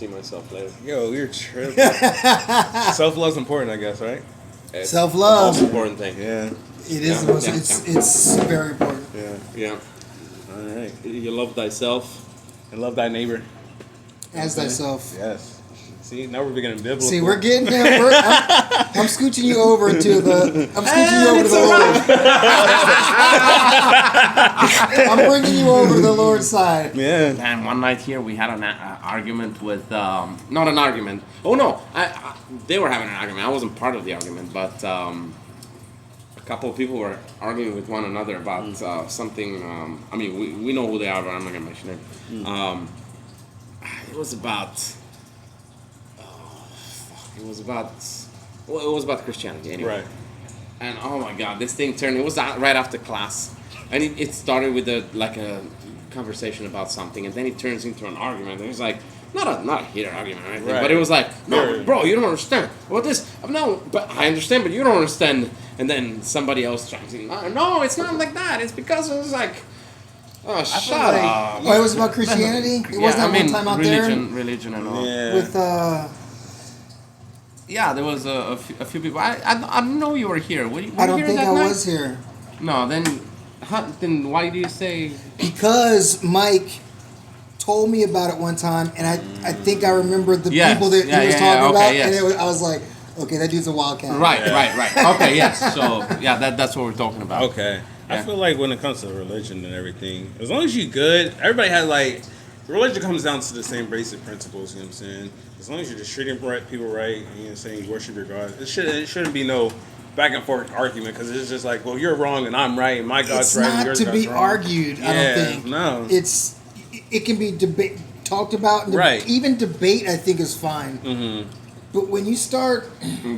See myself later. Yo, you're tripping. Self-love's important, I guess, right? It's Self-love. the most important thing. Yeah. It is the most. It's very important. Yeah. All right. You love thyself. And love thy neighbor. As thyself. Yes. See, now we're beginning biblical. See, we're getting here. I'm scooching you over to the. I'm scooching you over to the Lord. I'm bringing you over to the Lord's side. Yeah. And one night here we had an argument with, not an argument. Oh no, they were having an argument. I wasn't part of the argument, but a couple of people were arguing with one another about something. I mean, we know who they are, but I'm not gonna mention it. It was about. It was about Christianity anyway. Right. And oh my God, this thing turned. It was right after class, and it started with a conversation about something, and then it turns into an argument. And it's like not a heated argument or anything, right. But it was like, no, bro, you don't understand. What this? No, but I understand, but you don't understand. And then somebody else chimes in. No, it's not like that. It's because it was like. Oh, shut up. Oh, it was about Christianity? It wasn't that one time out religion and all. Yeah. With, Yeah, there was a few people. I didn't know you were here. Were you I don't here think that I night? was here. No, then why do you say? Because Mike told me about it one time, and I think I remember the people that he was talking about, and I was like, okay, that dude's a wildcat. Right. Okay, yes. So, yeah, that's what we're talking about. Okay. Yeah. I feel like when it comes to religion and everything, as long as you're good, everybody has like, religion comes down to the same basic principles, you know what I'm saying? As long as you're just treating people right, you know what I'm saying, you worship your God, it shouldn't be no back and forth argument, because it's just like, well, you're wrong and I'm right, and my God's right and yours It's not to be God's wrong. argued, I don't think. No. It can be talked about, and right. Even debate, I think, is fine. Mm-hmm. But when you start...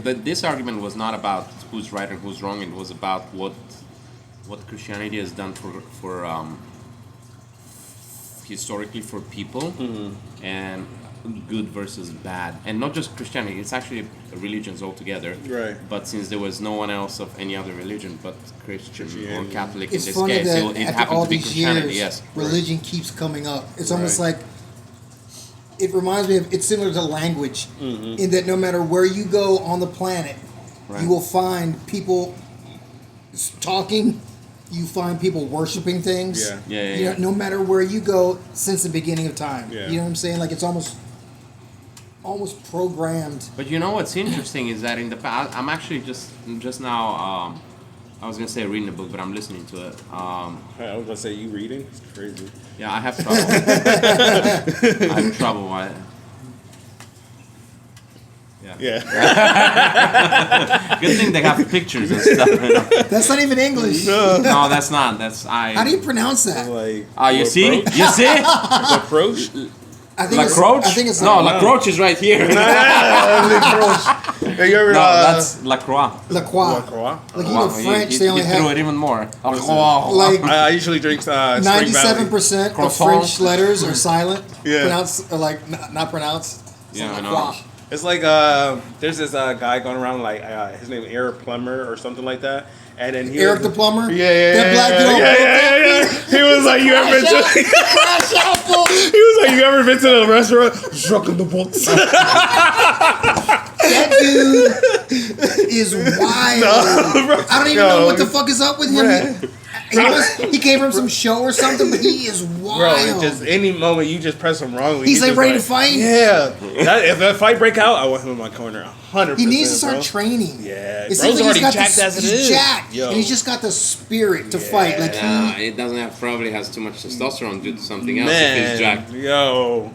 But this argument was not about who's right and who's wrong, it was about what Christianity has done for historically for people, and good versus bad, and not just Christianity. It's actually religions altogether. Right. But since there was no one else of any other religion but Christian or Catholic It's in this funny case, that it after happened all to be these Christianity. years, Yes. religion keeps coming up. It's almost Right. like it reminds me of. It's similar to language, in that no matter where you go on the planet, you will find people talking. You find people worshiping things. Yeah. No matter where you go since the beginning of time. Yeah. You know what I'm saying? Like it's almost programmed. But you know what's interesting is that in the past, I'm actually just now. I was gonna say reading a book, but I'm listening to it. I was gonna say, you reading? It's crazy. Yeah, I have trouble. I have trouble. Yeah. Good thing they have pictures and stuff. You know? That's not even English. No, that's not. That's I. How do you pronounce that? Like. You see? You see? Approach? I think Lacroche? I think it's no, Lacroche is right here. Hey, you ever, no, that's Lacroix. Lacroix. LaCroix? Like even French, they only you have threw it even more. like I usually drink Spring Valley. 97% of Croissant. French letters are silent. Yeah. Pronounced like not pronounced. Yeah, I know. Lacroix. It's like there's this guy going around like his name Eric Plummer or something like that, and then Eric the plumber. Yeah. That black dude. Yeah. He was like, you ever been to? Crash out, fool. He was like, you ever been to the restaurant? Drunk in the books. That dude is wild. I don't even know what the fuck is up with him. He came from some show or something, but he is wild. Bro, just any moment you just press him wrongly. He's like ready to fight. Yeah. If a fight break out, I want him in my corner 100%. He needs to start bro. training. Yeah. It Bro's seems like already he's got jacked as it he's is. jacked, Yo. and he's just got the spirit to fight. Like It doesn't have probably has too much testosterone due to something else. Man, If he's jacked. yo.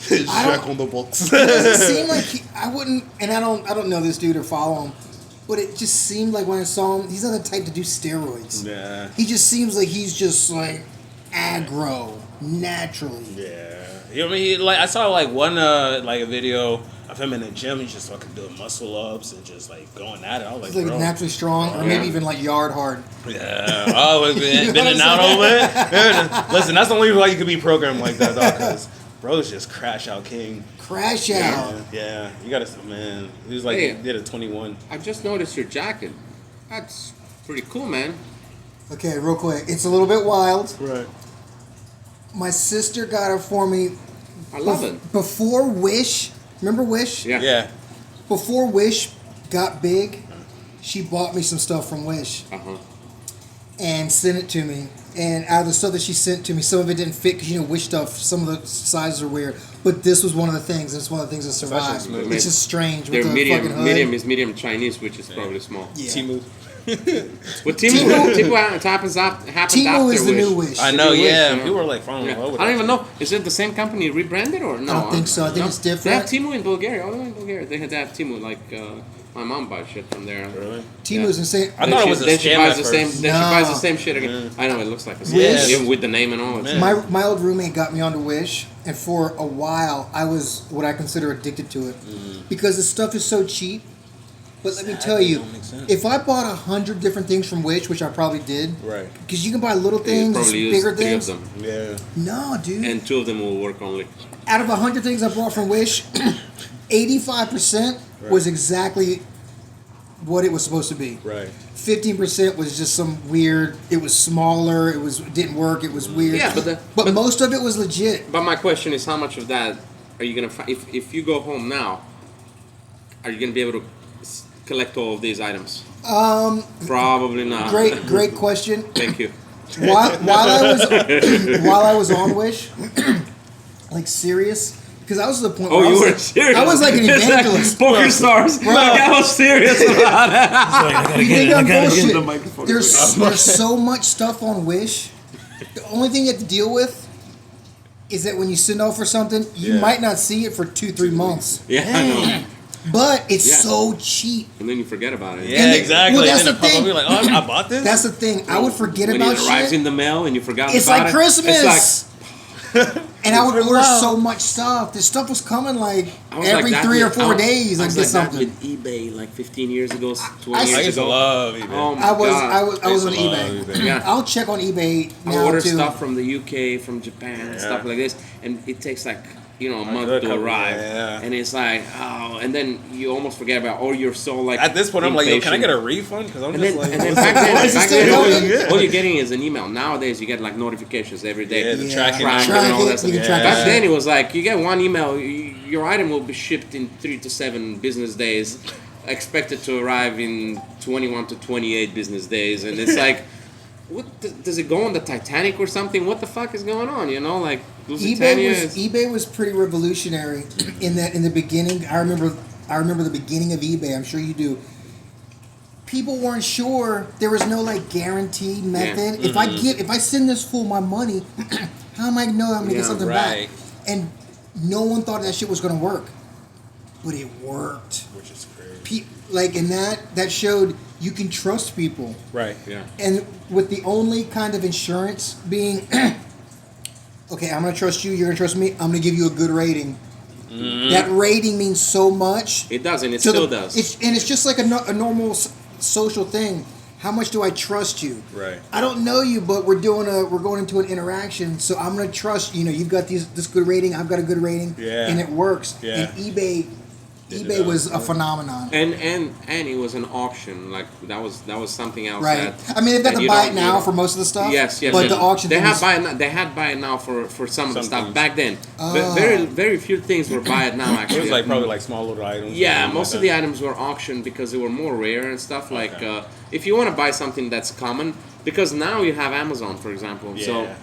He's I don't- jack on the books. It doesn't seem like I wouldn't, and I don't know this dude or follow him, but it just seemed like when I saw him, he's not the type to do steroids. Yeah. He just seems like he's just like aggro naturally. Yeah. You know what I mean? Like I saw like one like a video of him in the gym. He's just fucking doing muscle ups and just like going at it. I was He's like, like bro. naturally strong, or maybe even like yard hard. Yeah. Oh, it's been You know in and what out I'm over it. Yeah. Listen, that's the only way you could be programmed like that, dog. Because bro's just crash out king. Crash out. Yeah. You gotta, man. He was like, Hey. did a 21. I just noticed your jacket. That's pretty cool, man. Okay, real quick. It's a little bit wild. Right. My sister got it for me I love it. Before Wish, remember Wish? Yeah. Yeah. Before Wish got big, she bought me some stuff from Wish Uh-huh. and sent it to me. And out of the stuff that she sent to me, some of it didn't fit because Wish stuff, some of the sizes are weird. But this was one of the things. It's one of the things that survived. smooth. It's just strange Their with the fucking hood. medium is medium Chinese, which is probably small. Yeah. Timu. But Timu happens after Timu is the Wish. new Wish. I know, Wish, yeah. yeah. People were like falling Yeah. in love with I don't it. even know. Is it the same company rebranded or no? I don't think so. I think it's different. They have Timu in Bulgaria. All the way in Bulgaria, they had to have Timu. Like my mom buys shit from there. Really? Timu's insane. I thought it was a Then she scam buys at the same. first. Then she No. buys the same shit again. I know it looks like a scam, Wish? even with the name and all. It's My old roommate got me onto Wish, and for a while I was what I consider addicted to it because the stuff is so cheap. But let me tell you, don't make sense. if I bought 100 different things from Wish, which I probably did, Right. because you can buy little You things, probably use bigger 3 things. of them, Yeah. No, dude. and 2 of them will work only. Out of 100 things I bought from Wish, 85% was exactly what it was supposed to be. Right. 15% was just some weird. It was smaller. It didn't work. It was weird. Yeah, but most of it was legit. But my question is, how much of that are you gonna? If you go home now, are you gonna be able to collect all of these items? Probably not. Great question. Thank you. While I was on Wish, like serious, because I was to the point. Oh, where I you was were like, serious. I was like an It's evangelist. Poker stars. Bro. Like I was serious about it. You think I'm bullshit? the microphone. There's so much stuff on Wish. The only thing you have to deal with is that when you send off for something, you Yeah. might not see it for 2-3 months. Yeah, I know. But it's Yeah. so cheap. And then you forget about it. Yeah, And exactly. well, that's And then the pop up, thing. you're like, oh, I bought this? That's the thing. I would forget when about it arrives shit. in the mail and you forgot It's about like it. Christmas. It's and I would order Wow. so much stuff. This stuff was coming like I was every like that 3 or with- 4 I days. I I'd was get like that something. with eBay like 15 years ago, 20 I years I used to ago. love eBay. Oh my I was God. on love eBay. eBay. Yeah. I'll check on eBay I now order too. stuff from the UK, from Japan, and Yeah. stuff like this, and it takes like a month good to couple- arrive, yeah. and it's like and then you almost forget about, or you're so like. At this point, I'm like, yo, can I impatient. get a refund? Because I'm And just then, like, and then back then, Why is it back still then going? Yeah. all you're getting is an email. Nowadays, you get like notifications every day. Yeah, the tracking. and all that stuff. You can track Back it. then, it was like you get one email, your item will be shipped in 3 to 7 business days, expected to arrive in 21 to 28 business days, and it's like, what does it go on the Titanic or something? What the fuck is going on? Like Lusitania is. eBay was pretty revolutionary in that in the beginning. I remember the beginning of eBay. I'm sure you do. People weren't sure. There was no like guaranteed method. If I send this fool my money, how am I gonna know I'm gonna Yeah, get something right. back? And no one thought that shit was gonna work, but it worked. which is crazy. And that showed you can trust people. Right. Yeah. And with the only kind of insurance being, okay, I'm going to trust you, you're going to trust me, I'm going to give you a good rating. That rating means so much. It does, and it to still the- does. It's just like a normal social thing. How much do I trust you? Right. I don't know you, but we're going into an interaction, so I'm going to trust you. You've got this good rating, I've got a good rating, Yeah. and it works. Yeah. And eBay was a phenomenon. And it was an auction. Like that was something else. Right. That, I mean, they've got that to you buy don't- it you now don't- for most of the stuff. Yes, But yes. the auction they thing had is- they had buy it now for some of the Some stuff things. back then. Oh. Very few things were buy it now. It Actually, was like probably like small little items. yeah, something most like of the that. items were auctioned because they were more rare and stuff. Like Okay. if you want to buy something that's common, because now you have Amazon, for example. So. Yeah.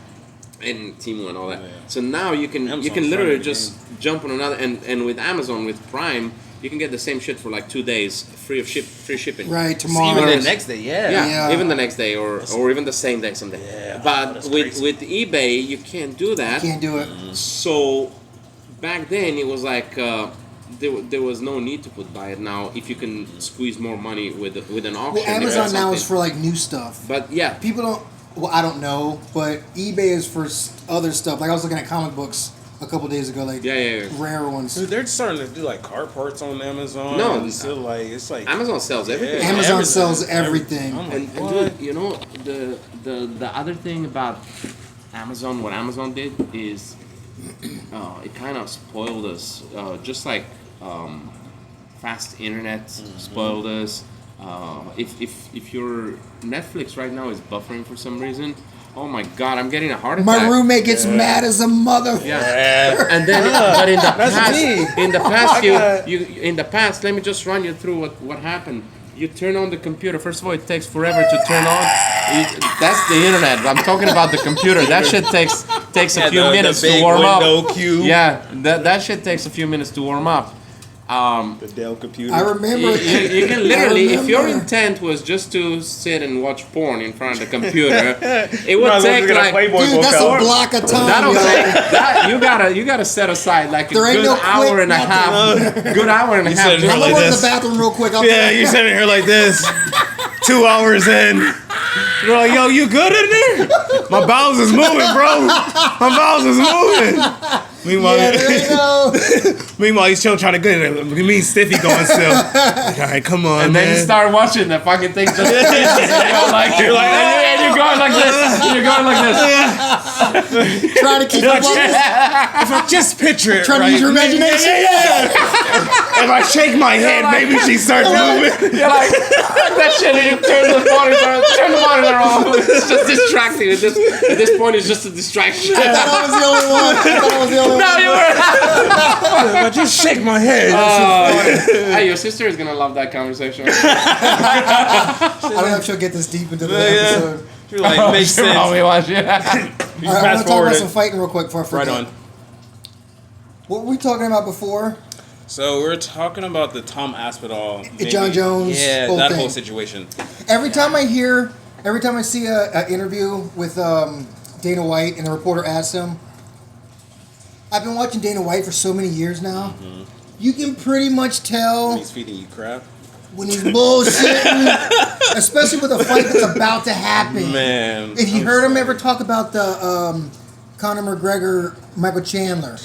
And Temu and all that. Yeah. So now you can Amazon's literally running the just jump on another and with Amazon with Prime you can get the same shit for like 2 days free shipping. Right, tomorrow. Even Whereas- the next day, Yeah, Yeah. even the next day or even the same day someday. Yeah, But that's with crazy. with eBay you can't do that. Can't do it. So back then it was like there was no need to put buy it now if you can squeeze more money with an auction. Well, or Amazon now is something. for like new stuff. But yeah, People don't. Well, I don't know, but eBay is for other stuff. Like I was looking at comic books a couple days ago, like yeah. rare ones. Dude, they're starting to do like car parts on Amazon. No, and still like it's like Amazon sells everything. Yeah. Amazon everything. sells everything. I'm like, And what? dude, the other thing about Amazon, what Amazon did is it kind of spoiled us, just like fast internet spoiled us. If your Netflix right now is buffering for some reason, oh my god, I'm getting a heart attack. My roommate gets mad as a mother. Yeah. And then, but in the past, me. in the past, let me just run you through what happened. You turn on the computer. First of all, it takes forever to turn on. That's the internet. I'm talking about the computer. That shit takes a few minutes to warm up. Cube. Yeah, that shit takes a few minutes to warm up. The Dell computer. I remember. You can literally, if your intent was just to sit and watch porn in front of the computer, it would take like, dude, that's a block of time. that'll yo. take that. You gotta set aside like a There ain't good no hour quick and a half. Good hour and a half. said just I'm like gonna go to this. the bathroom real quick. Yeah, you're sitting here like this. 2 hours in. You're like, yo, you good in there? My bowels is moving, bro. My bowels is moving. Meanwhile, Yeah, there you go. meanwhile, he's still trying to get it. Me and Stiffy going still. Like, all right, come on, And man. then you start watching the fucking thing just you're like, and you're going like this. You're going like this. Trying to keep up on this. If I just picture it, Trying to right? use your imagination. If I shake my head, maybe she starts moving. You're like that shit. And you turn the monitor off. It's just distracting. At this point, it's just a distraction. I thought I was the only one. I thought I was the only one. No, you were. If I just shake my head. Hey, your sister is gonna love that conversation. I don't know if she'll get this deep into the episode. You're like, makes Sure, I'll sense. be watching. You All right, I want fast to talk forward about it. some fighting real quick before I forget. Right on. What were we talking about before? So we're talking about the Tom Aspinall, John Jones yeah, whole that thing. whole situation. Every time I see a interview with Dana White and the reporter asks him, I've been watching Dana White for so many years now. Mm-hmm. You can pretty much tell He's feeding you crap. when he's bullshitting, especially with a fight that's about to happen. Man, If you I'm heard him sorry. ever talk about the Conor McGregor, Michael Chandler,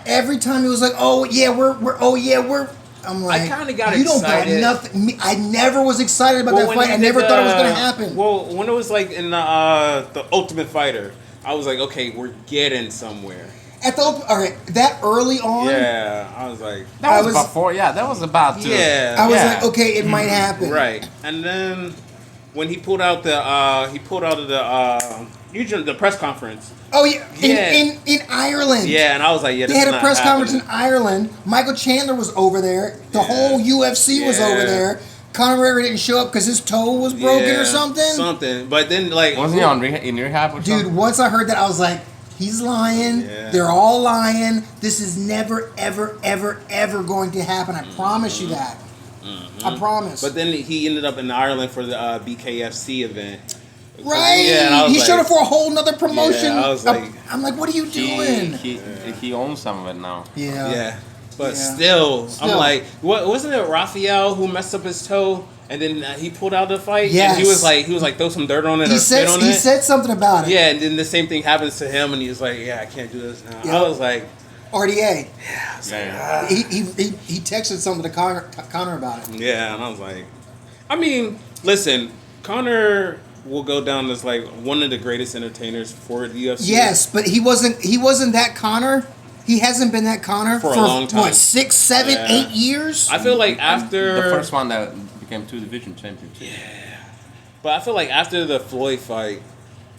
every time he was like, "Oh yeah, we're." I'm like, kinda got you don't got excited. nothing. I never was excited about Well, that when fight. he I never did thought it was gonna the- happen. Well, when it was like in the Ultimate Fighter, I was like, okay, we're getting somewhere. At the all right, that early on, Yeah, I was like, That was, I was- before. Yeah, that was about to. yeah, I was Yeah. like, okay, it might happen. right. And then when he pulled out the the press conference. Oh yeah, Yeah. in Ireland. Yeah, and I was like, yeah, They this had is a not press conference in happening. Ireland. Michael Chandler was over there. The whole UFC was Yeah. over there. Conor McGregor didn't show up because his toe was broken Yeah, or something. Something, but then like, Wasn't he on in rehab or Dude, something? once I heard that, I was like, he's lying. Yeah. They're all lying. This is never, ever, ever, ever going to happen. I promise you that. I promise. But then he ended up in Ireland for the BKFC event. right? Yeah, and I was He like, showed up for a whole nother promotion. Yeah, I was like- I'm like, what are you doing? He owns some of it now. Yeah. Yeah, but Yeah. still, I'm Still. like, what wasn't it Raphael who messed up his toe and then he pulled out the fight? Yes. And he was like throw some dirt on it He or spit said on he it. said something about it. Yeah, and then the same thing happens to him, and he's like, yeah, I can't do this now. Yeah. I was like, RDA. Man. He texted something to Connor about it. yeah, and I was like, I mean, listen, Conor will go down as like one of the greatest entertainers for the UFC. Yes, but he wasn't that Connor. He hasn't been that Connor For a long time. What, 6, 7, Yeah. 8 years? I feel like after The first one that became 2 division championship. but I feel like after the Floyd fight,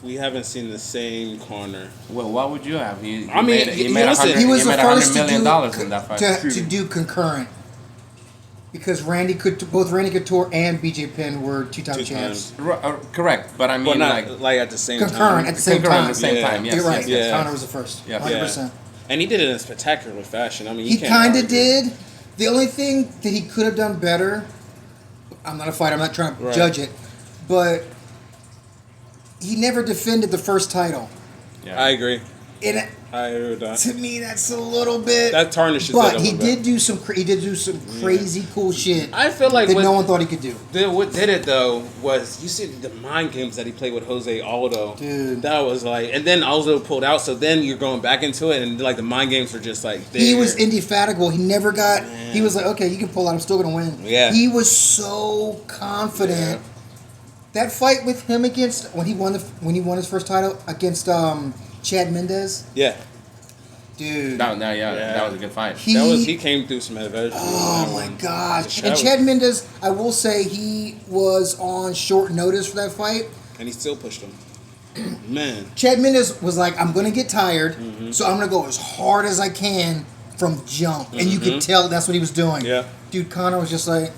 we haven't seen the same Conor. Well, what would you have? He I mean, he made listen, he was the made first $100 million to in that fight. to do concurrent because both Randy Couture and BJ Penn were two-time Two champs. Correct, but I mean, But not like like at the same Concurrent time. at the same concurrent time. at the same Yeah. time. Yes, You're right. yes, yes. Yeah. Connor was the first. Yeah. 100%. And he did it in spectacular fashion. I mean, you He can't kind of argue. did. The only thing that he could have done better, I'm not a fighter, I'm not trying to Right. judge it, but he never defended the first title. Yeah. I agree. And I agree with that. to me, that's a little bit. That tarnishes it But a he little bit. did do some. He did do some crazy cool shit I feel like that what, no one thought he could do. what did it though was you see the mind games that he played with Jose Aldo. Dude. That was like, and then Aldo pulled out, so then you're going back into it, and like the mind games were just like there. He was indefatigable. He never got. He was like, okay, you can pull out. I'm still gonna win. Yeah. He was so confident. Yeah. That fight with him against when he won his first title against Chad Mendez, Yeah. dude. that was a good fight. He came through some adversity. Oh on that my one. gosh! That And was- Chad Mendez, I will say he was on short notice for that fight. and he still pushed him. Man. Chad Mendes was like, I'm gonna get tired, so I'm gonna go as hard as I can from jump, and you could tell that's what he was doing. Yeah. Dude, Connor was just like,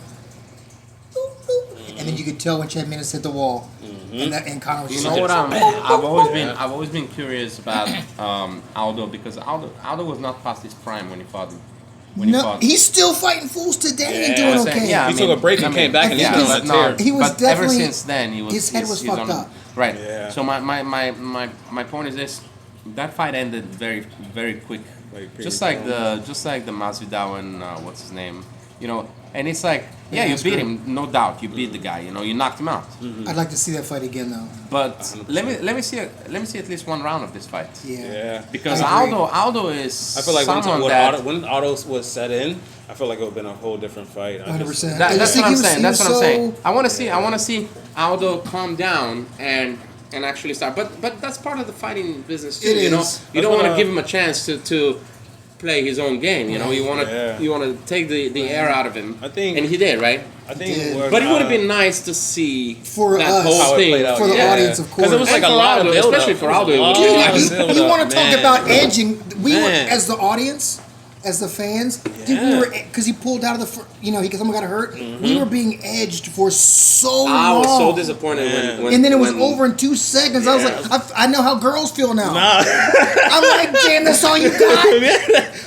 boop, boop. And then you could tell when Chad Mendes hit the wall, and Connor was You just know like, what? I've always been curious about Aldo because Aldo was not past his prime when he fought him. no, he's still fighting fools today and Yeah. doing I'm saying, okay. yeah, He took a break and came back and I he think got his- that tear. he was but ever definitely- since then he was his head was he's fucked up. Right. Yeah. So my point is this: that fight ended very very quick, Like, just pretty like the Masvidal and what's his name, you know. And it's like, yeah, you beat him, no doubt. You beat the guy, you know. You knocked him out. I'd like to see that fight again, though. But let me see at least one round of this fight. Yeah. Because I agree. Aldo is I feel like someone when Otto was set in, I feel like it would have been a whole different fight. 100%. That's what I'm saying. That's what I'm saying. So- I want to see Aldo calm down and actually start. But that's part of the fighting business too. It You know, is. you That's don't want what to give him a chance to play his own game. You know, you want to Yeah. take the air out of him. I think- and he did, right? I think Yeah. where, But it would have been nice to see For that us. whole How it thing played out, For the yeah. audience, of course. Because it was like And a for lot of Aldo, build especially up. for Aldo, It was a it was lot like- of Dude, build you up, want to talk man. about edging? We were, Man. as the audience, as the fans, dude, we were because he pulled out of the, because someone got hurt. We were being edged for so long. I was so disappointed when And then it was when- over in 2 seconds. I was Yeah. like, I know how girls feel now. Nah. I'm like, damn, that's all you got.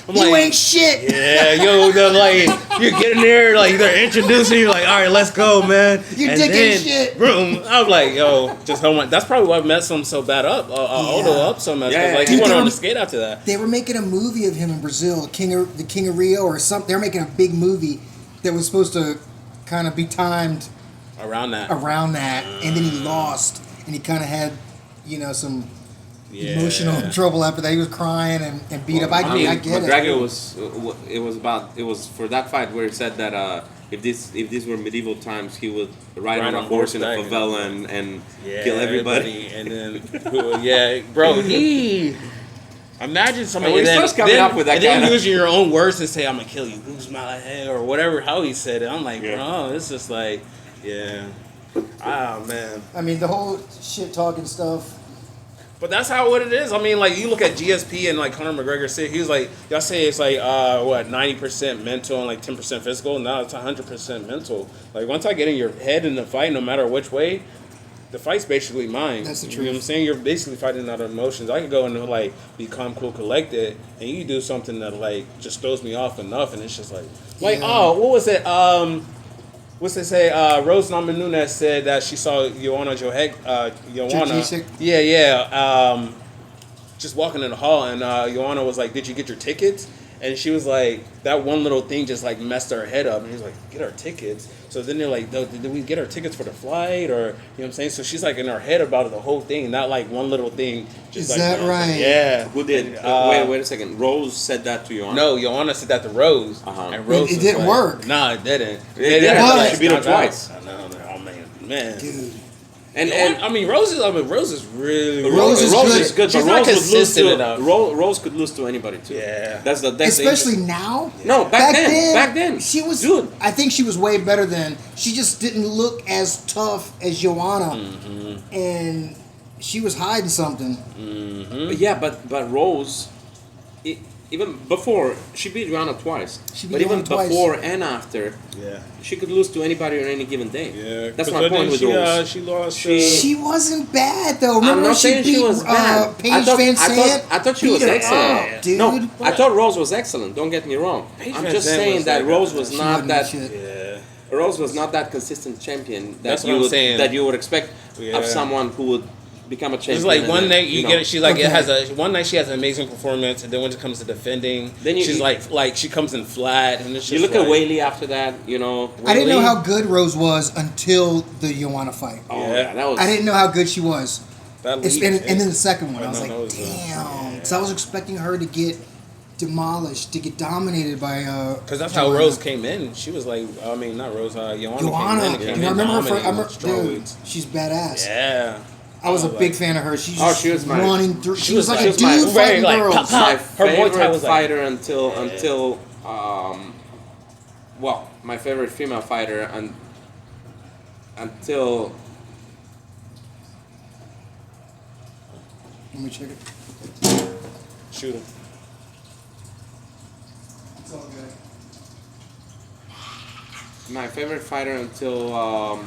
I'm You like, ain't shit. yeah, yo, they're like, you get in there, like, they're introducing you, like, all right, let's go, man. You And dick then, ain't shit. Boom. I was like, yo, just hold on. That's probably what messed him so bad up, Aldo up so much. 'cause, Yeah, like, yeah. he went Dude, on the skate after that. They were making a movie of him in Brazil, the King of Rio or something. They were making a big movie that was supposed to kind of be timed Around that. around that, and then he lost, and he kind of had, some Yeah. emotional trouble after that. He was crying and beat up. I get McGregor it. was for that fight where he said that if these were medieval times, he would ride on a on horse in a horseback. favela and Yeah, kill everybody. And then, yeah, bro, he. Imagine somebody when he starts coming up with that and then kinda- using your own words and say, "I'm gonna kill you, lose my head," or whatever. How he said it, I'm like, Yeah. bro, it's just like, yeah, oh man. I mean, the whole shit talking stuff. But that's how what it is. I mean, like you look at GSP and like Conor McGregor said, he was like, y'all say it's like 90% mental and like 10% physical. Now it's 100% mental. Like once I get in your head in the fight, no matter which way, the fight's basically mine. That's the You know what I'm truth. saying? You're basically fighting out of emotions. I could go and like be calm, cool, collected, and you do something that like just throws me off enough, and it's just like Yeah. oh, what was it? What's they say? Rose Namajunas said that she saw Joanna Jacek? Yeah. Just walking in the hall, and Joanna was like, "Did you get your tickets?" And she was like, that one little thing just like messed her head up. And he was like, "Get our tickets." So then they're like, "No, did we get our tickets for the flight?" Or you know what I'm saying? So she's like in her head about the whole thing, not like one little thing. Just Is like, that right? Yeah. Who did? Wait a second. Rose said that to you. Huh? No, Joanna said that to Rose, Uh-huh. and Rose It was didn't like, work. Nah, it didn't. It didn't. But- She beat her Knocked out. twice. I know. Oh man. Dude. And I mean, Rose is really Rose is good. but She's Rose not could lose consistent to enough. Rose could lose to anybody too. Yeah. That's the Especially now. No, back then. she was. Dude. I think she was way better then. She just didn't look as tough as Joanna, and she was hiding something. But yeah, but Rose, even before she beat Joanna twice. She beat But even Joanna twice. before and after, Yeah. she could lose to anybody on any given day. Yeah. That's 'cause my then point with she, Rose. she lost. She wasn't bad though. Remember I'm when not saying beat she was bad. Paige Van Sant? I thought she Beat was her excellent. up, dude. No, I thought Rose was excellent. Don't get me wrong. Paige I'm Van just Sant saying was that like Rose a- was She not wasn't that. shit. Yeah. Rose was not that consistent champion That's that what you I'm would saying. that you would expect Yeah. of someone who would become a champion. It's like and one then, night you know. get it. She's like Okay. it has a one night she has an amazing performance, and then when it comes to defending, Then you- she's like she comes in flat, and it's just You look like, at Whaley after that, you know. I didn't know Whaley? how good Rose was until the Joanna fight. Oh Yeah. yeah, that was. I didn't know how good she was. that It's, leap, and then the second one, I I was know, that like, was a- damn. Because I was expecting her to get demolished, to get dominated by Because that's how Joanna. Rose came in. She was like, I mean, not Rose, Joanna came in. Joanna, and came you know, I in remember her. dominating strong Dude, weights. she's badass. Yeah. I was a like- big fan of her. She's Oh, just she was my- running through. She was like she a was my- dude very, fighting like, girls. pop, my Her Muay Thai favorite was like- fighter until well, my favorite female fighter until Let me check it. Shoot him. It's all good. My favorite fighter until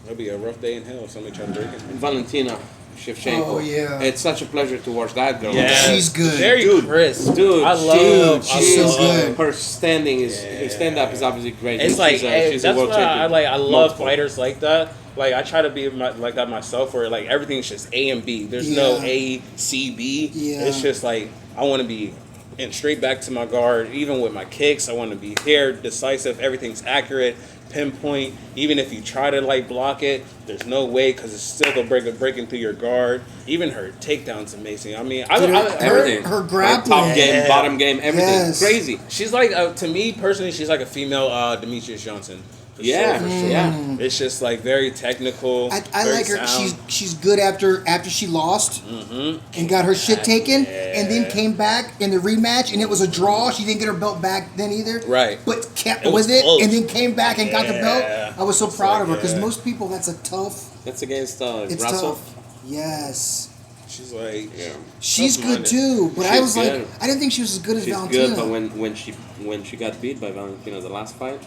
It'll be a rough day in hell if somebody try to break it. Valentina Shevchenko. Oh, yeah. It's such a pleasure to watch that girl. Yeah. She's good. Very crisp. Dude, I love. she's so good. Her standing her stand up is obviously great. It's like she's a that's world why I champion. like. I love Multiple. fighters like that. Like I try to be like that myself, where like everything's just A and B. There's no Yeah. A, C, B. Yeah. It's just like I want to be in straight back to my guard. Even with my kicks, I want to be here, decisive. Everything's accurate, pinpoint. Even if you try to like block it, there's no way because it's still gonna breaking through your guard. Even her takedown's amazing. I mean, Everything. Her Like, grappling. top game, bottom game, everything. Yes. Crazy. she's like to me personally, she's like a female Demetrius Johnson. For Yeah, sure, for sure. yeah. It's just like very technical. I very like her. sound. She's good after she lost and got her shit taken, and then came back in the rematch, and it was a draw. She didn't get her belt back then either. Right. But kept It was with it, close. and then came back and got the Yeah. belt. I was so It's proud like, of her because yeah. most people, that's a tough. That's against It's Russell. tough. Yes. She's like, Yeah. She's good Tough-minded. too, but I She's was like, good. I didn't think she was as good as She's Valentina. good, but when she got beat by Valentina the last fight,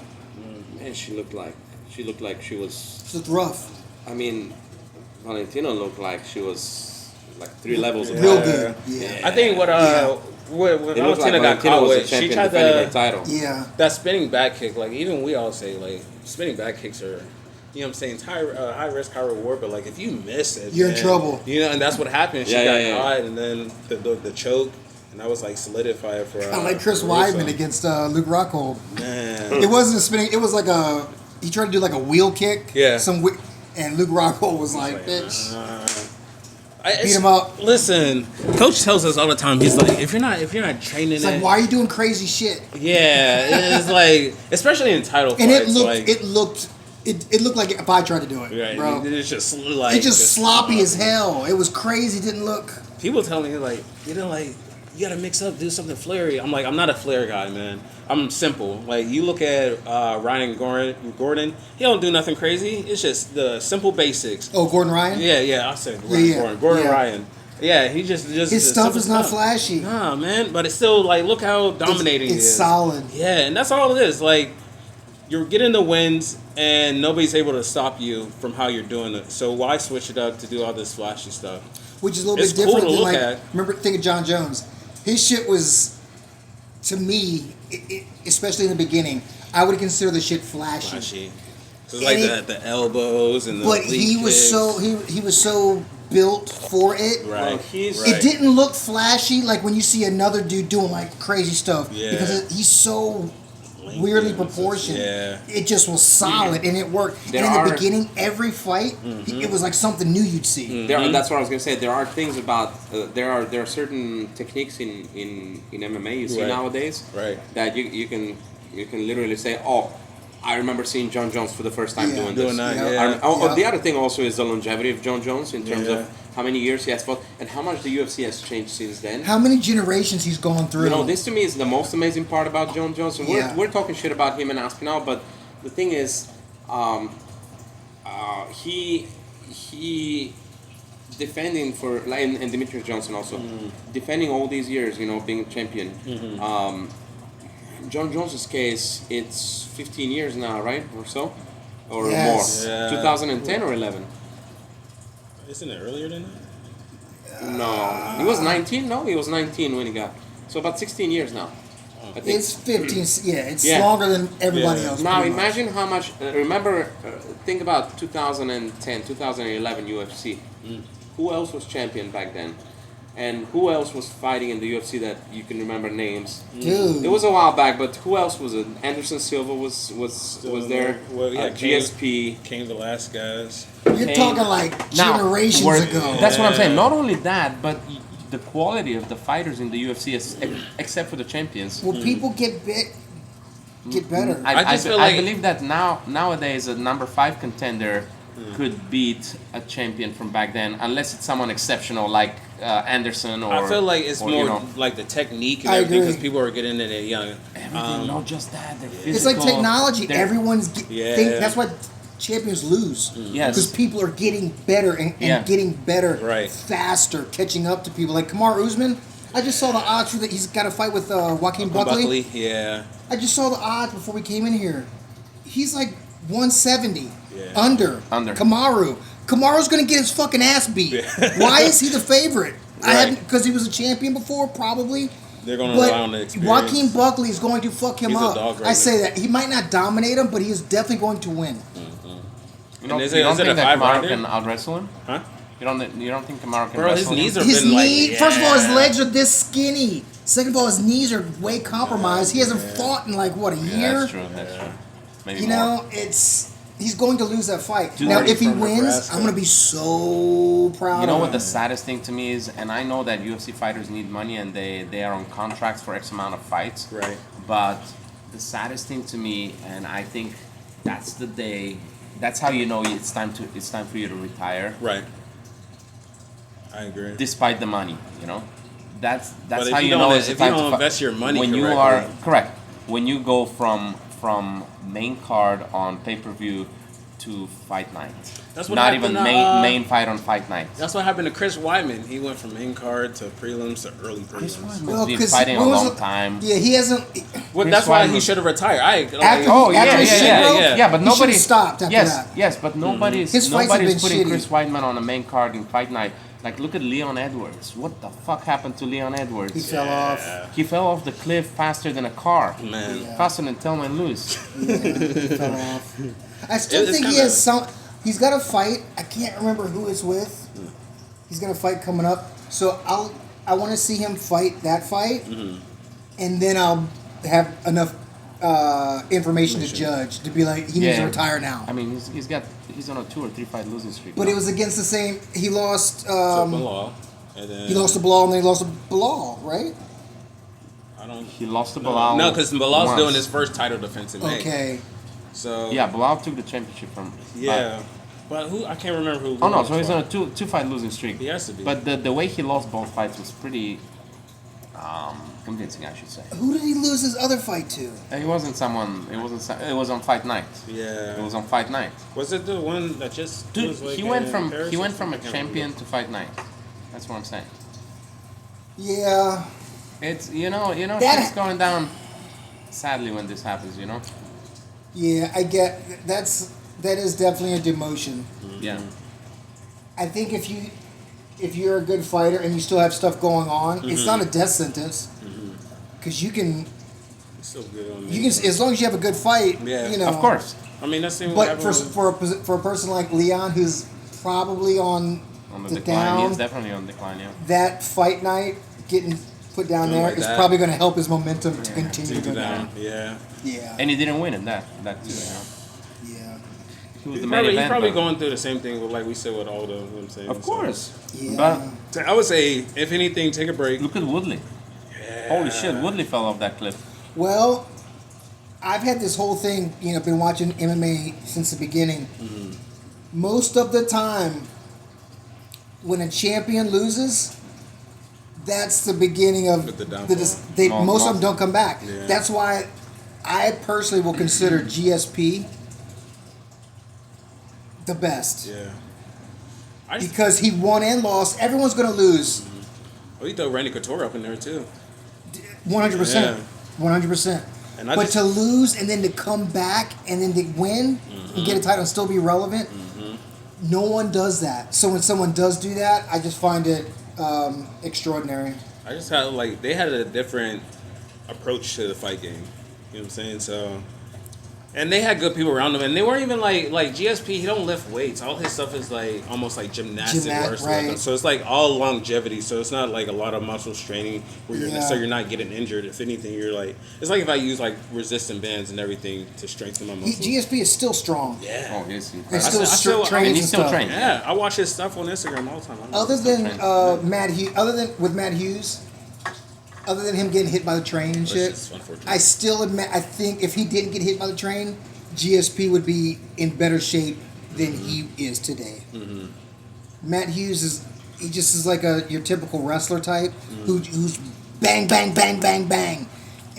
man, she looked like she was. She looked rough. I mean, Valentina looked like she was like 3 levels above. Real good. Yeah. I think what when It looked like Valentina got Valentina caught was a with, she champion tried defending her to title. Yeah. that spinning back kick. Like even we all say like spinning back kicks are, you know what I'm saying, it's high risk, high reward. But like if you miss it, You're in man, trouble. You know, and that's what happened. She Yeah, got yeah, yeah. caught, and then the choke, and that was like solidified for. I like Chris for Weidman Russo. against Luke Rockhold. Man. It wasn't a spinning. It was like he tried to do like a wheel kick. Yeah. And Luke Rockhold was like, Like, bitch. Beat him up. Listen, coach tells us all the time. He's like, if you're not training It's like, it, why are you doing crazy shit? yeah, it's like, especially in title And fights, it looked like if I tried to do it, right, bro. it's just like It's just sloppy as hell. It was crazy. Didn't look. People tell me like, you gotta mix up, do something flary. I'm like, I'm not a flare guy, man. I'm simple. Like you look at Ryan Gordon, he don't do nothing crazy. It's just the simple basics. Oh, Gordon Ryan. Yeah, I said Ryan Gordon yeah. Ryan. Yeah, he just His the stuff simple is not stuff. flashy. Nah, man, but it's still like look how dominating It's it is. solid. Yeah, and that's all it is. Like you're getting the wins, and nobody's able to stop you from how you're doing it. So why switch it up to do all this flashy stuff? Which is a little It's bit cool different to than look like. at. Remember, think of John Jones. His shit was, to me, especially in the beginning, I would consider the shit flashy. Flashy. So it's like And the elbows and the But lead he was kicks. so he was so built for it. Right. Well, he's- right. It didn't look flashy like when you see another dude doing like crazy stuff Yeah. because he's so Lengthy weirdly and it's just- proportioned. yeah. It just was solid and it worked. There and in are- the beginning, every fight, it was like something new you'd see. That's what I was gonna say. There are things about there are certain techniques in MMA you see Right. nowadays Right. that you can literally say, oh, I remember seeing John Jones for the first time Yeah. doing Doing this. that, Yeah. yeah. The other thing also is the longevity of John Jones in terms Yeah. of how many years he has fought and how much the UFC has changed since then. How many generations he's gone through? You know, this to me is the most amazing part about John Jones. And Yeah. we're talking shit about him and Aspinall, but the thing is, he defending for like and Demetrius Johnson also defending all these years, you know, being a champion. John Jones's case, it's 15 years now, right, or so, or Yes. more. Yeah. 2010 or 11. Isn't it earlier than that? No, he was 19. No, he was 19 when he got. So about 16 years now. I think. It's 15. Yeah, it's Yeah. longer than everybody Yeah. else. Now pretty much. imagine how much. Remember, think about 2010, 2011 UFC. Who else was champion back then? And who else was fighting in the UFC that you can remember names? Dude. It was a while back, but who else was it? Anderson Silva was there. Well, yeah, GSP. Cain Velasquez. You're talking like generations ago. That's what I'm saying. Not only that, but the quality of the fighters in the UFC, is, except for the champions. Will people get better? I just feel like- believe that nowadays a number 5 contender could beat a champion from back then, unless it's someone exceptional like Anderson or. I feel like it's or, more you know, like the technique and I everything because agree. people are getting it young. everything. Not just that. They're It's like physical, technology. they're- Everyone's Yeah. that's what champions lose. Yes. Because people are getting better and getting better faster, catching up to people. Like Kamaru Usman, I just saw the odds for that. He's got a fight with Joaquin Buckley. Yeah. I just saw the odds before we came in here. He's like 170 Yeah. under Kamaru. Kamaru's gonna get his fucking ass beat. Why is he the favorite? Because he was a champion before, probably. They're going to rely on the experience. Joaquin Buckley is going to fuck him up. Right I say that he might not dominate him, but he is definitely going to win. You don't think that Kamaru can out wrestle him? Huh? You don't think Kamaru can Bro, wrestle his knees him? are been like, First of all, his legs are this skinny. Second of all, his knees are way compromised. He hasn't fought in like what, a year? That's true. That's true. Maybe You more. know, he's going to lose that fight. Dude, Now, if he from wins, Nebraska. I'm going to be so proud. You know of what him. the saddest thing to me is, and I know that UFC fighters need money and they are on contracts for X amount of fights. Right. But the saddest thing to me, and I think that's the day, that's how you know it's time for you to retire. Right. I agree. Despite the money, you know, that's But if how you you don't- know it's if time you don't to invest your money when you correctly. are correct. When you go from main card on pay-per-view to fight night. That's what Not happened even to, main fight on fight night. That's what happened to Chris Weidman. He went from main card to prelims to early Chris prelims. Weidman's been 'cause fighting a when was long it- time. Yeah, he hasn't. Well, Chris that's why he Weidman- should have retired. After Oh he- after his shin broke, yeah. But he nobody should've stopped after yes, that. yes, but nobody's His fights have been putting shitty. Chris Weidman on a main card in fight night. Like, look at Leon Edwards. What the fuck happened to Leon Edwards? He fell off. He fell off the cliff faster than a car. Man. Yeah. Faster than Thelma and Louise. Yeah, he fell off. I still It's think he kinda- has some. He's got a fight. I can't remember who it's with. He's got a fight coming up. So I want to see him fight that fight, and then I'll have enough information to judge to be like he needs to retire now. I mean, he's on a 2 or 3 fight losing streak. But it was against the same. He lost. So Bilal, and then He lost to Bilal, and then he lost to Bilal, right? I don't. He lost to Bilal. No, because Bilal's once. doing his first title defense in May. Okay. So Yeah, Bilal took the championship from. yeah, but who? I can't remember who. Oh no, won so the he's fight. on a two fight losing streak. He has to be. But the way he lost both fights was pretty convincing, I should say. Who did he lose his other fight to? And it wasn't someone. It was on fight night. Yeah. It was on fight night. Was it the one that just? Dude, was like he went in from Paris he or went from a something? I can't champion remember. to fight night. That's what I'm saying. Yeah. It's you know That- shit's going down. Sadly, when this happens, you know. Yeah, I get that is definitely a demotion. Yeah. I think if you're a good fighter and you still have stuff going on, it's not a death sentence. Because you can It's still good on as long as you have a good fight, Yeah. you know. Of course. I mean, that's the same. But for a person like Leon, who's probably on On the the decline, down, he's definitely on decline. Yeah. that fight night getting put down there like is that. probably going to help his momentum to continue to go down. Yeah. Yeah. And he didn't win in that too. You know? Yeah. He was He's the main probably, event. probably but- going through the same thing with, like we said, with Aldo. You know what I'm saying? Of course. Yeah. But So I would say, if anything, take a break. look at Woodley. Holy shit, Woodley fell off that cliff. Well, I've had this whole thing, been watching MMA since the beginning. Most of the time, when a champion loses, that's the beginning of With the downfall. most of them don't come back. Yeah. That's why I personally will consider GSP the best. Yeah. I just, Because he won and lost. Everyone's going to lose. oh, you throw Randy Couture up in there too. 100%. Yeah. 100%. And I But just- to lose and then to come back and then to win and get a title and still be relevant, no one does that. So when someone does do that, I just find it extraordinary. I just had they had a different approach to the fight game. You know what I'm saying? So, and they had good people around them, and they weren't even like GSP. He don't lift weights. All his stuff is like almost like gymnastic work. Right. So it's like all longevity. So it's not like a lot of muscle straining where you're Yeah. so you're not getting injured. If anything, you're like it's like if I use like resistant bands and everything to strengthen my muscles. GSP is still strong. Yeah. Oh, he's And incredible. still trains and he's and still stuff. trained. Yeah, I watch his stuff on Instagram all the time. I know. Other Still than trains. Matt Hughes, other than him getting hit by the train and Which shit, is unfortunate. I still admit I think if he didn't get hit by the train, GSP would be in better shape than he is today. Matt Hughes is like your typical wrestler type who's bang bang bang bang bang,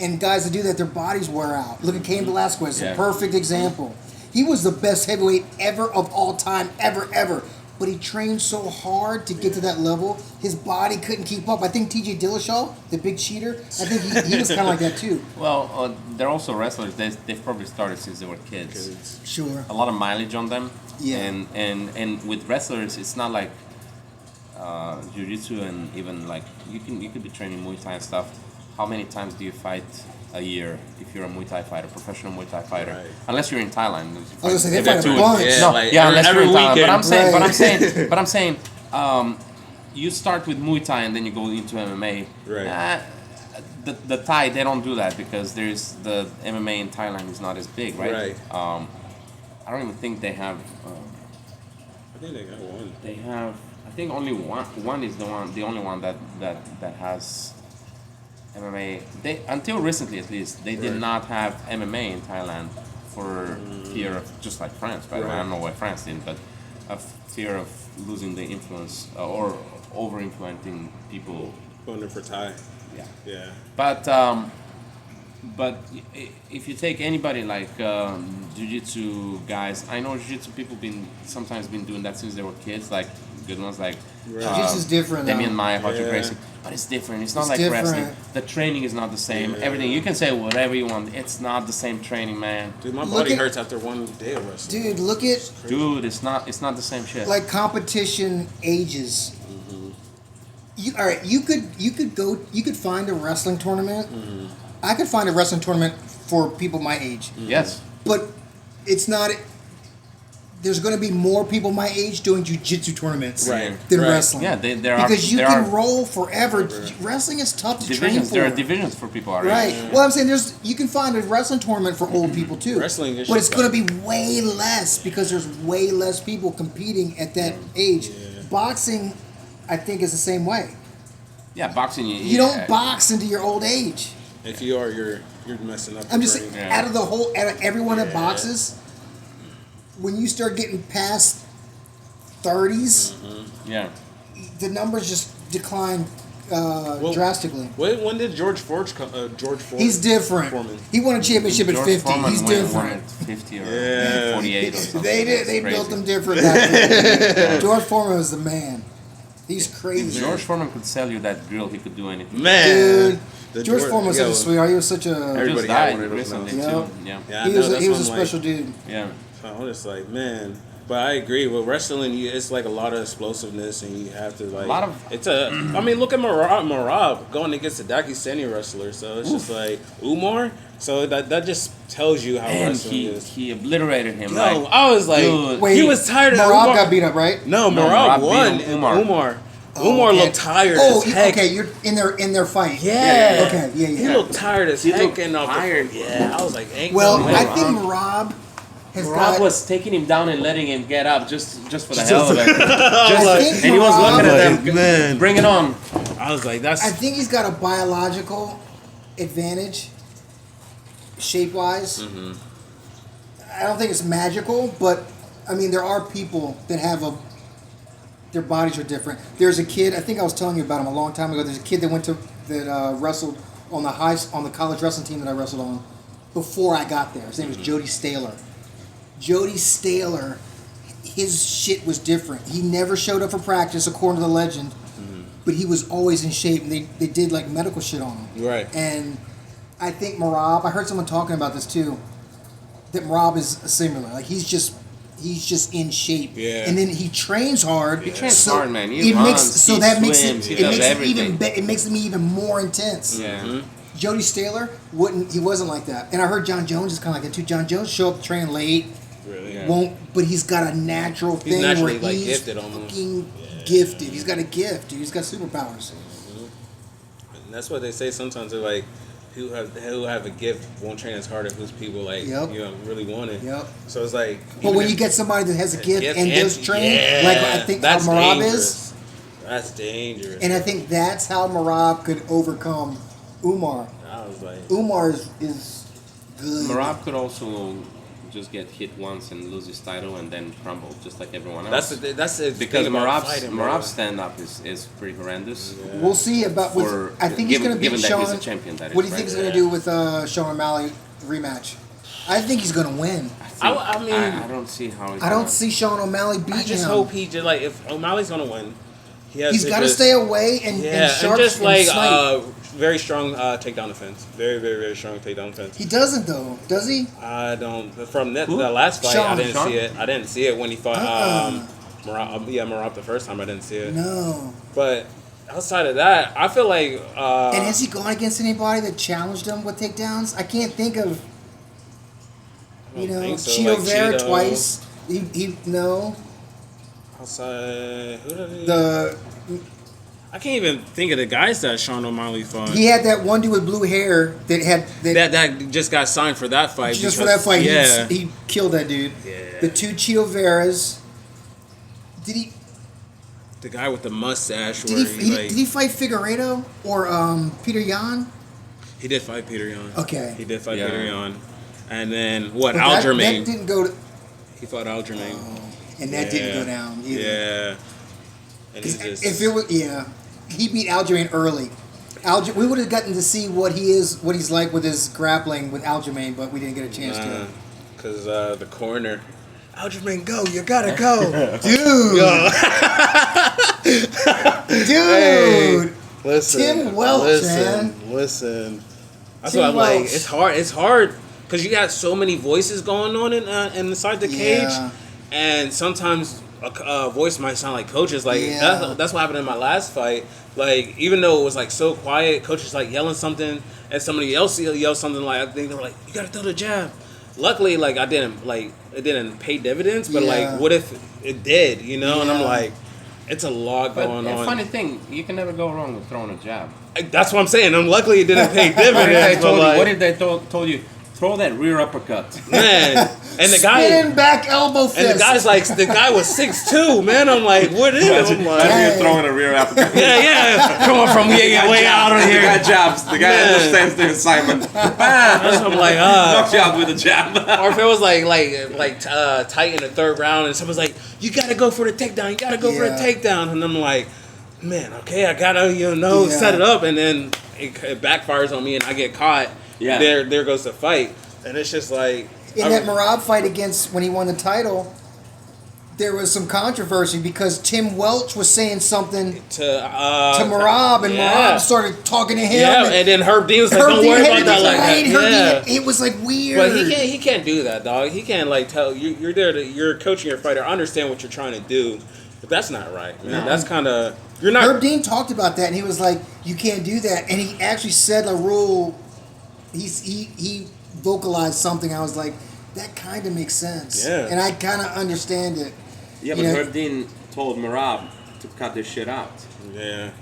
and guys that do that, their bodies wear out. Look at Cain Velasquez, Yeah. a perfect example. He was the best heavyweight ever of all time, ever. But he trained so hard to get to that level, his body couldn't keep up. I think T.J. Dillashaw, the big cheater, I think he was kind of like that too. Well, they're also wrestlers. They've probably started since they were kids. Sure. A lot of mileage on them. Yeah. And with wrestlers, it's not like jiu-jitsu and even like you could be training Muay Thai and stuff. How many times do you fight a year if you're a Muay Thai fighter, professional Muay Thai fighter? Right. Unless you're in Thailand. I was gonna say they fight a two- bunch. yeah. No, like unless every you're in Thailand. weekend. But I'm saying, you start with Muay Thai and then you go into MMA. Right. The Thai, they don't do that because there's the MMA in Thailand is not as big, right? Right. I don't even think they have. I think they got one. They have. I think only one. One is the only one that has MMA. They until recently at least they did Right. not have MMA in Thailand for fear of just like France. By the way, I don't know why France didn't, but a fear of losing the influence or over influencing people. Going in for Thai. Yeah. Yeah. But if you take anybody like jiu-jitsu guys, I know jiu-jitsu people sometimes been doing that since they were kids, like good ones like Jiu-jitsu's different. Damian though. Maya, Roger Yeah. Gracie, but it's different. It's not It's like different. wrestling. The training is not the same. Yeah. Everything you can say whatever you want. It's not the same training, man. Dude, my Look body at- hurts after one day of wrestling. Dude, look at Dude, it's not the same shit. like competition ages. All right, you could find a wrestling tournament. I could find a wrestling tournament for people my age, Yes. but it's not. There's going to be more people my age doing jiu-jitsu tournaments Right, than right. wrestling. Yeah, there are because you there can are roll forever. Wrestling is tough to train divisions. for. There are divisions for people our Right. age. Well, I'm saying you can find a wrestling tournament for old people too. Wrestling is but it's just going to be way less because there's way less people competing at that age. Boxing, I think, is the same way. Yeah, boxing. You don't box into your old age. If you are, you're messing up. I'm the just brain. Yeah. out of everyone that Yeah. boxes, when you start getting past 30s, Yeah. the numbers just decline drastically. When did George Ford come? George Ford. He's different. Foreman. He won a championship at George 50. Foreman He's won different. at 50 or Yeah. 48 or something. They It's built crazy. him different back then. George Foreman was the man. He's If crazy. George Foreman could sell you that grill, he could do anything. Man. Dude, The George Foreman was such a sweetheart. He was such He a. Everybody just had died one of those recently now. too. Yeah. Yeah, I He know, was a, that's he was a what I'm special dude. Yeah. So I'm just like, man. But I agree with wrestling. It's like a lot of explosiveness, and you have to like. A lot of- It's a. I mean, look at Marab going against a Dakistani wrestler. So it's just like Umar. So that just tells you how And wrestling is. he obliterated him. No, Like, I was like, dude. Wait, he was tired of Marab Umar. got beat up, right? No, No, Marab Marab beat won. him, Umar. Umar. Umar okay. looked tired Oh, as heck. okay. You're in their fight. Yeah. Okay. Yeah. He Yeah. looked tired as heck. looked and off the- tired. Yeah, I was like, ain't Well, no way. I think Marab has Rob got. was taking him down and letting him get up just for the hell of it. I think And he was Marab- looking at them, Man. bring it on. I was like, that's. I think he's got a biological advantage, shape-wise. I don't think it's magical, but I mean, there are people that have their bodies are different. There's a kid. I think I was telling you about him a long time ago. There's a kid that wrestled on the college wrestling team that I wrestled on before I got there. His name was Jody Staler. Jody Staler, his shit was different. He never showed up for practice, according to the legend, but he was always in shape. And they did like medical shit on him. Right. And I think Marab, I heard someone talking about this too, that Marab is similar. Like he's just in shape. Yeah. And then he trains hard. He trains hard, man. He it runs, makes so he that makes swims, it he it does makes it everything. even it makes him even more intense. Yeah. Jody Staler he wasn't like that. And I heard John Jones is kind of like that too. John Jones show up train late, Really? Yeah. but he's got a natural thing naturally, where like, he's gifted almost. fucking gifted. He's got a gift, dude. He's got superpowers. And that's what they say sometimes. They're like, who have a gift won't train as hard as who's people like Yep. really want it. Yep. So it's like. But even when if- you get somebody that has a gift gift and does train, yeah, like I think how that's Marab dangerous. is, That's dangerous. and I think that's how Marab could overcome Umar. I was like, Umar is good. Marab could also just get hit once and lose his title and then crumble, just like everyone else. that's the because thing about Marab's fighting, bro. stand up is pretty horrendous. We'll see about with. For- I think he's given- going to beat given that Sean. he's a champion, that what is, do you think right? he's going to do with Sean O'Malley rematch? I think he's gonna win. I mean, I don't see how. I don't see Sean O'Malley beating him. I just hope he just like if O'Malley's gonna win, he's got to stay away and sharp just like snipe. very strong takedown defense. Very, very, very strong takedown defense. He doesn't though, does he? I don't. From the last fight, Sean. I didn't see it. I didn't see it when he fought Marab the first time. I didn't see it. No. But outside of that, I feel like. And has he gone against anybody that challenged him with takedowns? I can't think of. Cheeto like Vera Cheeto. twice. He no. Outside, who did he? I can't even think of the guys that Sean O'Malley fought. He had that one dude with blue hair that just got signed for that fight. Just for that fight, yeah. he killed that dude. Yeah. The two Cheeto Veras. Did he? The guy with the mustache. Did he fight Figueiredo or Peter Yan? He did fight Peter Yan. Okay. He did fight Peter Yan. And then what? But Aljamain. That didn't go to. He fought Aljamain. And that didn't go down either. Yeah. And he just, if it was, he beat Aljamain early. We would have gotten to see what he's like with his grappling with Aljamain, but we didn't get a chance to. Because the corner. Aljamain, go! You gotta go, dude. Dude. Hey, listen, Tim Welch, man. Listen. That's Tim what I'm Welch. like. It's hard. It's hard because you got so many voices going on inside the cage, and sometimes a voice might sound like coaches. Like that's what happened in my last fight. Like even though it was like so quiet, coaches like yelling something, and somebody else yelled something like I think they were like, "You gotta throw the jab." Luckily, like it didn't pay dividends, but like what if it did? And I'm like, it's a lot going on. Funny thing, you can never go wrong with throwing a jab. That's what I'm saying. Luckily it didn't pay dividends. What if they told you throw that rear uppercut? Man, and the guy spinning back elbow fist. and the guy's like the guy was 6'2", man. I'm like, what is it? I'm like, you're throwing a rear uppercut. coming from way out of here. The guy jabs. The guy understands the assignment. I'm like, knock you out with a jab. Or if it was like tight in the third round, and someone's like, you gotta go for the takedown. You gotta go for the takedown, and I'm like, man, okay, I gotta set it up, and then it backfires on me, and I get caught. Yeah. There goes the fight, and it's just like in that Marab fight against when he won the title, there was some controversy because Tim Welch was saying something to Marab, and Marab started talking to him. Yeah, and then Herb Dean was like, "Don't worry about that." Like that. It was like weird. But he can't do that, dog. He can't like tell you're there. You're coaching your fighter. I understand what you're trying to do, but that's not right, man. That's kind of you're not. Herb Dean talked about that, and he was like, "You can't do that," and he actually said a rule. He vocalized something. I was like, that kind of makes sense. Yeah. And I kind of understand it. Yeah, but Herb Dean told Marab to cut this shit out. Yeah.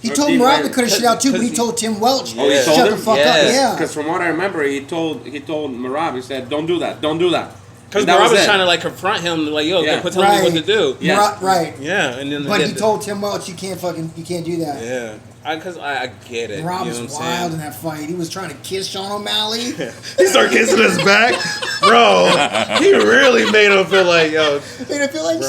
He told Marab to cut his shit out too, but he told Tim Welch, he told shut him? the fuck up. Yeah. Because from what I remember, he told Marab, he said, don't do that. Because Marab was trying to like confront him, like, yo, tell me what to do. Yeah. Right. Yeah, and then but he told Tim Welch, you can't do that. Yeah. Because I get it. Rob was wild in that fight. He was trying to kiss Sean O'Malley. He started kissing his back. Bro, he really made him feel like, yo. Made him feel like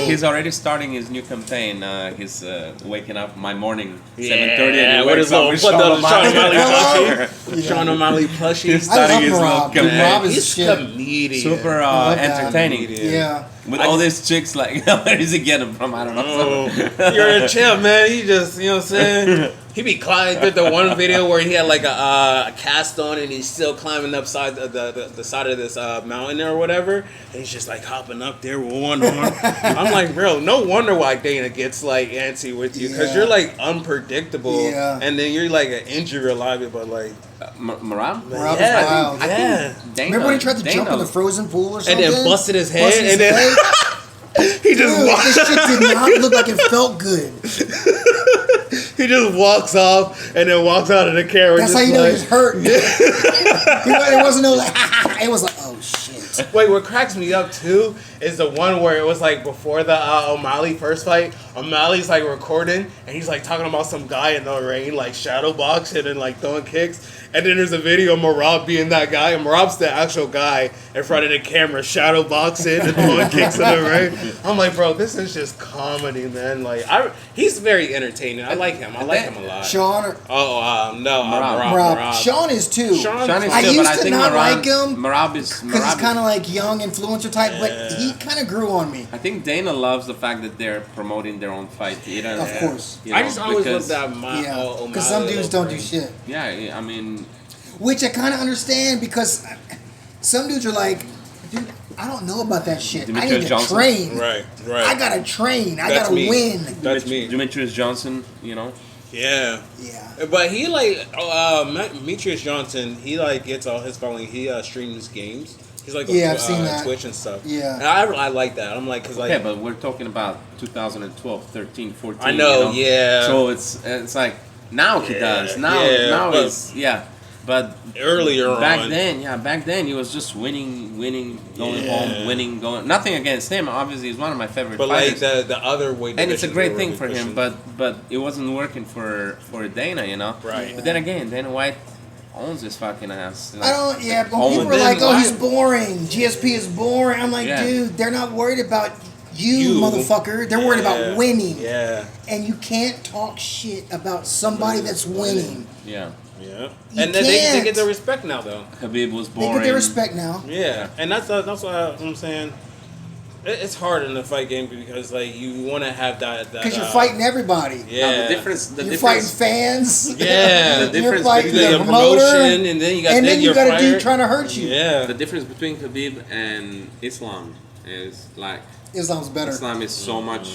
he's already starting his new campaign. He's waking up my morning, 7:30, and he with wakes his up little with Sean O'Malley plushie. Sean O'Malley plushie. He's starting his little Rob. campaign. Rob is He's shit. comedian. Super entertaining. Yeah. With all these chicks, like, where does he get them from? I don't know. You're a champ, man. He just, you know what I'm saying? He be climbing. Did the one video where he had like a cast on and he's still climbing up the side of this mountain or whatever. And he's just like hopping up there with one arm. I'm like, bro, no wonder why Dana gets like antsy with you because you're like unpredictable. Yeah. And then you're like an injury reliable, but like. Rob Marab? was wild. Yeah. Remember when he tried to jump in the frozen pool or something? And then busted his head. And then he just walked. This shit did not look like it felt good. He just walks off and then walks out of the camera. That's just how you know like, he was hurt. It wasn't no like, it was like, oh shit. Wait, what cracks me up too is the one where it was like before the O'Malley first fight. O'Malley's like recording and he's like talking about some guy in the ring, like shadow boxing and like throwing kicks. And then there's a video of Marab being that guy, and Marab's the actual guy in front of the camera, shadow boxing and throwing kicks in the ring. I'm like, bro, this is just comedy, man. Like, he's very entertaining. I like him. I like him a lot. Sean or no, Marab. Marab. Sean is too. Sean is I too, used but I to think not Marab, like him. Merab is because he's kind of like young influencer type, but he kind of grew on me. I think Dana loves the fact that they're promoting their own fight. Of course. I just always because, looked at Because some dudes don't do shit. Yeah, I mean, Which I kind of understand because some dudes are like, dude, I don't know about that shit. I Demetrius need to Johnson. train. Right. I gotta train. I That's gotta me. win. That's me. Demetrius Johnson, Yeah. Yeah. But he Demetrius Johnson, he like gets all his following. He streams games. He's like Yeah, on I've seen that. Twitch and stuff. Yeah. And I like that. I'm like, cause like, okay, but we're talking about 2012, 13, 14. I know, yeah. So it's like now he does. Now but he's But earlier back on, then he was just winning, going home, winning, going. Nothing against him. Obviously, he's one of my favorite but like fighters. the other way, And it's a divisions great were thing really for him, pushing. but it wasn't working for Dana, Right. But then again, Dana White owns his fucking ass. I don't. Yeah, but Owns people are it. like, "Oh, he's boring. GSP is boring." I'm like, Yeah. dude, they're not worried about you, motherfucker. They're worried about winning. Yeah. And you can't talk shit about somebody that's winning. Yeah. Yeah. You And then they can't. get their respect now, though. Khabib was They boring. get their respect now. Yeah. And that's what I'm saying. It's hard in the fight game because like you want to have that Because you're fighting everybody. Yeah. Now, the difference. You're fighting fans. Yeah. The You're difference fighting You got the your promoter. promotion, and then you got And then you your got a fighter. dude trying to hurt you. Yeah. The difference between Khabib and Islam is like Islam's better. Islam is so much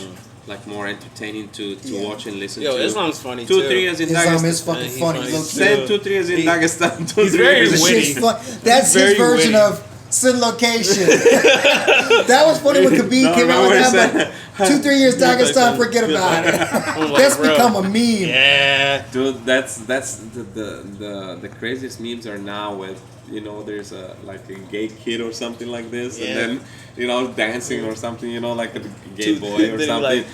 like more entertaining to Yeah. watch and listen Yo, to. Islam's funny 2 too. 3 years in Islam Dagestan. is fucking he's funny. funny. Low-key. Same 2 3 years in Dagestan. he's very The witty. shit's fun. That's He's his very version witty. of Sin Location. That was funny when Khabib No, came out remember with what he that, but 2-3 years Dagestan, forget about it. like, That's bro. become a meme. Yeah. Dude, that's the craziest memes are now with there's a gay kid or something like this, Yeah. and then dancing or something, like a gay boy or Then, something.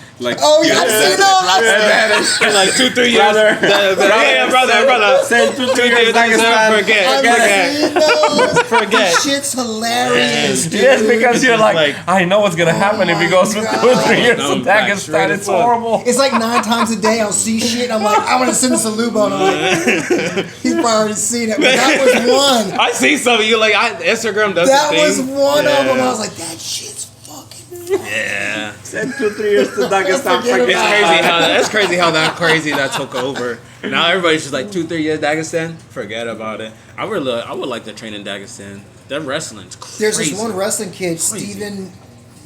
Oh, yeah, I've seen those. Like 2-3 years. Brother, brother. Send 2 3 years Dagestan, Dagestan. forget. I've seen those. Forget. The shit's hilarious, dude. Yes, because you're like, I know what's gonna happen if he goes for 2 or 3 years No, to back straight Dagestan. as It's fuck. horrible. It's like 9 times a day I'll see shit. I'm like, I want to send this to Lubo. And I'm like, he's probably already seen it. But that was one. I see some of you like Instagram does That the was thing. one of them. Yeah. I was like, that shit's fucking funny. Yeah. Send 2 3 years to Dagestan. Forget Forget about It's crazy how that took over. Now everybody's just like 2-3 years Dagestan. Forget about it. I would like to train in Dagestan. That wrestling's crazy. There's this one wrestling kid, Steven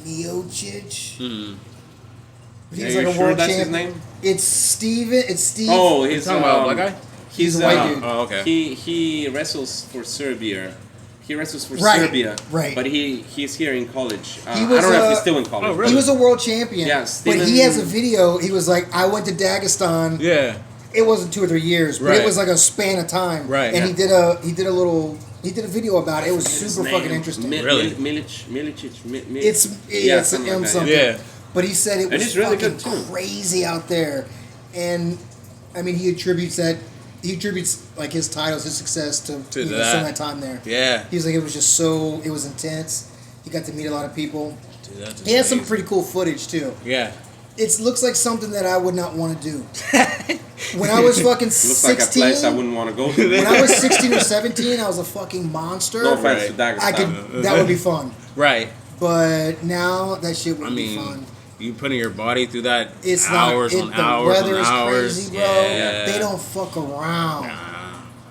Miocic. He's Are like you a sure world that's his champion. name? It's Steven. It's Steve. Oh, You he's talking about black guy? He's a white dude. Oh, okay. He wrestles for Serbia. He wrestles for Right, Serbia. right. But he's here in college. He I was, don't know if he's still in college. oh, really? He was a world champion. Yeah, but Steven- he has a video. He was like, I went to Dagestan. Yeah. It wasn't 2 or 3 years, but Right. it was like a span of time. Right, And yeah. he did a video about it. It was His super name, fucking interesting. Really? Milicic. It's an something M like that. something. Yeah. But he said it And was he's really fucking good, too. crazy out there, and I mean he attributes like his titles, his success to To some that. of that time there. Yeah. He was like it was intense. He got to meet a lot of people. Dude, that's He has some amazing. pretty cool footage too. Yeah. It looks like something that I would not want to do. When I was fucking Looks like a 16, place I wouldn't want to go to. when I was 16 or 17, I was a fucking monster. No offense Right. to Dagestan. I could that would be fun. Right. But now that shit would I be mean, fun. you putting your body through that It's hours not. on The hours weather on is hours. crazy, bro. Yeah. They don't fuck around.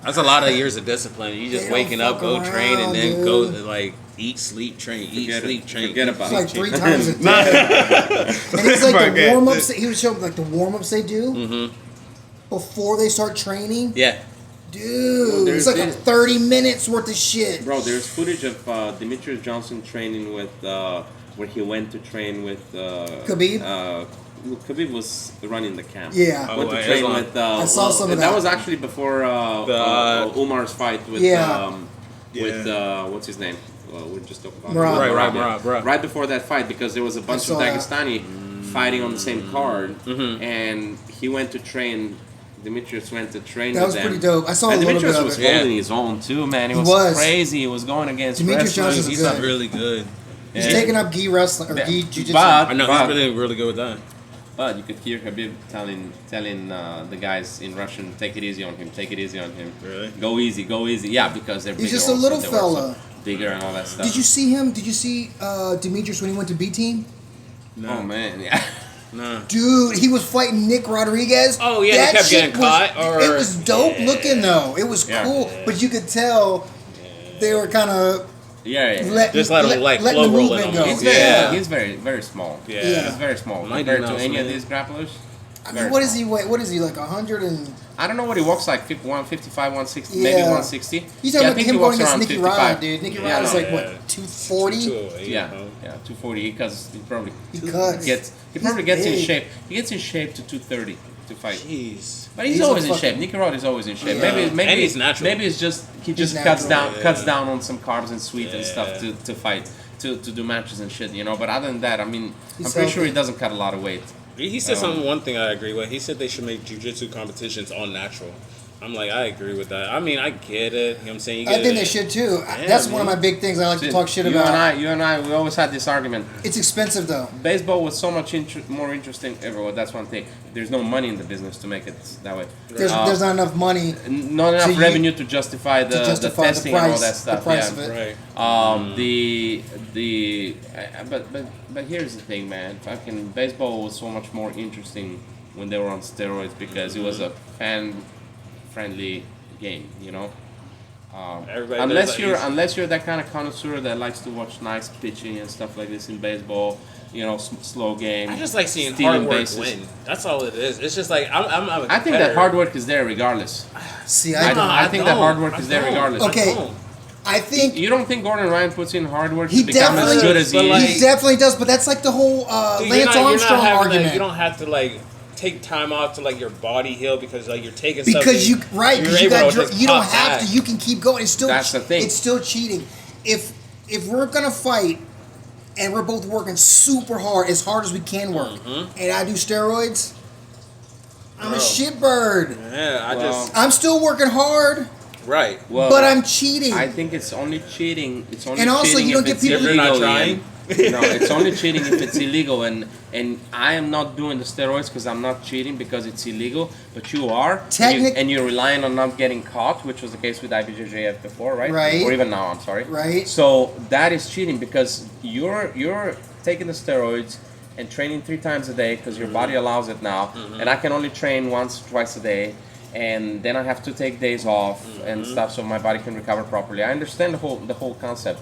That's a lot of years of discipline. You just They don't waking up, fuck go train, around, and then go dude. like eat, sleep, train, eat, Forget sleep, it. train. Forget eat, about It's sleep, like train. 3 times a day. And it's like the Forget. warm ups. He would show like the warm ups they do before they start training. Yeah. Dude, there's it's like a this- 30 minutes worth of shit. Bro, there's footage of Demetrius Johnson training with where he went to train with Khabib? Khabib was running the camp. Yeah. Went to Oh, train Islam. with. I saw some of that. That was actually before Umar's fight with. Yeah. With what's his name? We just talked about Merab. it. Right, Merab. Right before that fight, because there was a bunch of saw that. Dagestani fighting on the same card, and he went to train. Demetrius went to train That with was them. pretty dope. I saw a And little Demetrius bit of was it. Yeah. holding his own too, man. He He was, was. crazy. He was going against Demetrius wrestlers. Johnson's He's good. really good. He's Yeah. taking up gi wrestling or Yeah. gi jiu-jitsu. But- I know But- he's really good with that. But you could hear Khabib telling the guys in Russian, take it easy on him, take it easy on him. Really? Go easy, go easy. Yeah, because they're He's bigger just a also, little they were fella. bigger and all that stuff. Did you see him? Did you see Demetrius when he went to B Team? No. Oh man, yeah. No. Dude, he was fighting Nick Rodriguez. Oh, yeah, That he kept shit getting caught, or- it was dope Yeah. looking though. It was Yeah. cool, but you could tell they were kind of Yeah, yeah. letting, Just let him, like, letting flow the rolling movement on go. him. He's very, Yeah. he's very small. Yeah. Yeah. He's very small Mighty compared to Mouse, any of man. these grapplers. I Very mean, what is small. he weigh? What is he like? 100 and I don't know what he walks like. 155, 160, Yeah. maybe 160. you talking I about think him he walks going against around Nicky 55. Rod, dude? Nicky Yeah, Rod is no, like yeah. what 240? 208, Yeah, huh? yeah, 240 because he probably He cuts. probably He's gets in big. shape. He gets in shape to 230 to fight. Jeez. But he's He's a always in fucking- shape. Nicky Rod is always in shape. Yeah. Maybe And he's natural. Maybe it's just he He's just cuts natural. down Yeah. cuts down on some carbs and sweet and stuff Yeah. to fight to do matches and shit. You know. But other than that, I mean, He's I'm pretty sure healthy. he doesn't cut a lot of weight. He said something. One thing I agree with. He said they should make jiu-jitsu competitions all natural. I'm like, I agree with that. I mean, I get it. You know what I'm saying? You I get think it. they should too. Yeah, That's one of man. my big things I like to talk shit you about. You and I, we always had this argument. It's expensive though. Baseball was so much more interesting everywhere. That's one thing. There's no money in the business to make it that way. There's not enough money. Not enough So you- revenue to justify the justify the testing and all price- that the stuff. price yeah. of it. Right. But here's the thing, man. Fucking baseball was so much more interesting when they were on steroids because it was a fan-friendly game. You know. Everybody Unless does, you're like, unless you're that kind of connoisseur that likes to watch nice pitching and stuff like this in baseball, you know, slow game. I just like seeing stealing hard work bases. win. That's all it is. It's just like I'm a I think that competitor. hard work is there regardless. See, I I think that don't. hard work I is there don't. regardless. Okay. I don't. I think You don't think Gordon Ryan puts in hard work He to become definitely as good as he does, but is? like- he definitely does, but that's like the whole Dude, Lance Armstrong having argument. Like, you don't have to like take time off to like your body heal because like you're taking stuff Because that right, you're because you able got to just you don't pop have back. to. You can keep going. It's still That's the thing. It's still cheating. If we're gonna fight and we're both working super hard as we can work, and I do steroids, I'm a Bro. shitbird. Yeah, I Well, just I'm still working hard, right. Well, but I'm cheating. I think it's only cheating. It's only And also, cheating you don't if get it's people- If you're not illegal, trying. Ian. No, it's only cheating if it's illegal, and I am not doing the steroids because I'm not cheating because it's illegal, but you are, and you're relying on not getting caught, which was the case with IBJJF before, right? Right. Or even now, I'm sorry. Right. So that is cheating because you're taking the steroids and training 3 times a day because your body allows it now, and I can only train once, twice a day. And then I have to take days off and stuff so my body can recover properly. I understand the whole concept,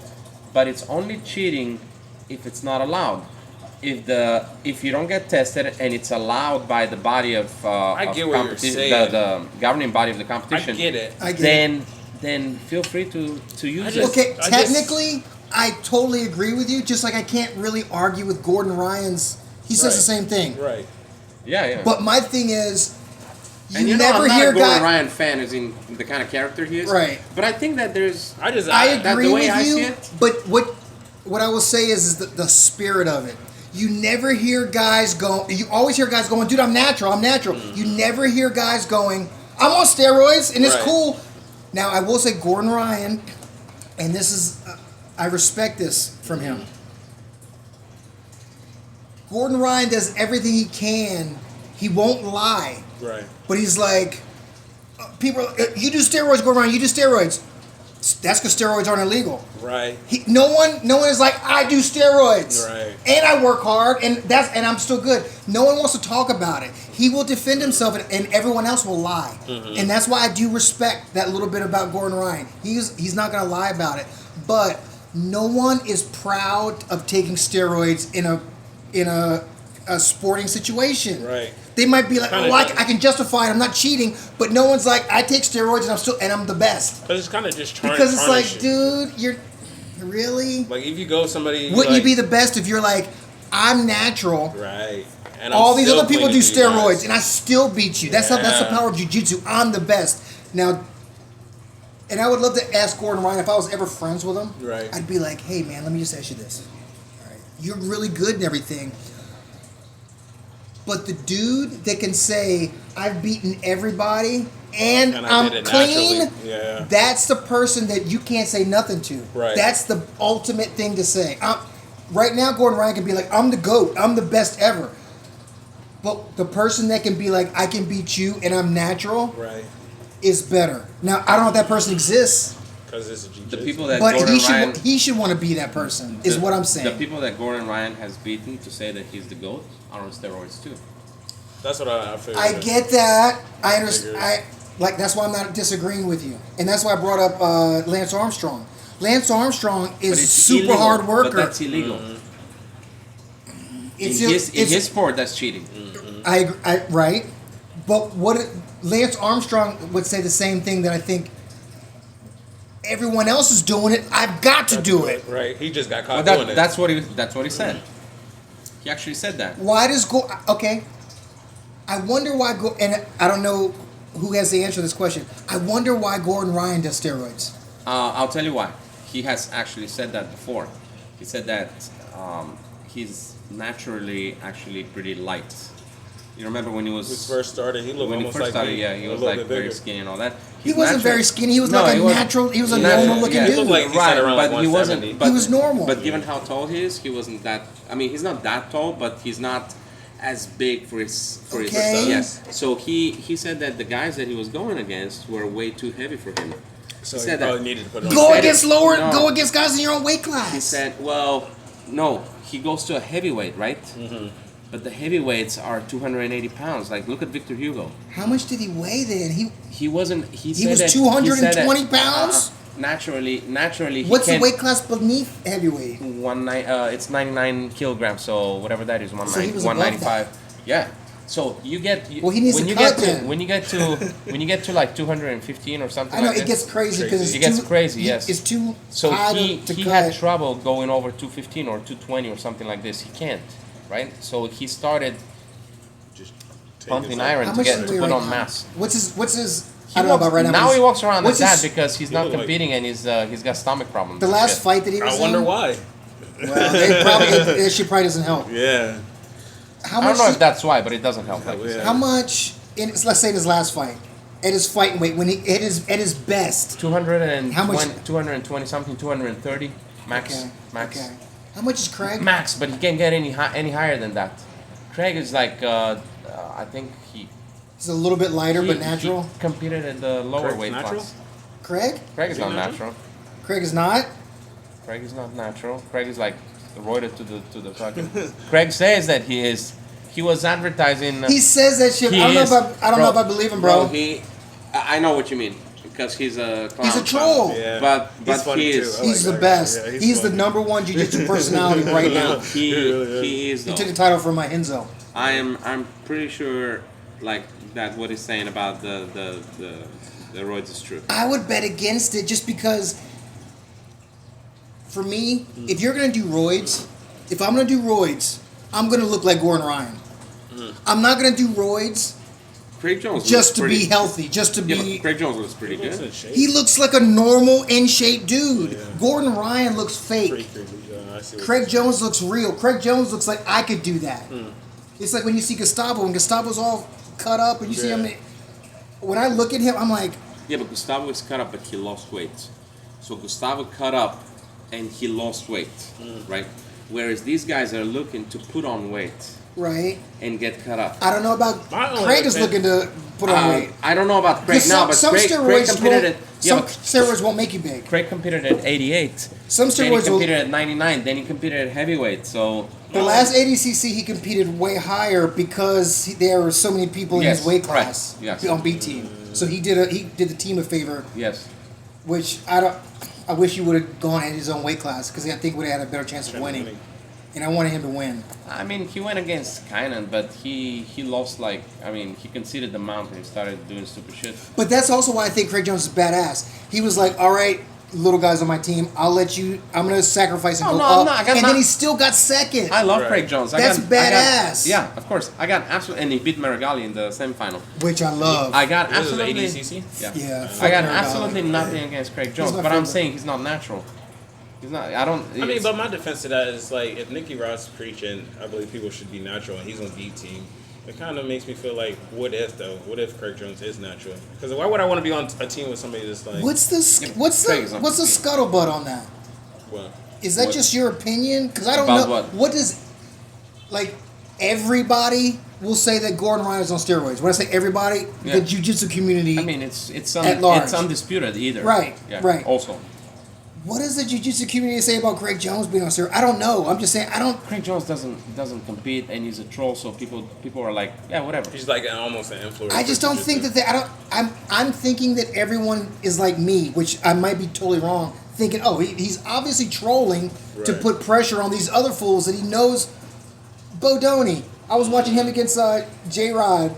but it's only cheating if it's not allowed. If you don't get tested and it's allowed by the body of I get what you're competi- saying. the governing body of the I competition, get it. I get it. then feel free to use just- it. Okay, I just- technically, I totally agree with you. Just like I can't really argue with Gordon Ryan's. He says the Right. same thing. Right. Yeah. But my thing is, and you know, never I'm not hear a Gordon guys. Ryan fan as in the kind of character he is. Right. But I think that there's I that agree the way with I you, see it. but what I will say is the spirit of it. You never hear guys go. You always hear guys going, "Dude, I'm natural. I'm natural." You never hear guys going, "I'm on steroids and it's Right. cool." Now I will say Gordon Ryan, and this is I respect this from him. Gordon Ryan does everything he can. He won't lie, Right. but he's like, people. You do steroids, Gordon Ryan. You do steroids. That's because steroids aren't illegal. Right. No one is like, I do steroids, Right. and I work hard, and I'm still good. No one wants to talk about it. He will defend himself, and everyone else will lie, and that's why I do respect that little bit about Gordon Ryan. He's not gonna lie about it, but no one is proud of taking steroids in a sporting situation. Right. They might be like, Kinda oh, I does. can justify it. I'm not cheating, but no one's like, I take steroids and I'm the best. Because it's kind of just trying Because to it's like, dude, you're really. Like if you go somebody, Wouldn't like, you be the best if you're like, I'm natural. right? And All I'm these still other people do clinging to you guys. steroids, and I still beat you. That's the Yeah. power of jiu-jitsu. I'm the best. Now, and I would love to ask Gordon Ryan if I was ever friends with him. Right. I'd be like, hey man, let me just ask you this. All right, you're really good and everything, but the dude that can say I've beaten everybody and And I I'm did it clean, naturally. Yeah. that's the person that you can't say nothing to. Right. That's the ultimate thing to say. Right now, Gordon Ryan can be like, I'm the GOAT. I'm the best ever. But the person that can be like, I can beat you and I'm natural Right. is better. Now, I don't know if that person exists, Because it's a jiu-jitsu. The people that But Gordon Ryan, he should want to be that person. Is what I'm the saying. people that Gordon Ryan has beaten to say that he's the GOAT are on steroids too. That's what I figured. I get that. I Figures. understand. That's why I'm not disagreeing with you, and that's why I brought up Lance Armstrong. Lance Armstrong is But it's super illegal, hard worker. But that's illegal. It's in his sport, that's cheating. I right, but Lance Armstrong would say the same thing that I think everyone else is doing it. I've got to do it. Right. He just got caught Well, doing it. that's what he said. He actually said that. Why does okay? I wonder why and I don't know who has the answer to this question. I wonder why Gordon Ryan does steroids. I'll tell you why. He has actually said that before. He said that he's naturally actually pretty light. You remember when he was first started, he looked when he almost first like started, me, yeah, he a was little like bit very bigger. skinny and all that. He wasn't very skinny. He was like a natural. He was a normal looking yeah, dude. He looked like he right, sat around like but he wasn't. 170. But, He was normal. But given how tall he is, he wasn't that. I mean, he's not that tall, but he's not as big for his Okay. yes. So he said that the guys that he was going against were way too heavy for him. So He he said probably that. needed to put it on. Go said against it. lower. No. Go against guys in your own weight class. He said, well, no, he goes to a heavyweight, right? Mm-hmm. But the heavyweights are 280 pounds. Like, look at Victor Hugo. How much did he weigh then? He wasn't. He said was that, 220 that, pounds? Naturally, he What's the can't- weight class beneath heavyweight? It's 99 kilograms, so whatever that is, So he was above 195. Yeah. So you get. Well, he needs when to you cut get then. to when you get to like 215 or something. I know like it that, gets crazy because it's It gets too, crazy, yes. It's too So high he to had cut. trouble going over 215 or 220 or something like this. He can't, right? So he started Just take pumping his- iron How to much get is to he put right on now? mass. What's his? He I don't know walks- about right now. Now he walks around like what's that his- because he's He not look like- competing and he's got stomach problems. The and last shit. fight that he was I wonder in. why. Well, it probably it shit probably doesn't help. Yeah. How I don't much? know if that's why, but it doesn't help. Like you Yeah. said. How much? Let's say in his last fight, at his fighting weight, when he at his best. 220, How much- 220 something, 230 max, Okay. max, Okay. How much is Craig? max. But he can't get any higher than that. Craig is like, I think He's a little bit lighter, he but natural. He competed at the lower Craig's weight natural? class. Craig? Craig is Is he not natural? natural. Craig is not. Craig is not natural. Craig is like roided to the fucking. Craig says that he is. He was advertising. He says that shit. He I don't is- know if I don't know if I believe him, bro. I know what you mean because he's a clown. He's a troll. Yeah. But He's funny he too. is. I He's the that best. guy. Yeah, he's the funny. number one jiu-jitsu personality right now. He is. He Though. took the title from my Enzo. I'm pretty sure like that what he's saying about the roids is true. I would bet against it just because, for me, if you're gonna do roids, if I'm gonna do roids, I'm gonna look like Gordon Ryan. I'm not gonna do roids Craig Jones just looks to pretty, be healthy, just to Yeah, be. but Craig Jones looks pretty He looks in good. shape. He looks like a normal, in shape dude. Yeah. Gordon Ryan looks fake. Pretty creepy. Yeah, I see what Craig you're Jones looks real. Craig Jones looks like I could do that. It's like when you see Gustavo, when Gustavo's all cut up, and you see Yeah. him. When I look at him, I'm like, Yeah, but Gustavo is cut up, but he lost weight. So Gustavo cut up, and he lost weight, right? Whereas these guys are looking to put on weight right? and get cut up. I don't know about My only Craig is opinion- looking to put on weight. I don't know about Craig Because now, but some Craig steroids competed won't, at some steroids won't make you big. Craig competed at 88. Some Then he steroids will. competed at 99. Then he competed at heavyweight. So The last ADCC he competed way higher because there were so many people in Yes, his weight correct. class Yes. on B team. So he did the team a favor, yes, which I wish he would have gone at his own weight class because I think would have had a better chance of winning. And I wanted him to win. I mean he went against Kynan, but he lost like he conceded the mount and he started doing stupid shit. But that's also why I think Craig Jones is badass. He was like, "All right, little guys on my team, I'll let you. I'm gonna sacrifice and Oh, go no, up." I'm not. I got And not- then he still got second. I love Right. Craig Jones. That's badass. Yeah, of course. I got absolutely, and he beat Marigali in the semifinal. Which I love. I got What is it, absolutely. ADCC? Yeah. Yeah, I got fuck absolutely Marigali. nothing against Craig Jones, my but I'm favorite. saying he's not natural. He's not. I don't. I mean, it's- but my defense to that is like if Nicky Ross is preaching, I believe people should be natural, and he's on B team. It kind of makes me feel like, what if though? What if Craig Jones is natural? Because why would I want to be on a team with somebody that's like, What's the Yeah, what's Craig the is on what's the the team. scuttlebutt on that? well, Is that What? just your opinion? Because I don't About know what? does like everybody will say that Gordon Ryan is on steroids. When I say everybody, the jiu-jitsu community. I mean, it's at large. it's undisputed either. Right. Yeah. Right. Also, what does the jiu-jitsu community say about Craig Jones being on steroids? I don't know. I'm just saying I don't. Craig Jones doesn't compete, and he's a troll. So people are like, yeah, whatever. He's like almost an influencer. I just don't think that they. I don't. I'm thinking that everyone is like me, which I might be totally wrong. Thinking, oh, he's obviously trolling to Right. put pressure on these other fools that he knows. Bodoni. I was watching him against J Rod,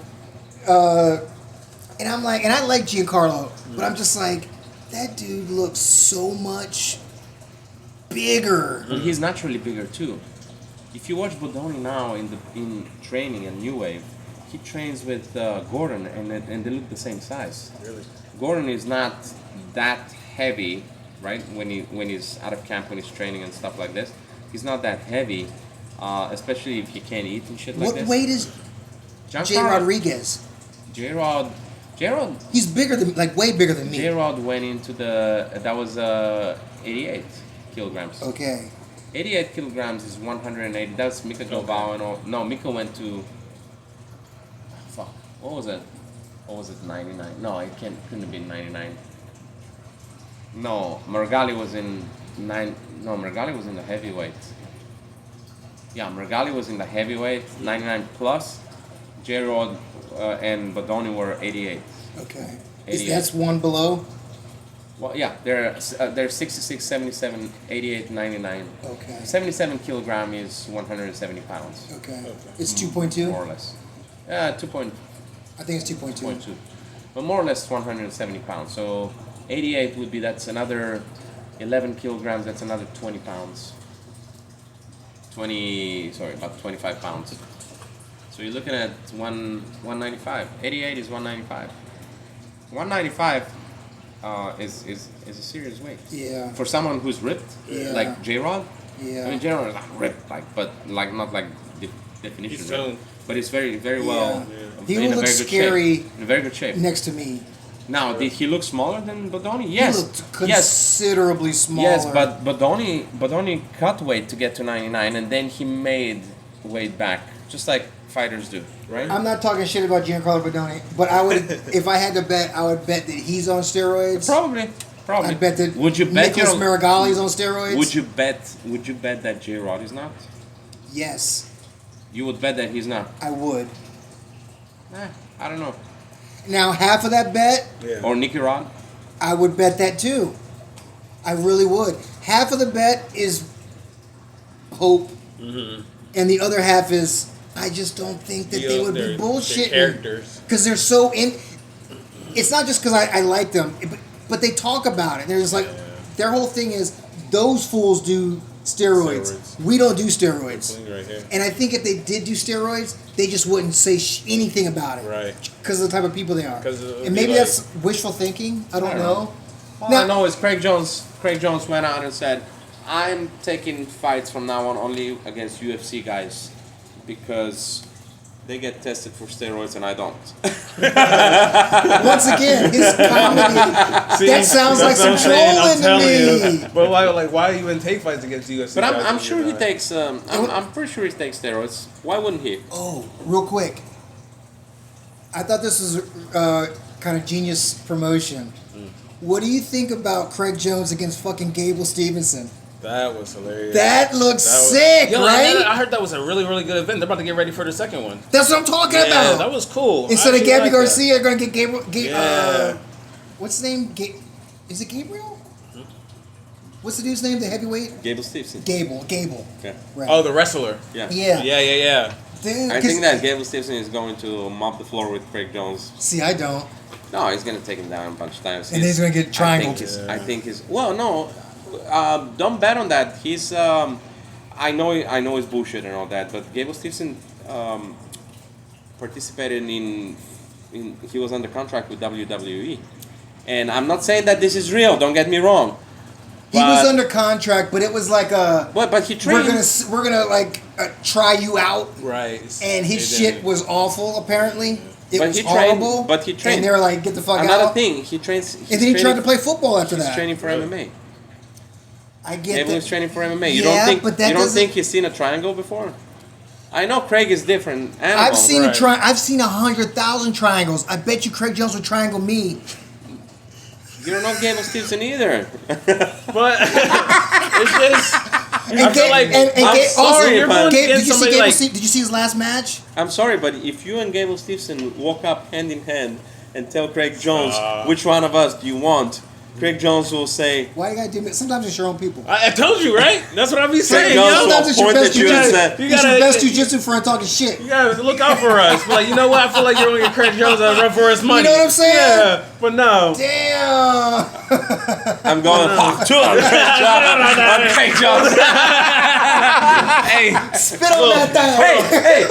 and I'm like, and I like Giancarlo, but I'm just like, that dude looks so much bigger. But he's naturally bigger too. If you watch Bodoni now in training and New Wave, he trains with Gordon, and they look the same size. Really? Gordon is not that heavy, right? When he's out of camp, when he's training and stuff like this, he's not that heavy, especially if he can't eat and shit like What this. weight is Jay Rodriguez? J-Rod, He's bigger than, like, way bigger than me. J-Rod went into that was 88 kilograms. Okay. 88 kilograms is 180. That's Mika Jovao and all. No, Mika went to. Fuck. What was it? What was it? 99. No, it couldn't have been 99. No, Margali was in Margali was in the heavyweight. Yeah, Margali was in the heavyweight, 99 plus. J-Rod and Bodoni were 88. Okay. 88. That's one below? Well, yeah, they're 66, 77, 88, 99. Okay. 77 kilogram is 170 pounds, Okay. It's 2.2? more or less. 2.2, I think it's 2.2. but more or less 170 pounds. So 88 would be, that's another 11 kilograms. That's another 20 pounds. About 25 pounds. So you're looking at 195. 88 is 195. 195 is a serious weight. Yeah. For someone who's ripped, Yeah. like J-Rod. Yeah. I mean, J-Rod is like ripped, but not like definition He's ripped. toned. But it's very, very well. He in will a look very good scary shape. In a very good shape. next to me. Now, did he look smaller than Bodoni? Yes. He looked Yes. considerably smaller. Yes, but Bodoni cut weight to get to 99, and then he made weight back, just like fighters do, right? I'm not talking shit about Giancarlo Bodoni, but I would, if I had to bet, I would bet that he's on steroids. Probably. I bet that Would you bet Nicholas your- Marigali's on steroids. Would you bet that J-Rod is not? Yes, You would bet that he's not. I would. I don't know. Now, half of that bet, Yeah. Or Nicky Rod? I would bet that too. I really would. Half of the bet is hope, and the other half is I just don't think that they would be Their bullshitting. characters. Because they're so in. It's not just because I like them, but they talk about it. They're just like, their whole thing is those fools do steroids. Steroids. We don't do steroids. Clean right here. And I think if they did do steroids, they just wouldn't say anything about it. Right. Because of the type of people they are. 'Cause it would And be maybe like- that's wishful thinking. I don't I don't know. All Now- I know is Craig Jones went out and said, I'm taking fights from now on only against UFC guys because they get tested for steroids and I don't. Once again, his comedy. That sounds like That's some what I'm saying, I'm trolling to telling me. you. But why even take fights against UFC? But guys I'm when sure you're he not? takes. I'm pretty sure he takes steroids. Why wouldn't he? Oh, real quick. I thought this was kind of genius promotion. What do you think about Craig Jones against fucking Gable Stevenson? That was hilarious. That looks That was- sick, Yo, right? I heard that was a really, really good event. They're about to get ready for the second one. That's what I'm talking Yeah, about. that was cool. Instead I of actually Gabby like that. Garcia, they're going to get Gabriel. Yeah. What's his name? Is it Gabriel? What's the dude's name? The heavyweight? Gable Stevenson. Gable. Okay. Right. Oh, the wrestler. Yeah. yeah. Yeah. Dude, I 'cause- think that Gable Stevenson is going to mop the floor with Craig Jones. See, I don't. No, he's gonna take him down a bunch of times. And he's gonna get triangled. I think he's. Well, no, don't bet on that. He's. I know he's bullshit and all that, but Gable Stevenson participated in. He was under contract with WWE, and I'm not saying that this is real. Don't get me wrong. He was But- under contract, but it was like a. But he trained. We're gonna like try you out, Right. and his shit was awful. Apparently, it But was he trained- horrible. but he trained. and they were like, "Get the fuck Another out." thing, he trains. And then he tried to play football after He's that. training for MMA. I get Gable that. is training for MMA. Yeah, but that you don't doesn't- think he's seen a triangle before? I know Craig is different animal. I've seen I've seen 100,000 triangles. I bet you Craig Jones would triangle me. You're not Gable Stevenson either. But it's just. I feel like I'm sorry, but did you see his last match? I'm sorry, but if you and Gable Stevenson walk up hand in hand and tell Craig Jones which one of us do you want, Craig Jones will say, "Why you gotta do it? Sometimes it's your own people." I told you, right? That's what I be saying. Sometimes it's your best jujitsu. It's your best jujitsu friend talking shit. You gotta look out for us. But like, you know what? I feel like you're only get Craig Jones to run for his money. You know what I'm saying? Yeah, but no. Damn. I'm going fuck to Craig Jones. Hey, spit on that thing. Hey,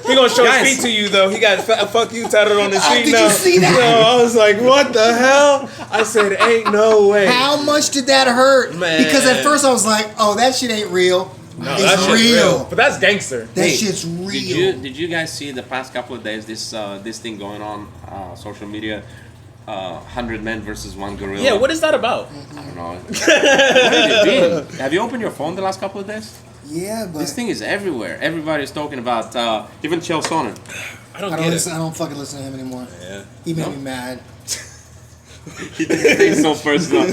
He gonna show his feet to you though. He got "fuck you" tatted on his feet Did now. you see that? So I was like, what the hell? I said, ain't no way. How much did that hurt? Man. Because at first I was like, oh, that shit ain't real. No, it's that shit's real. But that's gangster. That shit's real. Did you guys see the past couple of days this thing going on social media? 100 men versus one gorilla. Yeah, what is that about? I don't know. What have you been? Have you opened your phone the last couple of days? Yeah, but This thing is everywhere. Everybody's talking about even Chael Sonnen. I don't I don't fucking listen to him anymore. Yeah. He made me mad. He takes things so personal.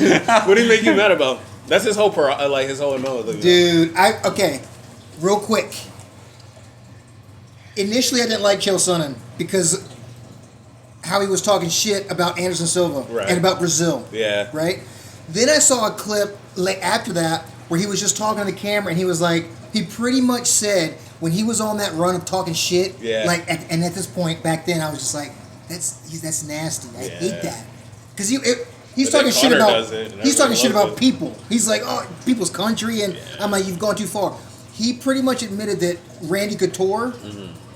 What do you make you mad about? That's his whole his whole MO. Dude, okay, real quick. Initially, I didn't like Chael Sonnen because how he was talking shit about Anderson Silva and about Brazil. Yeah. Right? Then I saw a clip after that where he was just talking to the camera and he was like, he pretty much said when he was on that run of talking shit, and at this point back then I was just like, that's nasty. I hate that. Because he's talking shit about people. He's like, oh, people's country, and I'm like, you've gone too far. He pretty much admitted that Randy Couture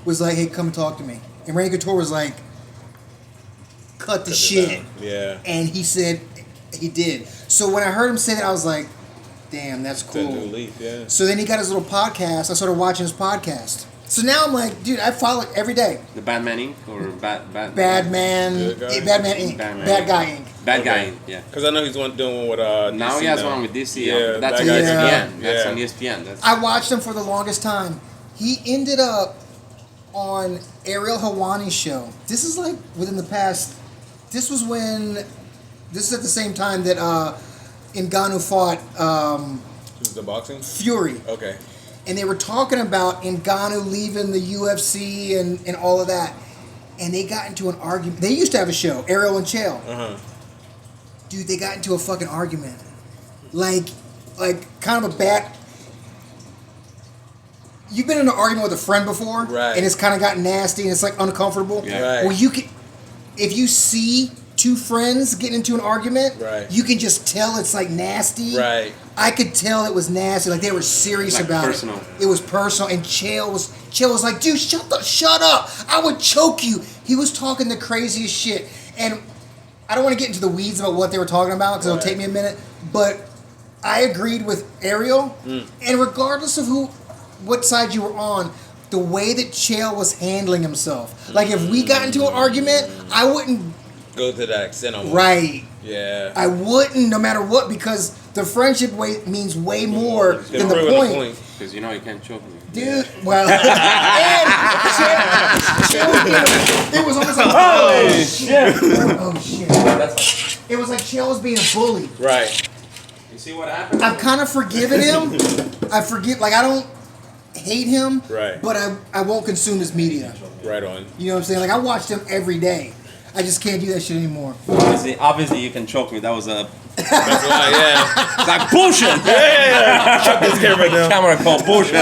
was like, hey, come talk to me. And Randy Couture was like, cut the shit. Yeah. And he said he did. So when I heard him say that, I was like, damn, that's cool. It's a new leaf, yeah. So then he got his little podcast. I started watching his podcast. So now I'm like, dude, I follow it every day. The Batman Inc. or Bad Man Inc. Bad Guy Inc. Bad Guy Inc. Yeah. Because I know he's doing with DC now he has one with DC. Yeah, that's on ESPN. That's on ESPN. I watched him for the longest time. He ended up on Ariel Helwani's show. This is like within the past. This is at the same time that Ngannou fought the boxing Fury. Okay. And they were talking about Ngannou leaving the UFC and all of that. And they got into an argument. They used to have a show, Ariel and Chael. Uh-huh. Dude, they got into a fucking argument. Like kind of a bad... You've been in an argument with a friend before, right? And it's kind of gotten nasty and it's like uncomfortable. Yeah. Right. Well, you can... If you see two friends getting into an argument, right, you can just tell it's like nasty. Right. I could tell it was nasty. Like they were serious like about personal. it. It was personal. And Chael was like, dude, shut up. I would choke you. He was talking the craziest shit. And I don't want to get into the weeds about what they were talking about because it'll take me a minute. But I agreed with Ariel. And regardless of what side you were on, the way that Chael was handling himself. Like if we got into an argument, I wouldn't go to that extent almost. Right. Yeah. I wouldn't, no matter what, because the friendship means way more than the point. Because you know you can't choke me. Dude, well, and it was almost like, oh shit. Oh shit. It was like Chael was being a bully. Right. You see what happened? I've kind of forgiven him. I don't hate him. Right. But I won't consume his media. Right on. You know what I'm saying? Like I watched him every day. I just can't do that shit anymore. Obviously, you can choke me. That was a. That's why, yeah. It's like bullshit. Yeah. Shut this camera down. Camera called bullshit.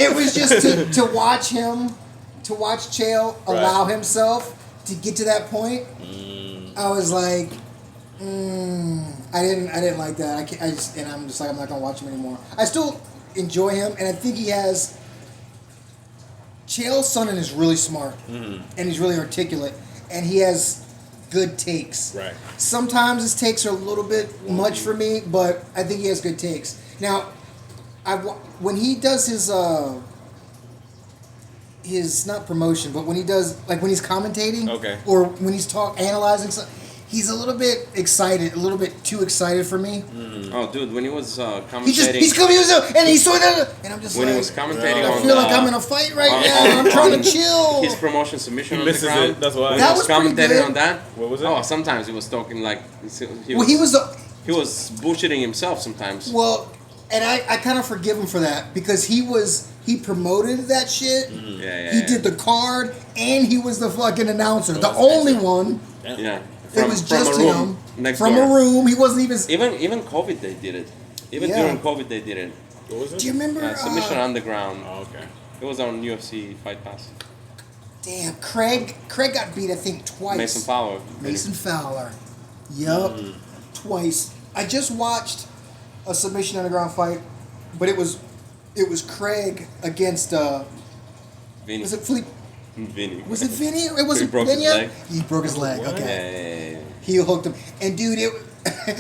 It was just to watch him, to watch Chael allow himself to get to that point. I was like, I didn't like that. I'm just like, I'm not gonna watch him anymore. I still enjoy him, and I think he has. Chael Sonnen is really smart, and he's really articulate, and he has good takes. Right. Sometimes his takes are a little bit much for me, but I think he has good takes. Now, when he does his not promotion, but when he does when he's commentating, okay, or when he's analyzing something, he's a little bit excited, a little bit too excited for me. Oh, dude, when he was commentating, He's coming, and he's so that, and I'm just when like, he was commentating I on feel like I'm in a fight right now. I'm trying to chill. his promotion submission He on the misses ground. it. That's why. When That he was was pretty commentating good. on that. What was it? Oh, sometimes he was talking like he was bullshitting himself sometimes. Well, and I kind of forgive him for that because he promoted that shit. He did the card and he was the fucking announcer, the only one. Yeah. It was just a room him next from door. a room. He wasn't even. Even COVID they did it. Even Yeah. during COVID they did it. What was it? Do you remember? Submission Underground. Oh, okay. It was on UFC Fight Pass. Damn, Craig got beat I think twice. Mason Fowler. Mason Fowler. Yup, twice. I just watched a submission underground fight, but it was Craig against Vinny. was it Felipe? Vinny. Was it Vinny? It was He broke his Pena? leg. He broke his leg. What? Okay. Yeah. He hooked him, and dude,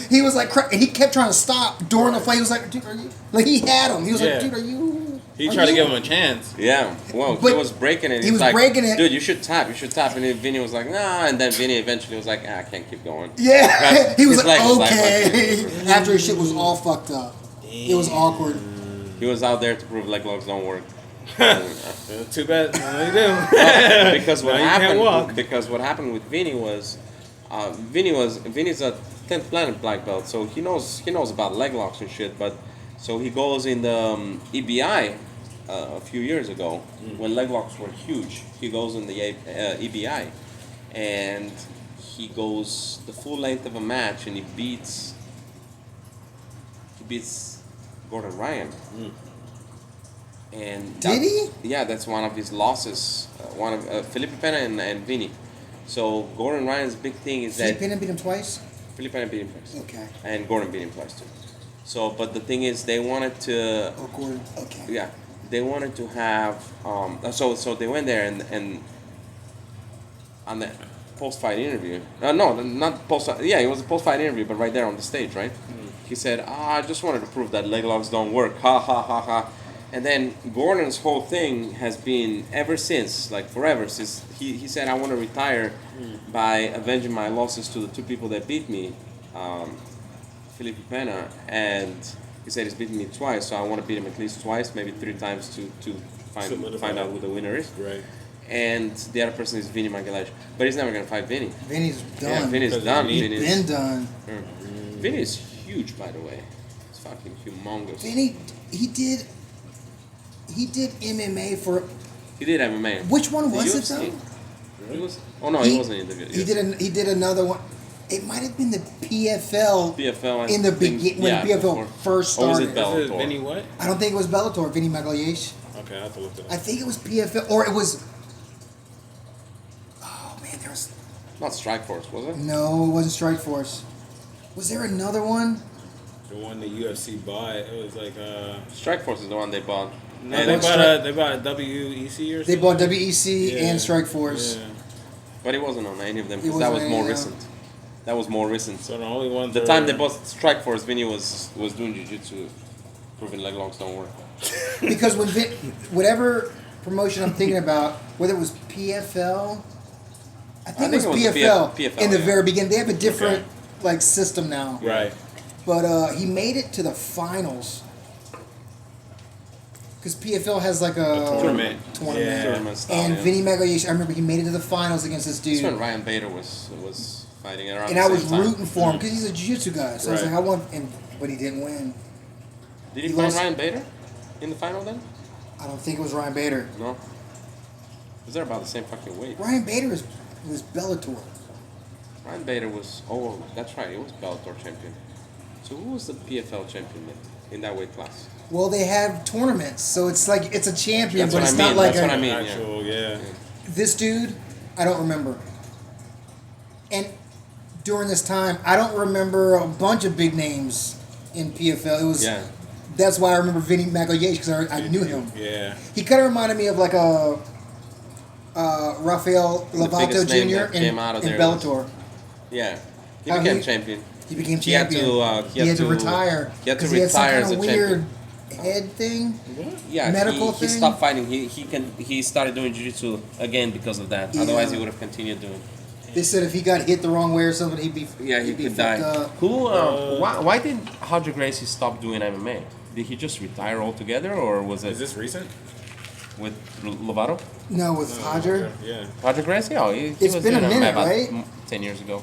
he was like, and he kept trying to stop during the fight. He was like, dude, are you? Like he had him. He was Yeah. like, dude, are you? He are tried to you?" give him a chance. Yeah, well, But he was breaking it. he was like, breaking it. Dude, you should tap. And then Vinny was like, nah. And then Vinny eventually was like, I can't keep going. Yeah, he was His like, leg was like, okay. fucking- After his shit was all fucked up, it was awkward. He was out there to prove leg locks don't work. Too bad. No, you do. Because what Now you can't happened? walk. Because what happened with Vinny was, Vinny's a 10th planet black belt, so he knows about leg locks and shit. But so he goes in the EBI a few years ago when leg locks were huge. He goes in the EBI, and he goes the full length of a match, and he beats Gordon Ryan. And Did he? Yeah, that's one of his losses. One of Felipe Pena and Vinny. So Gordon Ryan's big thing is that Pena beat him twice. Felipe Pena beat him twice. Okay. And Gordon beat him twice too. So, but the thing is, they wanted to. Oh, Gordon. Okay. Yeah, they wanted to have. So they went there and on the post-fight interview. No, not post. Yeah, it was a post-fight interview, but right there on the stage, right? He said, I just wanted to prove that leg locks don't work. Ha ha ha ha. And then Gordon's whole thing has been ever since, like forever, since he said, I want to retire by avenging my losses to the two people that beat me, Felipe Pena, and he said he's beaten me twice, so I want to beat him at least twice, maybe 3 times to find out who the winner is. Right. And the other person is Vinny Magalhaes. But he's never going to fight Vinny. Vinny's done. Yeah, Vinny's Because done. he's Vinny's, Been done. Vinny is huge, by the way. It's fucking humongous. Vinny, he did MMA for. He did MMA. Which one was it UFC. though? He was. Oh no, he wasn't in the UFC. He did another one. It might have been the PFL. PFL in the thing- beginning when yeah, PFL before. first Or was started. it Bell? Is it Bellator. Vinny what? I don't think it was Bellator. Vinny Magalhaes. Okay, I have to look it up. I think it was PFL or it was. Oh man, there was. Not Strikeforce, was it? No, it wasn't Strikeforce. Was there another one? The one the UFC bought, it was like Strikeforce is the one they bought. no, And they it's- bought a WEC or They something. bought WEC Yeah. and Strikeforce. Yeah. But it wasn't on any of them It because that was wasn't more any, recent. That was more recent. So the only ones The that time are- they bought Strikeforce, Vinny was doing jiu-jitsu, proving leg locks don't work. Because when whatever promotion I'm thinking about, whether it was PFL, I think it was PFL, PFL, in the yeah. very beginning. They have a different like system now. Right. But he made it to the finals. Because PFL has like a tournament. tournament. Yeah. Tournament style, And yeah. Vinny Magalhaes, I remember he made it to the finals against this That's when dude. Ryan Bader was fighting around. And the I was same time. rooting for him because he's a jiu-jitsu guy. So I was Right. like, I want, but he didn't win. Did he He fight lost- Ryan Bader in the final then? I don't think it was Ryan Bader. No. Was they're about the same fucking weight? Ryan Bader was Bellator. Ryan Bader was. Oh, that's right. He was Bellator champion. So who was the PFL champion then in that weight class? Well, they have tournaments, so it's like it's a champion, That's but what it's I not mean, like that's what a, I mean. Actual, yeah. this dude. I don't remember. And during this time, I don't remember a bunch of big names in PFL. It was Yeah. that's why I remember Vinny Magalhaes because I knew him. Yeah. He kind of reminded me of like a Rafael The Lovato biggest name Jr. that came out of in there Bellator. Yeah. He How became he- champion. He became He had champion. to, he had to retire. he had to 'cause he had some retire kind as of a weird head thing. Yeah, medical he thing? stopped fighting. He started doing jiu-jitsu again because of that. Yeah. Otherwise, he would have continued doing. They said if he got hit the wrong way or something, he'd be he be could fucked die. up. Who? Why did Roger Gracie stop doing MMA? Did he just retire altogether, or was Is it this recent? with Lovato? No, with Hodger. Yeah. Roger Gracie? Oh, he It's was been a doing MMA minute, about right? 10 years ago.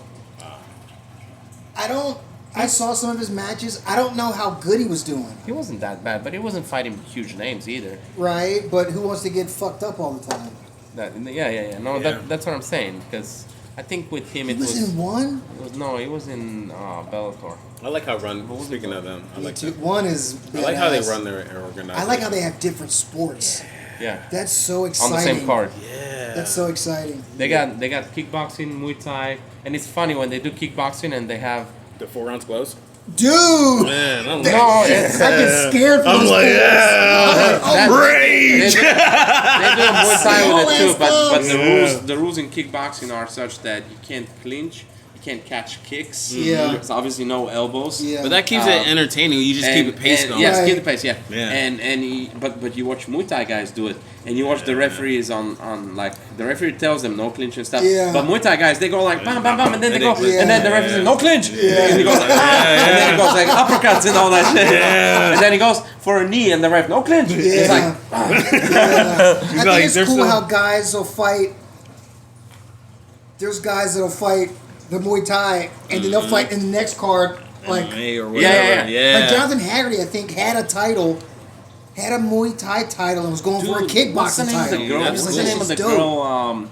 I saw some of his matches. I don't know how good he was doing. He wasn't that bad, but he wasn't fighting huge names either. Right, but who wants to get fucked up all the time? Yeah. No, Yeah. that's what I'm saying. Because I think with him He was in one. he was in Bellator. I like how speaking of them, I Me like too. that. One is. I like how they badass. run their organization. I like how they have different sports. Yeah. That's so On exciting. the same card. Yeah. That's so exciting. They got kickboxing, Muay Thai, and it's funny when they do kickboxing and they have The 4 rounds gloves. Dude! Man, I'm no, I it's get scared for those fools. that- rage. they do a Muay Thai with it too, Small ass but gloves. the rules in kickboxing are such that you can't clinch, you can't catch kicks. Yeah. There's obviously no elbows. Yeah. But that keeps it entertaining. You just keep the pace going. Yes, Right. keep the pace. Yeah. Yeah. But you watch Muay Thai guys do it, and you watch the referees on like the referee tells them no clinch and stuff. Yeah. But Muay Thai guys, they go like bam bam bam, and then they go, Yeah. and then the referee says no clinch, and he goes like and then he goes like uppercuts and all that shit. And then he goes for a knee, and the ref no clinch. It's like I think like, it's there's cool some- how guys will fight. There's guys that'll fight the Muay Thai, and then they'll fight in the next card. Like, MMA or Yeah. whatever. like Jonathan Haggerty, I think, had a title, had a Muay Thai title, and was going for a Dude, what's the kickboxing name of the title. girl? I was What's like, the name this of the is dope.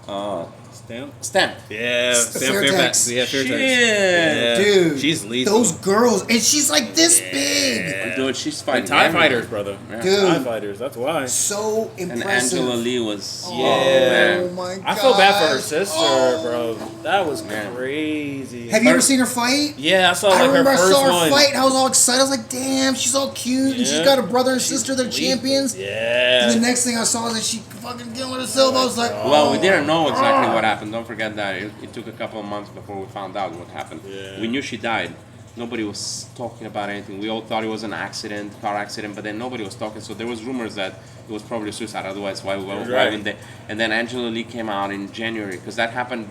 girl? Stamp? Stamp. Yeah, Sam Fairtex. Fairfax. Yeah, Fairtex. Shit. Yeah. Dude, She's lethal. those girls, and she's like this big. Dude, she's fighting Thai everyone. fighters, brother. Yeah. Dude. Thai fighters, that's why. So And impressive. Angela Lee was Oh, man. my god. I feel bad for her sister, Oh. bro. That was Man. crazy. Have you ever seen her fight? Yeah, I saw I like her remember I first saw her one. fight and I was all excited. I was like, damn, she's all cute. And she's Yeah. got a brother and sister, they're Lethal. champions. Yeah. And the next thing I saw is that she fucking killing herself. I was like, Well, we didn't know exactly what happened. Don't forget that it took a couple of months before we found out what happened. Yeah. We knew she died. Nobody was talking about anything. We all thought it was an accident, car accident, but then nobody was talking. So there was rumors that it was probably suicide. Otherwise, why Right. wouldn't they? And then Angela Lee came out in January because that happened.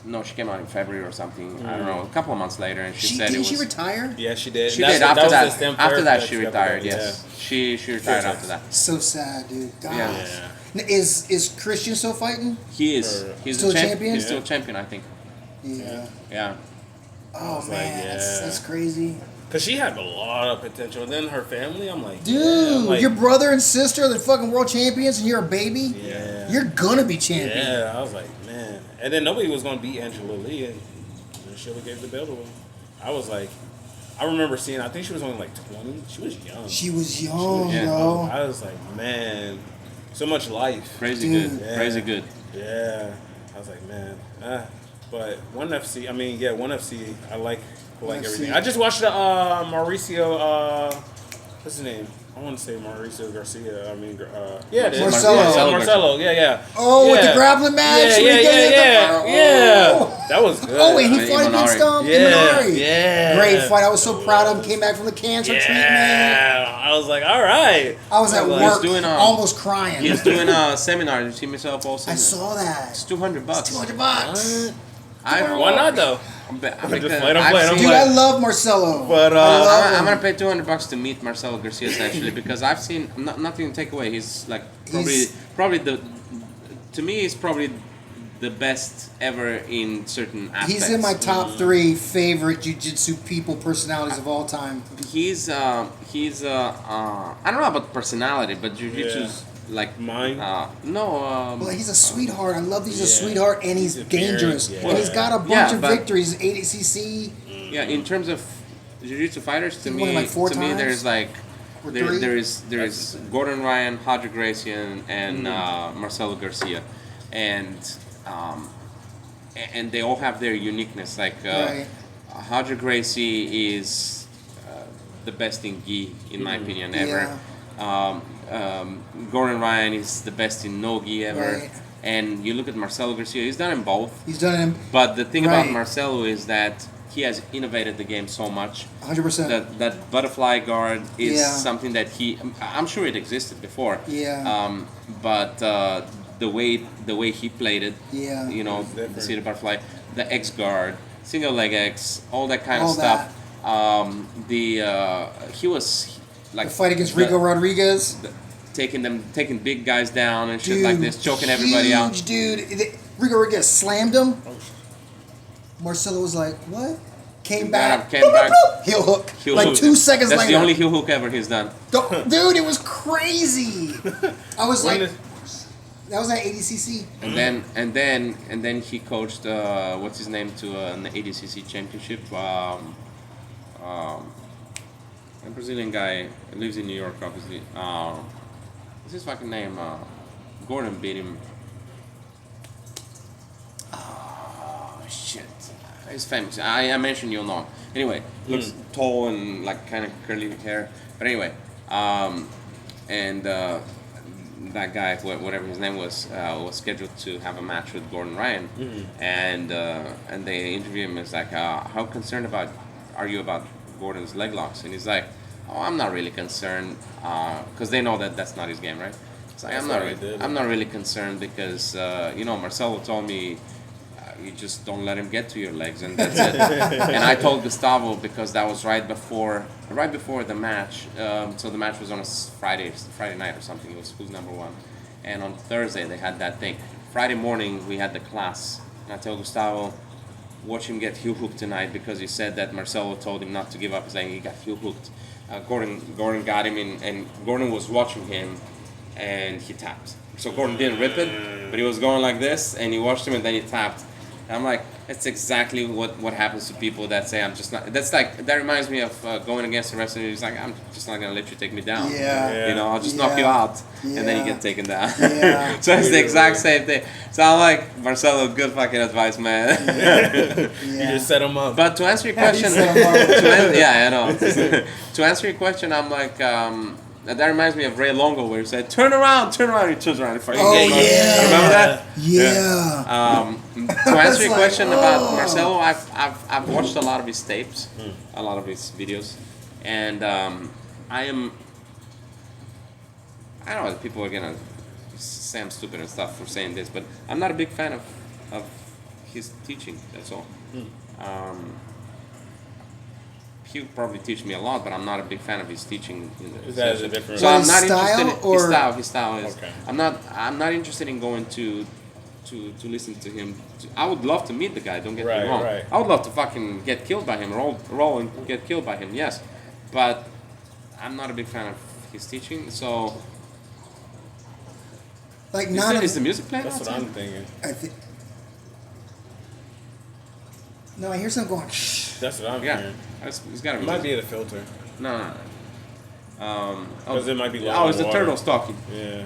No, she came out in February or something. I don't know. A couple of months later, and she said it didn't was. she retire? Yeah, she did. She That's did what- after was that. the Stamp After that, Fairfax she episode, retired. yeah. Yes, she retired after that. So sad, dude. God. Yeah. Is Christian still fighting? He is. He's Still a champion. champion? He's still a champion, I think. Yeah. Yeah. Oh was man, like, that's, yeah. that's crazy. Cause she had a lot of potential. Then her family, I'm like, Dude, yeah, I'm like, your brother and sister are the fucking world champions and you're a baby? yeah, You're gonna be champion. yeah. I was like, man. And then nobody was gonna beat Angela Lee, and she gave the belt away. I was like, I remember seeing. I think she was only like 20. She was young. She was young, Yeah. bro. I was like, man, so much life. Crazy Dude. good. Yeah. Crazy good. Yeah, I was like, man. But One FC. I mean, yeah, One FC. I like FC. everything. I just watched the Mauricio. What's his name? I want to say Mauricio Garcia. I mean, yeah, it is. Marcelo. Marcelo. Yeah. Oh, with Yeah. the grappling match? Yeah, when he yeah, goes yeah, in the- yeah. Oh. That was good. Oh, and he Yeah, fought against Imanari. Imanari. Yeah. Great fight. I was so proud of him. Came back from the cancer treatment. Yeah, I was like, all right. I was at Like, work, doing, almost crying. He's doing a seminar. Did you see myself also? I saw that. It's $200. $200. Why not though? I'm playing, I'm I've playing, I'm seen- Dude, I love Marcelo. But I love I'm him. gonna pay $200 to meet Marcelo Garcia actually because I've seen nothing to take away. He's like probably the to me he's probably the best ever in certain aspects. He's in my top 3 favorite jiu-jitsu people personalities of all time. He's I don't know about personality, but jiu-jitsu's like Mine? no. Well, he's a sweetheart. I love that he's a sweetheart, and he's He's a dangerous. parent, yeah. And he's got a bunch Yeah, of but- victories. ADCC. Yeah, in terms of jiu-jitsu fighters, to He me, won it like 4 to me, times? there's like Or there, 3? there's Gordon Ryan, Roger Gracie, and Marcelo Garcia, and they all have their uniqueness. Like Right. Roger Gracie is the best in gi, in my opinion, ever. Gordon Ryan is the best in no gi ever. Right. And you look at Marcelo Garcia; he's done in both. He's done him But the thing about Right. Marcelo is that he has innovated the game so much 100%. that butterfly guard is Yeah. something that I'm sure it existed before. Yeah. But the way he played it. Yeah. You know, It's different. the seated butterfly, the X guard, single leg X, all that kind All of stuff. He was like The fight against Rico Rodriguez. taking big guys down and shit like this, choking everybody out. Huge dude. Rico Rodriguez slammed him. Marcelo was like, what? Came back. Came back. Heel hook. Heel like hook. 2 seconds That's later. the only heel hook ever he's done. Dude, it was crazy. I was When like, did- that was at ADCC. And then he coached what's his name to an ADCC championship. A Brazilian guy lives in New York, obviously. What's his fucking name? Gordon beat him. Oh shit! He's famous. I mentioned you'll know him. Anyway, looks tall and like kind of curly hair. But anyway, and that guy, whatever his name was scheduled to have a match with Gordon Ryan, and they interview him. It's like, how concerned are you about Gordon's leg locks? And he's like, oh, I'm not really concerned, because they know that that's not his game, right? It's like, I'm not really concerned because Marcelo told me. You just don't let him get to your legs, and that's it. And I told Gustavo because that was right before the match. So the match was on a Friday night or something. It was Who's Number One, and on Thursday they had that thing. Friday morning we had the class, and I told Gustavo, watch him get heel hooked tonight because he said that Marcelo told him not to give up. He's saying he got heel hooked. Gordon got him in, and Gordon was watching him, and he tapped. So Gordon didn't rip it, but he was going like this, and he watched him, and then he tapped. I'm like, that's exactly what happens to people that say I'm just not. That's like that reminds me of going against a wrestler who's like, I'm just not gonna let you take me down. Yeah. You know, I'll just knock you out, and then you Yeah. get taken down. Yeah. So it's the exact same thing. So I'm like, Marcelo, good fucking advice, man. You just set him up. But to answer your question, set 'em up. yeah, I know. To answer your question, I'm like, that reminds me of Ray Longo, where he said, "Turn around," he turns around and fucking Oh, gets on. yeah. Remember that? Yeah. To answer your like, question about oh. Marcelo, I've watched a lot of his tapes, a lot of his videos, and I know that people are gonna say I'm stupid and stuff for saying this, but I'm not a big fan of his teaching. That's all. He'll probably teach me a lot, but I'm not a big fan of his teaching. Is that a different? So I'm His not style interested in or- his style is. Okay. I'm not interested in going to listen to him. I would love to meet the guy. Don't get me Right, wrong. right. I would love to fucking get killed by him, roll and get killed by him. Yes, but I'm not a big fan of his teaching. So Like is the music playing? That's what outside? I'm thinking. No, I hear something going. Shh. That's what I'm Yeah, hearing. it's gotta It be. might music. be the filter. No. Because it might be low Oh, in it's the water. turtles talking. Yeah.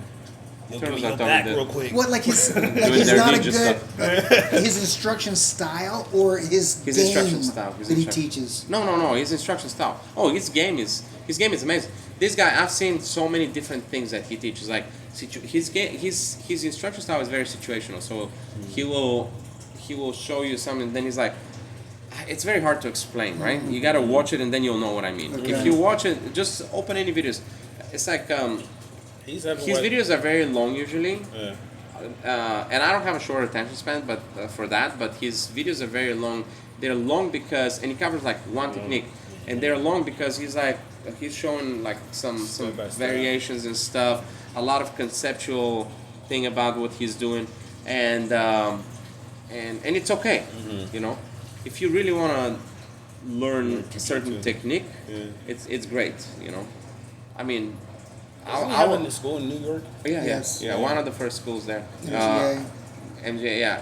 Turtles are talking. real quick. What, like he's Doing he's their not a ninja good his instruction style or his His game instruction style. His that he instruction- teaches. No. His instruction style. Oh, his game is amazing. This guy, I've seen so many different things that he teaches. Like his instruction style is very situational. So he will show you something, and then he's like, it's very hard to explain, right? You gotta watch it, and then you'll know what I mean. Okay. If you watch it, just open any videos. It's like His his videos are very long usually. Yeah. And I don't have a short attention span, but for that, but his videos are very long. They're long because, and he covers like one technique, and they're long because he's showing like some Step by step. variations and stuff, a lot of conceptual thing about what he's doing, and it's okay, you know, if you really want to learn a certain technique, it's great, you know. I mean, I went to school in New York. Yes. Yeah, one of the first schools there. MGA. MJ, yeah,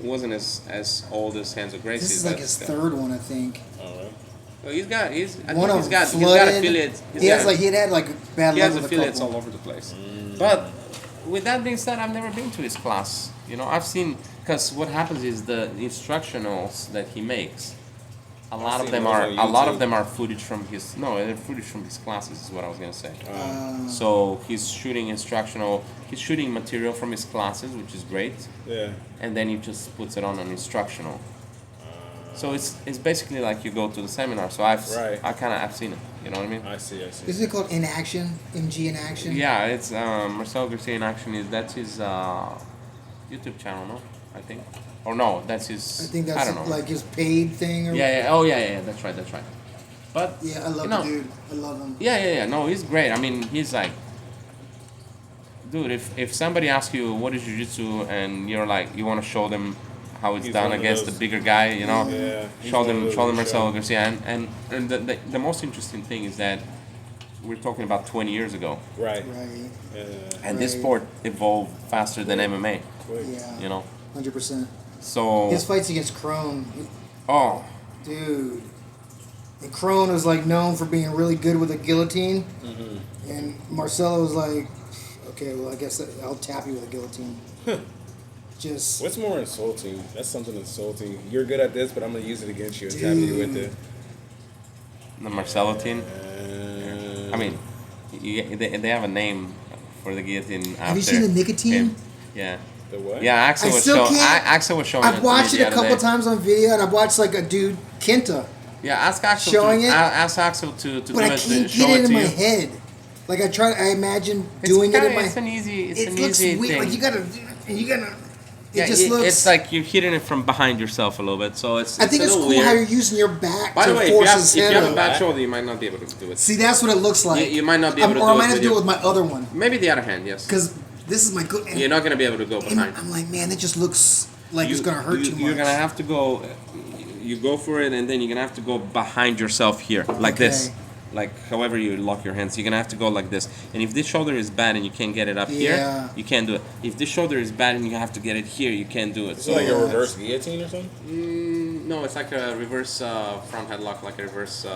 wasn't as old as Hands of Gracie. This is like his third one, I think. Oh, right. Well, I One think of he's got flooded. affiliates. He had like bad He luck has with a affiliates couple. all over the place. But with that being said, I've never been to his class. You know, I've seen, because what happens is the instructionals that he makes, a lot of seen them those are on a lot YouTube. of them are footage from his they're footage from his classes is what I was gonna say. So he's shooting material from his classes, which is great, Yeah. and then he just puts it on an instructional. So it's basically like you go to the seminar. So I've Right. I've seen it. You know what I mean? I see. Isn't it called In Action? MG in Action? Yeah, it's Marcelo Garcia in Action. That's his YouTube channel, no? I think. Or no, that's his. I think I that's don't know. like his paid thing. Or Yeah. Oh, yeah. That's right. But yeah, I love you know, the dude. I love him. Yeah. No, he's great. I mean, he's like, dude. If somebody asks you what is jiu-jitsu and you're like, you want to show them how it's He's done one of against the those. bigger guy, you know, Yeah, he's show one of them those to Marcelo show. Garcia. And the most interesting thing is that we're talking about 20 years ago, Right. Right. and this Right. sport evolved faster than MMA. Quick. Yeah. You know, 100%. so His fights against Crone, oh. dude. And Crone was like known for being really good with a guillotine, and Marcelo was like, okay, well I guess I'll tap you with a guillotine. Just What's more insulting? That's something insulting. You're good at this, but I'm gonna use it against you and tap you with it. The Marcelo team. I mean, they have a name for the guillotine. Have you seen the nicotine? him. Yeah. The what? Yeah, Axel I was still showing. can't- Axel was showing. I've watched to it me a the other couple day. times on video, and I've watched like a dude Kenta, Yeah, ask Axel. showing to, it, Ask Axel to do but I it. can't Show get it it in to my you. head. Like I imagine It's doing it in kinda- my. It's an easy. It's It an looks easy weird. thing. Like you gotta. It Yeah, just looks. It's like you're hitting it from behind yourself a little bit, so it's. I think a it's little cool weird. how you're using your back By to the way, force if his you head have a up. bad shoulder, you might not be able to do it. See, that's what it looks like. You might not be able to or do I it might have with to do it your- with my other one. Maybe the other hand, yes. Because this is my good. And, You're not gonna be able to go and behind. I'm like, man, it just looks like it's gonna hurt too much. You're gonna have to go. You go for it, and then you're gonna have to go behind yourself here, like this. Okay. Like however you lock your hands, you're gonna have to go like this. And if this shoulder is bad and you can't get it up Yeah. here, you can't do it. If this shoulder is bad and you have to get it here, you can't do it. It's So like a reverse guillotine or something. no, it's like a reverse front headlock, like a reverse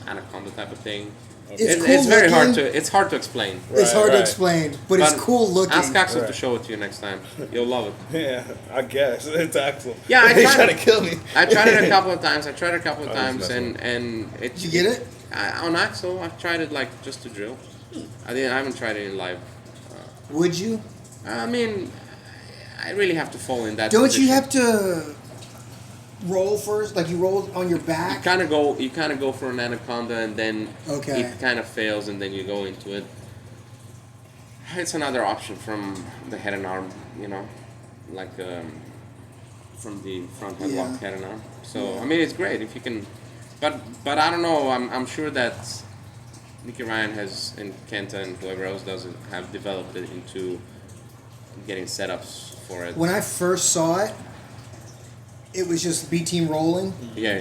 anaconda type of thing. It's cool it's very hard looking. to. It's hard to explain. It's hard to Right. explain, but it's cool looking. Ask Axel to Right. show it to you next time. You'll love it. Yeah, I guess it's Axel. Yeah, I He's tried trying it. to kill me. I tried it a couple of times. I tried it a couple of Oh, times, he's and messing it. Did you get it? On Axel, I've tried it like just to drill. I haven't tried it in live. Would you? I mean, I really have to fall in that. Don't position. you have to roll first? Like you roll on your You back? kind of go. You kind of go for an anaconda, and then Okay. it kind of fails, and then you go into it. It's another option from the head and arm, you know, like from the front headlock Yeah. head and arm. So Yeah. I mean, it's great if you can, but I don't know. I'm sure that Nicky Ryan has and Kenta and whoever else does it have developed it into getting setups for it. When I first saw it, it was just B team rolling, Yeah.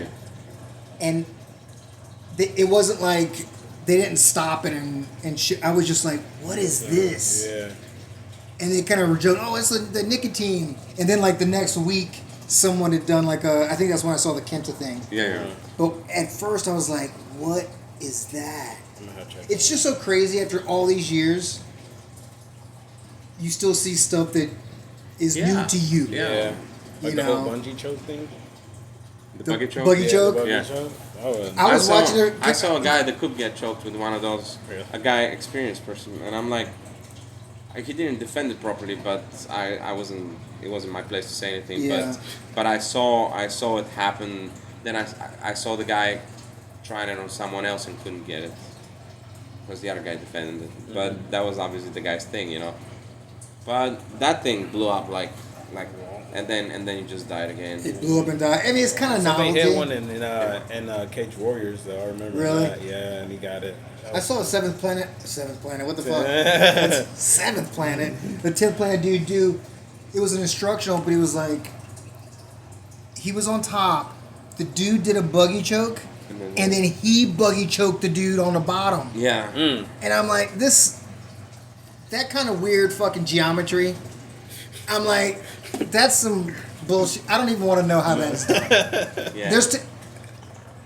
and it wasn't like they didn't stop it and shit. I was just like, what is this? Yeah. And they kind of were joking, oh, it's the nicotine. And then like the next week, someone had done like I think that's when I saw the Kenta thing. Yeah. But at first I was like, what is that? I'm gonna have to check. It's just so crazy after all these years, you still see stuff that is Yeah. new to you. Yeah. Like You the whole know. bungee choke thing. The The buggy choke. buggy Yeah, choke? the bungee Yeah. choke. That was- I was watching her. I saw a guy that could get choked with one of those. Yeah. A guy, experienced person, and I'm like, he didn't defend it properly, but I wasn't. It wasn't my place to say anything. Yeah. But I saw it happen. Then I saw the guy trying it on someone else and couldn't get it because the other guy defended it. But that was obviously the guy's thing, you know. But that thing blew up like, and then he just died again. It blew up and died. I mean, it's kind of Somebody novelty. hit one in Cage Warriors though. I remember Really? that. Yeah, and he got it. I saw a Seventh Planet. What the fuck? Seventh Planet. The 10th Planet dude do. It was an instructional, but he was like, he was on top. The dude did a buggy choke, and then he buggy choked the dude on the bottom. Yeah. And I'm like, that kind of weird fucking geometry. I'm like, that's some bullshit. I don't even want to know how that is done. Yeah.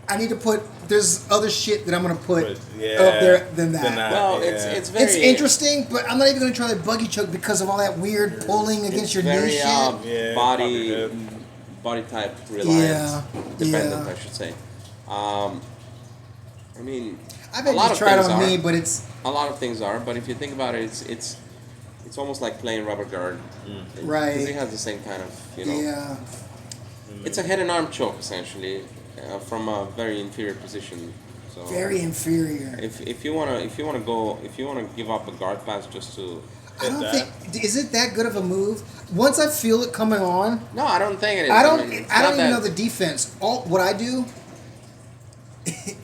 I need to put. There's other shit that I'm gonna put But, yeah, up there than that. than that. Well, Yeah. it's very. It's interesting, but I'm not even gonna try that buggy choke because of all that weird pulling against your very, knee shit. Yeah, body probably body type reliant, dependent, yeah. I should say. I mean, I've a had lot to of try it things on are. me, but it's A lot of things are, but if you think about it, it's almost like playing rubber guard. Right. Because it has the same kind of, you know. yeah. It's a head and arm choke essentially, from a very inferior position. So Very inferior. if you wanna give up a guard pass just to I don't that. think is it that good of a move. Once I feel it coming on, no, I don't think it is. I don't. mean, it's I don't not even know that- the defense. All what I do,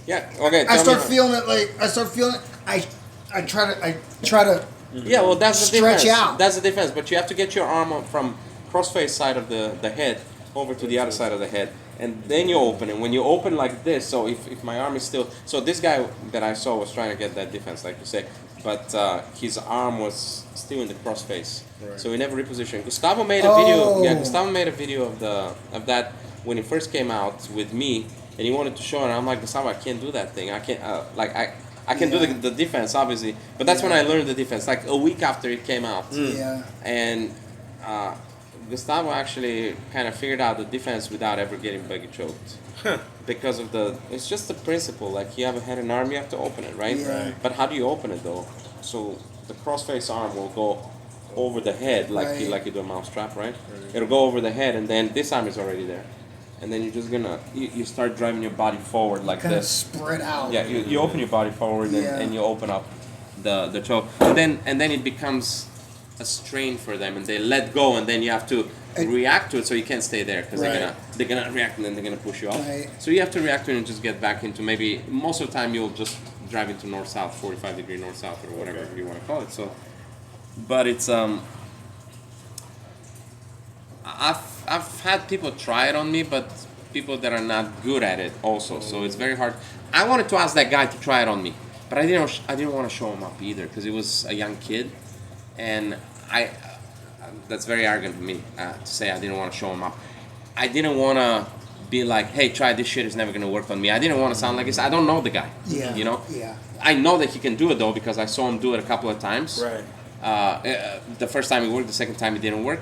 Yeah. Okay. I tell start me- feeling it. Like I start feeling it. I try to. Yeah, well, that's the Stretch difference. out. That's the difference. But you have to get your arm up from crossface side of the head over to the other side of the head, and then you open. And when you open like this, so if my arm is still, so this guy that I saw was trying to get that defense, like you say, but his arm was still in the crossface, so he never repositioned. Gustavo made a video. Yeah, Oh. Gustavo made a video of that when he first came out with me, and he wanted to show it. And I'm like, Gustavo, I can't do that thing. I can't I can do Yeah. the defense, obviously, but that's when I learned the defense. Like a week after it came out, Yeah. and Gustavo actually kind of figured out the defense without ever getting buggy choked. Because of it's just the principle. Like you have a head and arm, you have to open it, right? Yeah. Right. But how do you open it though? So the crossface arm will go over the head, like you Right. do a mouse trap, right? It'll go over the head, and then this arm is already there, and then you're just gonna you start driving your body forward like Kind of this. spread out. Yeah, you open your body forward Yeah. and you open up the choke, and then it becomes a strain for them, and they let go, and then you have to react to it, so you can't stay there because Right. they're gonna react, and then they're gonna push you off. Right. So you have to react to it and just get back into maybe most of the time you'll just drive into north south, 45-degree north south or whatever you want to call it. So, but it's I've had people try it on me, but people that are not good at it also. So it's very hard. I wanted to ask that guy to try it on me, but I didn't want to show him up either because he was a young kid, and that's very arrogant of me to say I didn't want to show him up. I didn't want to be like, hey, try this shit. It's never gonna work on me. I didn't want to sound like this. I don't know the guy. Yeah. You know. Yeah. I know that he can do it though because I saw him do it a couple of times. Right. The first time it worked, the second time it didn't work.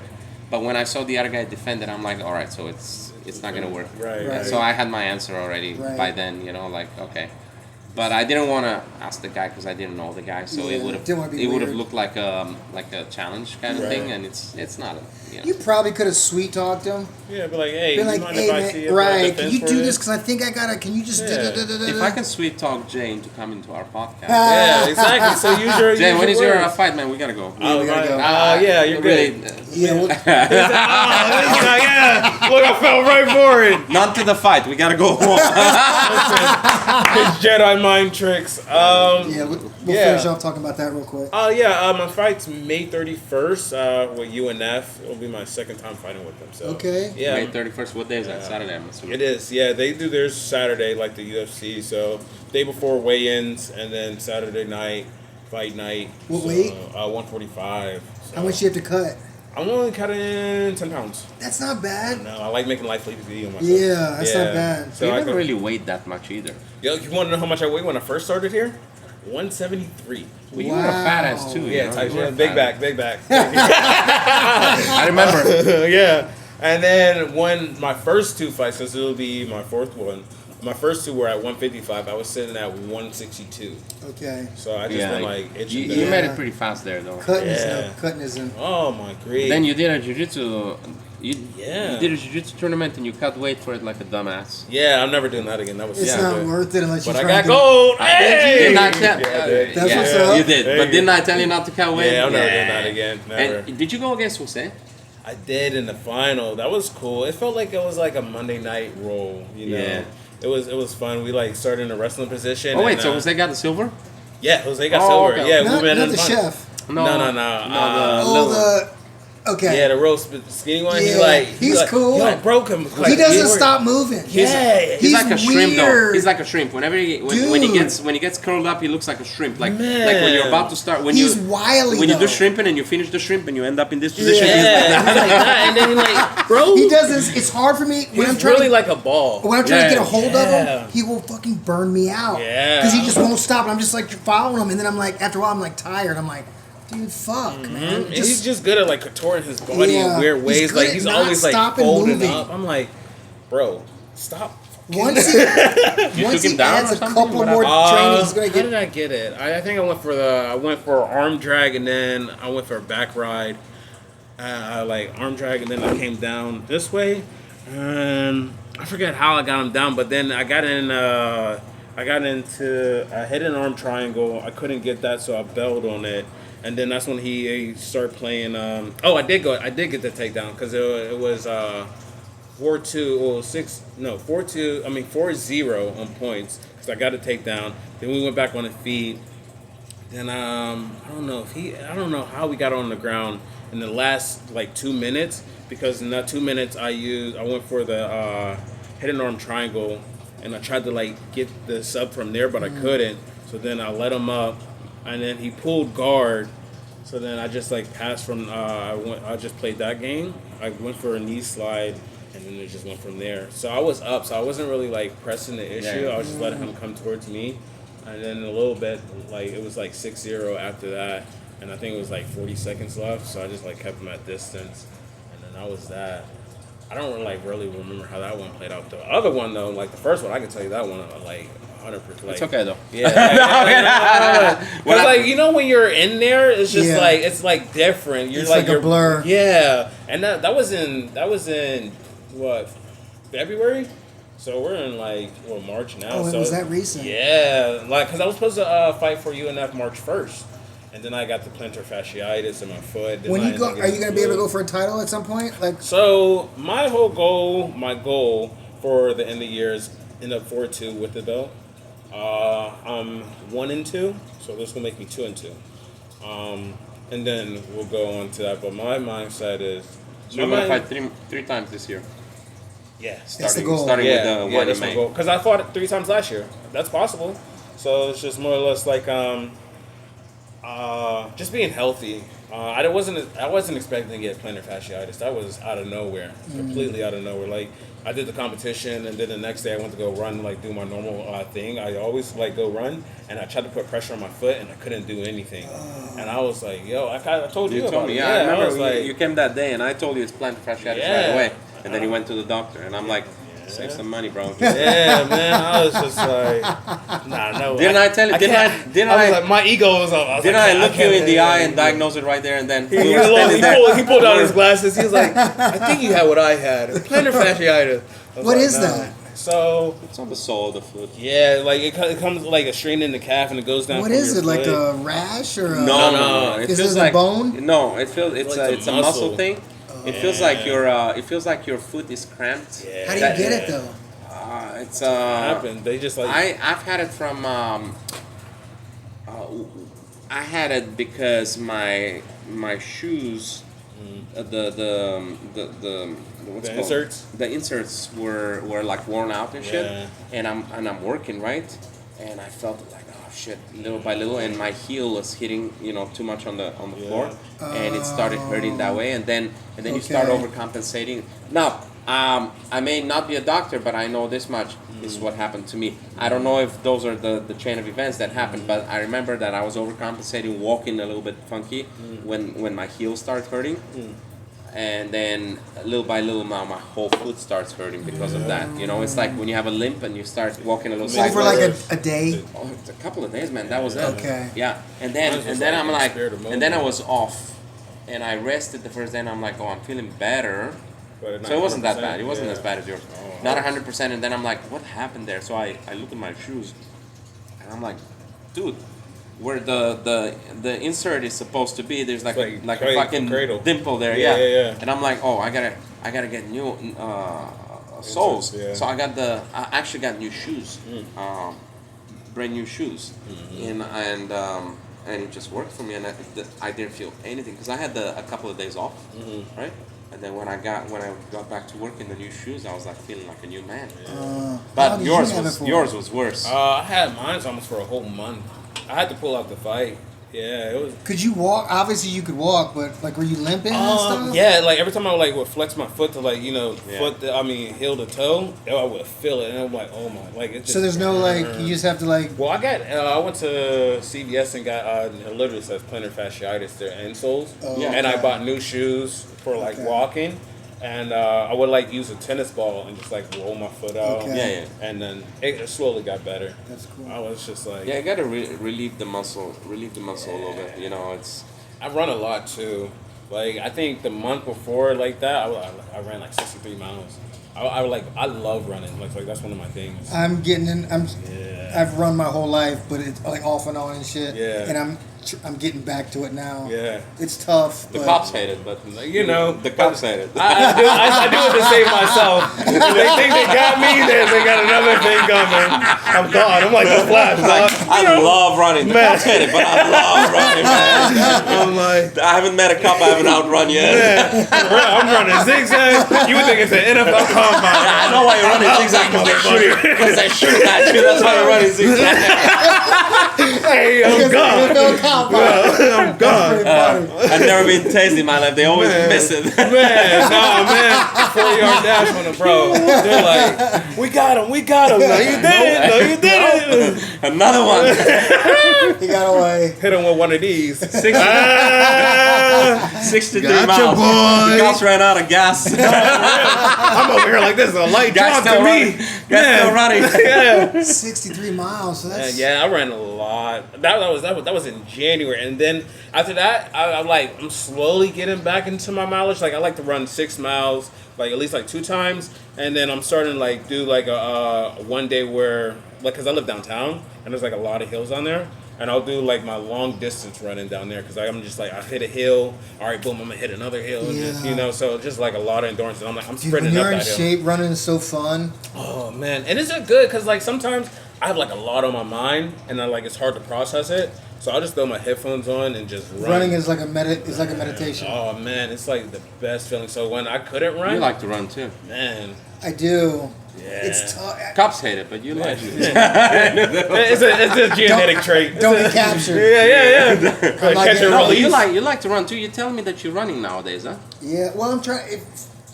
But when I saw the other guy defend it, I'm like, all right, so it's not gonna work. Right. Right. So I had my answer already Right. by then, you know, like okay. But I didn't want to ask the guy because I didn't know the guy, so Yeah, it would didn't wanna be have weird. looked like a challenge kind of Right. thing, and it's not. You know. You probably could have sweet talked him. Yeah, be like, hey, Been you like, mind hey if I man, see a right? Can defense you for do it? this? Because I think I gotta. Can you just? Yeah. If I can sweet talk Jane to come into our podcast. Yeah, exactly. So use your Jane, when is your words. fight, man? We gotta go. Oh, we gotta go. yeah, you're really, good. Yeah. Well, Yeah, look, I fell right for it. not to the fight. We gotta go home. His Jedi mind tricks. yeah. We'll Yeah. finish off talking about that real quick. My fight's May 31st with UNF. It'll be my second time fighting with them. So Okay. yeah, May 31st. What day is that? Saturday, I'm assuming. it is. Yeah, they do theirs Saturday like the UFC. So day before weigh-ins, and then Saturday night fight night. What so, weight? 145. So. How much you have to cut? I'm only cutting 10 pounds. That's not bad. No, I like making life easy on myself. Yeah, that's not bad. So you I never could- really weighed that much either. Yo, you want to know how much I weighed when I first started here? 173. Well, you were a fat ass too. Yeah, you know? tight You were a shit. Big fat back, big back. I remember. Yeah. And then my first two fights, because it'll be my fourth one, my first two were at 155. I was sitting at 162. Okay. So I just been like itching. you there. made it pretty fast there though. Cutting Yeah. isn't. Cutting isn't. Oh my great. Then you did a jiu-jitsu. You Yeah. did a jiu-jitsu tournament and you cut weight for it like a dumbass. Yeah, I'm never doing that again. That was It's yeah, not good. worth it unless you But I try got to. gold. Hey! Didn't I tell? Yeah, I did. That's yeah, what's up. You did, There but you didn't go. I tell you not to cut weight? Yeah, I'm never doing that again. Never. And did you go against Jose? I did in the final. That was cool. It felt like it was like a Monday night roll. You know, Yeah. it was fun. We like started in a wrestling position. Oh wait, and, so Jose got the silver? yeah, Jose got Oh, silver. okay. Yeah, Not, we met not in the final. chef. No. Oh, okay. Yeah, the real skinny one. Yeah, He he's like, cool. Yo, broke him. He doesn't stop moving. Yeah, He's like a shrimp though. weird. He's like a shrimp. Whenever when he Dude. gets curled up, he looks like a shrimp. Like Man. like when you're about to start He's wily, when you do though. shrimping and you finish the shrimp and you end up in this position. Yeah, he's like he's that. like that, and then he like, bro, He doesn't. It's hard for me when I'm he's trying really to. like a ball. When I'm trying to Yeah. get a hold of Yeah. him, he will fucking burn me out. Yeah. Because he just won't stop. And I'm just like following him, and then I'm like, after a while, I'm like tired. I'm like, dude, fuck, man. And he's just good at like contorting his body Yeah, in weird he's ways. good Like at he's not always like stopping folding moving. up. I'm like, bro, stop. once he, once took he him down adds or a something? couple What more training, he's How gonna did get. I get it? I think I went for arm drag, and then I went for a back ride. Like arm drag, and then I came down this way, and I forget how I got him down. But then I got in I got into a head and arm triangle. I couldn't get that, so I bailed on it. And then that's when he started playing. I did get the takedown because it was 4-2 or 4-2. 4-0 on points because I got a takedown. Then we went back on the feet. Then I don't know how we got on the ground in the last like 2 minutes, because in that 2 minutes I went for the head and arm triangle, and I tried to like get the sub from there, but I couldn't. So then I let him up, and then he pulled guard. So then I just like passed from. I just played that game. I went for a knee slide, and then it just went from there. So I was up, so I wasn't really like pressing the issue. I was just letting him come towards me, and then a little bit like it was like 6-0 after that, and I think it was like 40 seconds left. So I just like kept him at distance, and then that was that. I don't really remember how that one played out. The other one though, like the first one, I can tell you that one like 100%. Like, It's okay though. Yeah. Because like when you're in there, it's just like it's like different. You're It's like a you're, blur. Yeah, and that was in what, February? So we're in March now. Oh, it so was that recent. Yeah, because I was supposed to fight for UNF March 1st. And then I got the plantar fasciitis in my foot. Then When you I go, ended up are you getting going to be able to flu. go for a title at some point? Like, So my goal for the end of the year is end up 4-2 with the belt. I'm 1-2, so this will make me 2-2. And then we'll go on to that. But my mindset is, So you're gonna fight three times this year. yeah, That's the goal. Starting with the one in that's my May. goal. Because I fought it 3 times last year. That's possible. So it's just more or less like just being healthy. I wasn't expecting to get plantar fasciitis. That was out of nowhere, completely out of nowhere. Like I did the competition, and then the next day I went to go run, like do my normal thing. I always go run, and I tried to put pressure on my foot, and I couldn't do anything. And I was like, "Yo, I told you You about told me, it." yeah. I remember was like, you came that day, and I told you it's plantar fasciitis Yeah. right away. And then you went to the doctor, and I'm like, save some money, bro. yeah, man. I was just like, nah, no. Didn't I tell you? I was like, my ego was up. I was Didn't like, I look you can't in the do eye it. and diagnose it right there and then? He pulled out his glasses. He was like, I think you had what I had. Plantar fasciitis. I was What like, is that? So, It's on the sole of the foot. yeah, like it comes like a strain in the calf and it goes down. what from is your it? Like foot. a rash or a... No. Is feels it a like bone? No, it's like it's a a muscle muscle. thing. It feels like your foot is cramped. Yeah. How do you get it though? It's Happened. They just like I've had it from I had it because my shoes the what's The it called? inserts? The inserts were like worn out and shit, Yeah. and I'm working right, and I felt like oh shit, little by little, and my heel was hitting too much on the floor, and it started hurting that way, and then you start Okay. overcompensating. Now I may not be a doctor, but I know this much. This is what happened to me. I don't know if those are the chain of events that happened, but I remember that I was overcompensating, walking a little bit funky when my heel started hurting. And then little by little now my whole foot starts hurting because of that. It's like when you have a limp and you start walking a little So for sideways. like a day? Oh, it's a couple of days, man. That was it. Okay. Yeah, and Mine was then like I'm in like, spirit of and then I movement. was off, and I rested the first day, and I'm like, oh, I'm feeling better. But So it wasn't that 100%, bad. It wasn't yeah. as bad as yours. Oh. Not 100%. And then I'm like, what happened there? So I look at my shoes, and I'm like, dude, where the insert is supposed to be, there's like It's a like a fucking cradle. dimple there. Yeah, Yeah. yeah. And I'm like, oh, I gotta get new soles. yeah. So I actually got new shoes, brand new shoes, and it just worked for me, and I didn't feel anything because I had a couple of days off, right? And then when I got back to work in the new shoes, I was like feeling like a new man. How But long did you have it for? yours was worse. I had mine almost for a whole month. I had to pull out the fight. Yeah, it was. Could you walk? Obviously you could walk, but like were you limping and stuff? Yeah, like every time I would flex my foot to Yeah. heel to toe, I would feel it, and I'm like, oh my, like it's just. So there's no like, you just have to like, Well, I went to CVS and got it literally says plantar fasciitis, their insoles, Oh, Yeah. and I okay. bought new shoes for Okay. walking, and I would use a tennis ball and just roll my foot out, Okay. Yeah. and then it slowly got better. That's cool. I was just like, Yeah, you gotta relieve the muscle a little bit. It's I run a lot too. Like I think the month before that, I ran 63 miles. I love running. Like that's one of my things. I'm getting in, I'm Yeah. I've run my whole life, but it's like off and on and shit. Yeah. And I'm getting back to it now. Yeah. It's tough. The but cops hate it, but You know, the cops hate it. I do it to save myself. If they think they got me, then they got another thing coming. I'm gone. I'm like the Flash, dog. I love running. The cops hate it, but I love running, man. I'm like, I haven't met a cop I haven't outrun yet. I'm running zigzag. You would think it's an NFL combine. I know why you're running zigzag because they shoot at you. That's why you're running zigzag. Hey, I'm gone. I'm gone. I've never been tased in my life. They always miss it. Man, no, man. 4-yard dash on the bro. They're like, we got him. No, you did it. Another one. He got away. Hit him with one of these. 63 Gotcha, miles. boy. The cops ran out of gas. I'm over here like this is a light Guy's job to still me. running. Guy's still running. Yeah. 63 miles. So that's Yeah, I ran a lot. That was in January, and then after that, I'm slowly getting back into my mileage. Like I like to run 6 miles, like at least like 2 times, and then I'm starting to like do like a one day where like because I live downtown and there's like a lot of hills on there. And I'll do like my long distance running down there because I'm just like I hit a hill, all right, boom, I'm gonna hit another hill, and just, so just like a lot of endurance. And I'm like I'm Dude, spreading when up you're in that hill. shape, running is so fun. Oh man, and it's good because like sometimes I have like a lot on my mind and it's hard to process it. So I'll just throw my headphones on and just run. Running is like a meditation. Oh man, it's like the best feeling. So when I couldn't run, You like to run too. man, I do. Yeah. It's tough. Cops hate it, but you like it. it's a genetic trait. Don't get captured. Yeah. I'm like, Catch and No, release. you like to run too. You're telling me that you're running nowadays, huh? Yeah. Well, I'm trying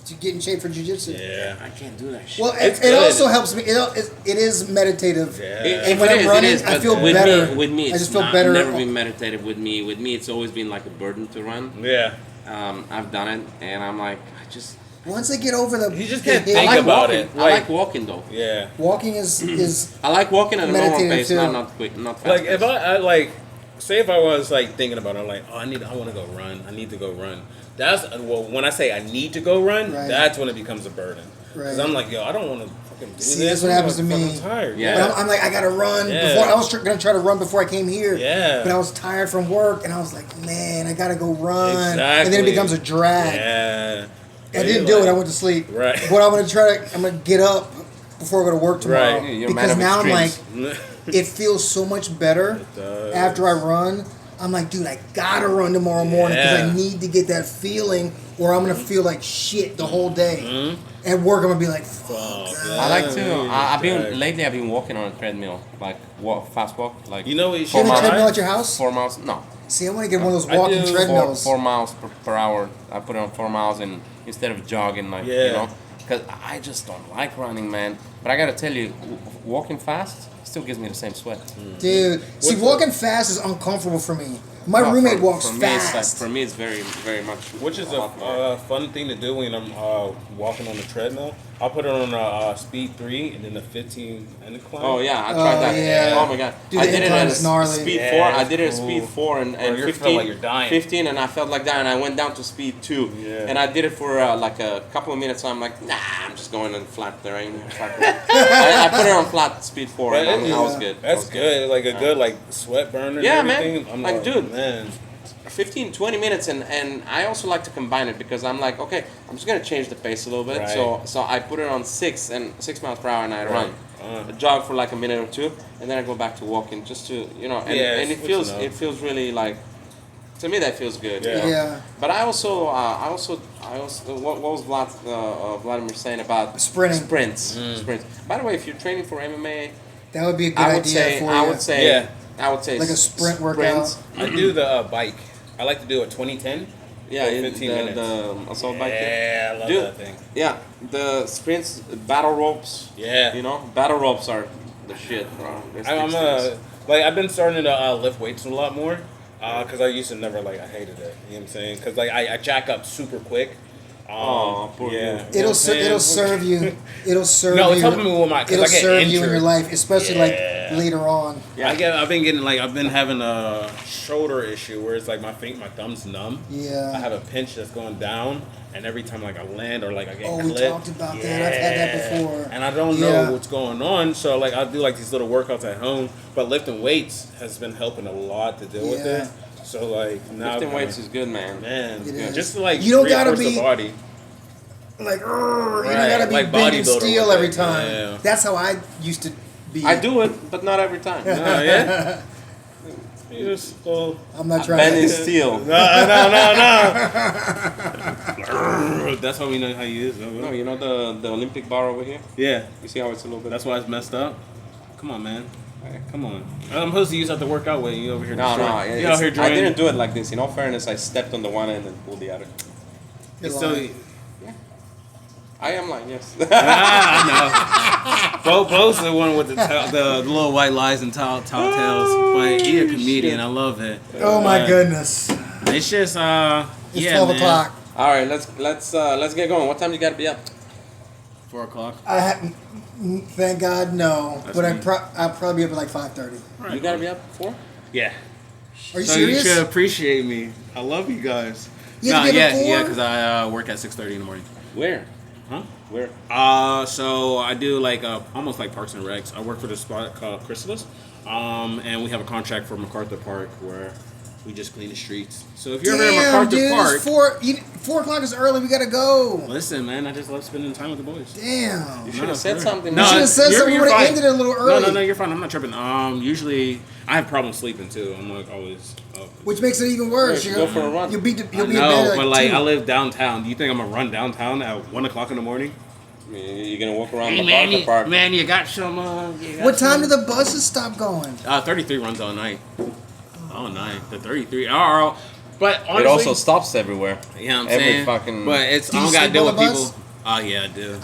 to get in shape for jiu-jitsu. Yeah. I can't do that shit. Well, It's it good. also helps me. It is meditative. Yeah. And when I'm running, I but feel with better. Me, with me, I it's just feel not, better. never been meditative with me. With me, it's always been like a burden to run. Yeah. I've done it, and I'm like, Once I get over the, You just can't the- think I like about walking. it. I like walking though. Yeah. walking is I like walking at a normal Meditative pace, too. not quick, not fast. Like pace. if I like, say if I was like thinking about it, I'm like, oh, I want to go run. I need to go run. That's when I say I need to go run, Right. that's when it becomes a burden. Because Right. I'm like, yo, I don't want to fucking do See, this. that's what I'm happens to fucking me. Tired. Yeah. But I'm like, I gotta run Yeah. before. I was gonna try to run before I came here. Yeah. But I was tired from work, and I was like, man, I gotta go run. And then Exactly. it becomes a drag. Yeah. I didn't do it. I went to sleep. Right. But I'm gonna get up before I go to work tomorrow. Right. Yeah, you're a man Because of now I'm like, extremes. it feels so much better does. after I run. I'm like, dude, I gotta run tomorrow morning because Yeah. I need to get that feeling, or I'm gonna feel like shit the whole day. Mm-hmm. At work, I'm gonna be like, fuck. I like to. I've been walking on a treadmill, like fast walk, like You know what you You should have a miles. treadmill at your house? 4 miles. No, See, I want to get one of those I walking do. treadmills. 4 miles per hour. I put it on 4 miles, and instead of jogging, like Yeah. because I just don't like running, man. But I gotta tell you, walking fast still gives me the same sweat. Dude, see, What's walking fast is uncomfortable for me. My No, roommate for- walks for me, it's fast. for me, it's very, very much. Which is lot more. a fun thing to do when I'm walking on the treadmill. I'll put it on a speed 3 and then a 15 and a climb. Oh yeah, I tried that. yeah. Oh my god, Dude, I the did it incline at is gnarly. speed Yeah, 4. I that's did it at cool. speed 4 and Or you 15. feel like you're dying. 15, and I felt like that, and I went down to speed 2. Yeah. And I did it for like a couple of minutes. So I'm like, nah, I'm just going in flat terrain. I put it on flat speed 4, But and it- I was good. I That's was good. Like a good like sweat burner. Yeah, and man. everything. I'm Like, dude. man. 15, 20 minutes, and I also like to combine it because I'm like, okay, I'm just gonna change the pace a little bit. Right. So I put it on 6 miles per hour, and I Right. run. I jog for like a minute or two, and then I go back to walking just to and, Yeah, and it switching feels up. really like, to me that feels good. Yeah. Yeah. But I also what was Vladimir saying about Sprinting. sprints. By the way, if you're training for MMA, That would be a good I would idea say for I you. would say Yeah. I would say Like a sprint workout. I do the bike. I like to do a 20-10. Yeah, Like the 15 minutes. the assault bike. Yeah, I love Dude, that thing. Yeah, the sprints, battle ropes. Yeah. Battle ropes are the shit, bro. They're I'm sticks. like I've been starting to lift weights a lot more because I used to never I hated it. You know what I'm saying? Because I jack up super quick. Oh, poor yeah. you. It'll serve you. It'll serve No, you. it's helping me with my. Cause It'll I get serve injured. you in your life, especially like Yeah. later on. Yeah. I've been getting like I've been having a shoulder issue where it's like my thumb's numb. Yeah. I have a pinch that's going down, and every time like I land or like I get Oh, clipped. we talked about that. I've had that before. And I don't Yeah. know what's going on, so like I do like these little workouts at home. But lifting weights has been helping a lot to deal with Yeah. it. So like now Lifting weights is good, man. man, It is. just to like You don't gotta reinforce be- the body. Like, you don't Right, gotta be like bending bodybuilder steel with every it. time. Yeah. That's how I used to be. I do it, but not every time. Oh, yeah. You just go. I'm not trying Bending to. steel. No. That's how we know how you use it. No, you know the Olympic bar over here? Yeah, You see how it's a little bit. that's why it's messed up. Come on, man. Come on. I'm supposed to use that to work out with you over here. No, no. You it's- out here I drawing. didn't do it like this. In all fairness, I stepped on the one end and pulled the other. You're So, lying. I am like, yes. I know. Bo's the one with the little white lies and tall tales. But he's a comedian. I love it. Oh my But goodness. It's just It's yeah, 12 man. o'clock. All right, let's get going. What time you gotta be up? 4 o'clock. I have, thank God, no. That's But me. I'll probably be up at like 5:30. You gotta be up at 4? Yeah. Are you So serious? you should appreciate me. I love you guys. You have to be up at 4? yeah, because I work at 6:30 in the morning. Where? Huh? Where? So I do like almost like Parks and Recs. I work for this spot called Chrysalis, and we have a contract for MacArthur Park where we just clean the streets. So if you're ever in Damn, MacArthur dude, Park, it's 4 o'clock is early. We gotta go. listen, man, I just love spending time with the boys. Damn. You should have No, said for something. You should have said something. We would have fine. ended it a little early. No, you're fine. I'm not tripping. Usually I have problems sleeping too. I'm like always up. Which makes it even worse. Yeah, go for a run. You'll be, you'll be in No, bed at but like like 2. I live downtown. Do you think I'm gonna run downtown at 1 o'clock in the morning? You're gonna walk around Hey MacArthur Park. man, you got some. What time do the buses stop going? 33 runs all night. All night. The 33 are. But honestly, It also stops everywhere. you know what I'm every saying? fucking- But it's Do I you don't gotta sleep deal on with the people. bus? Oh yeah, I do.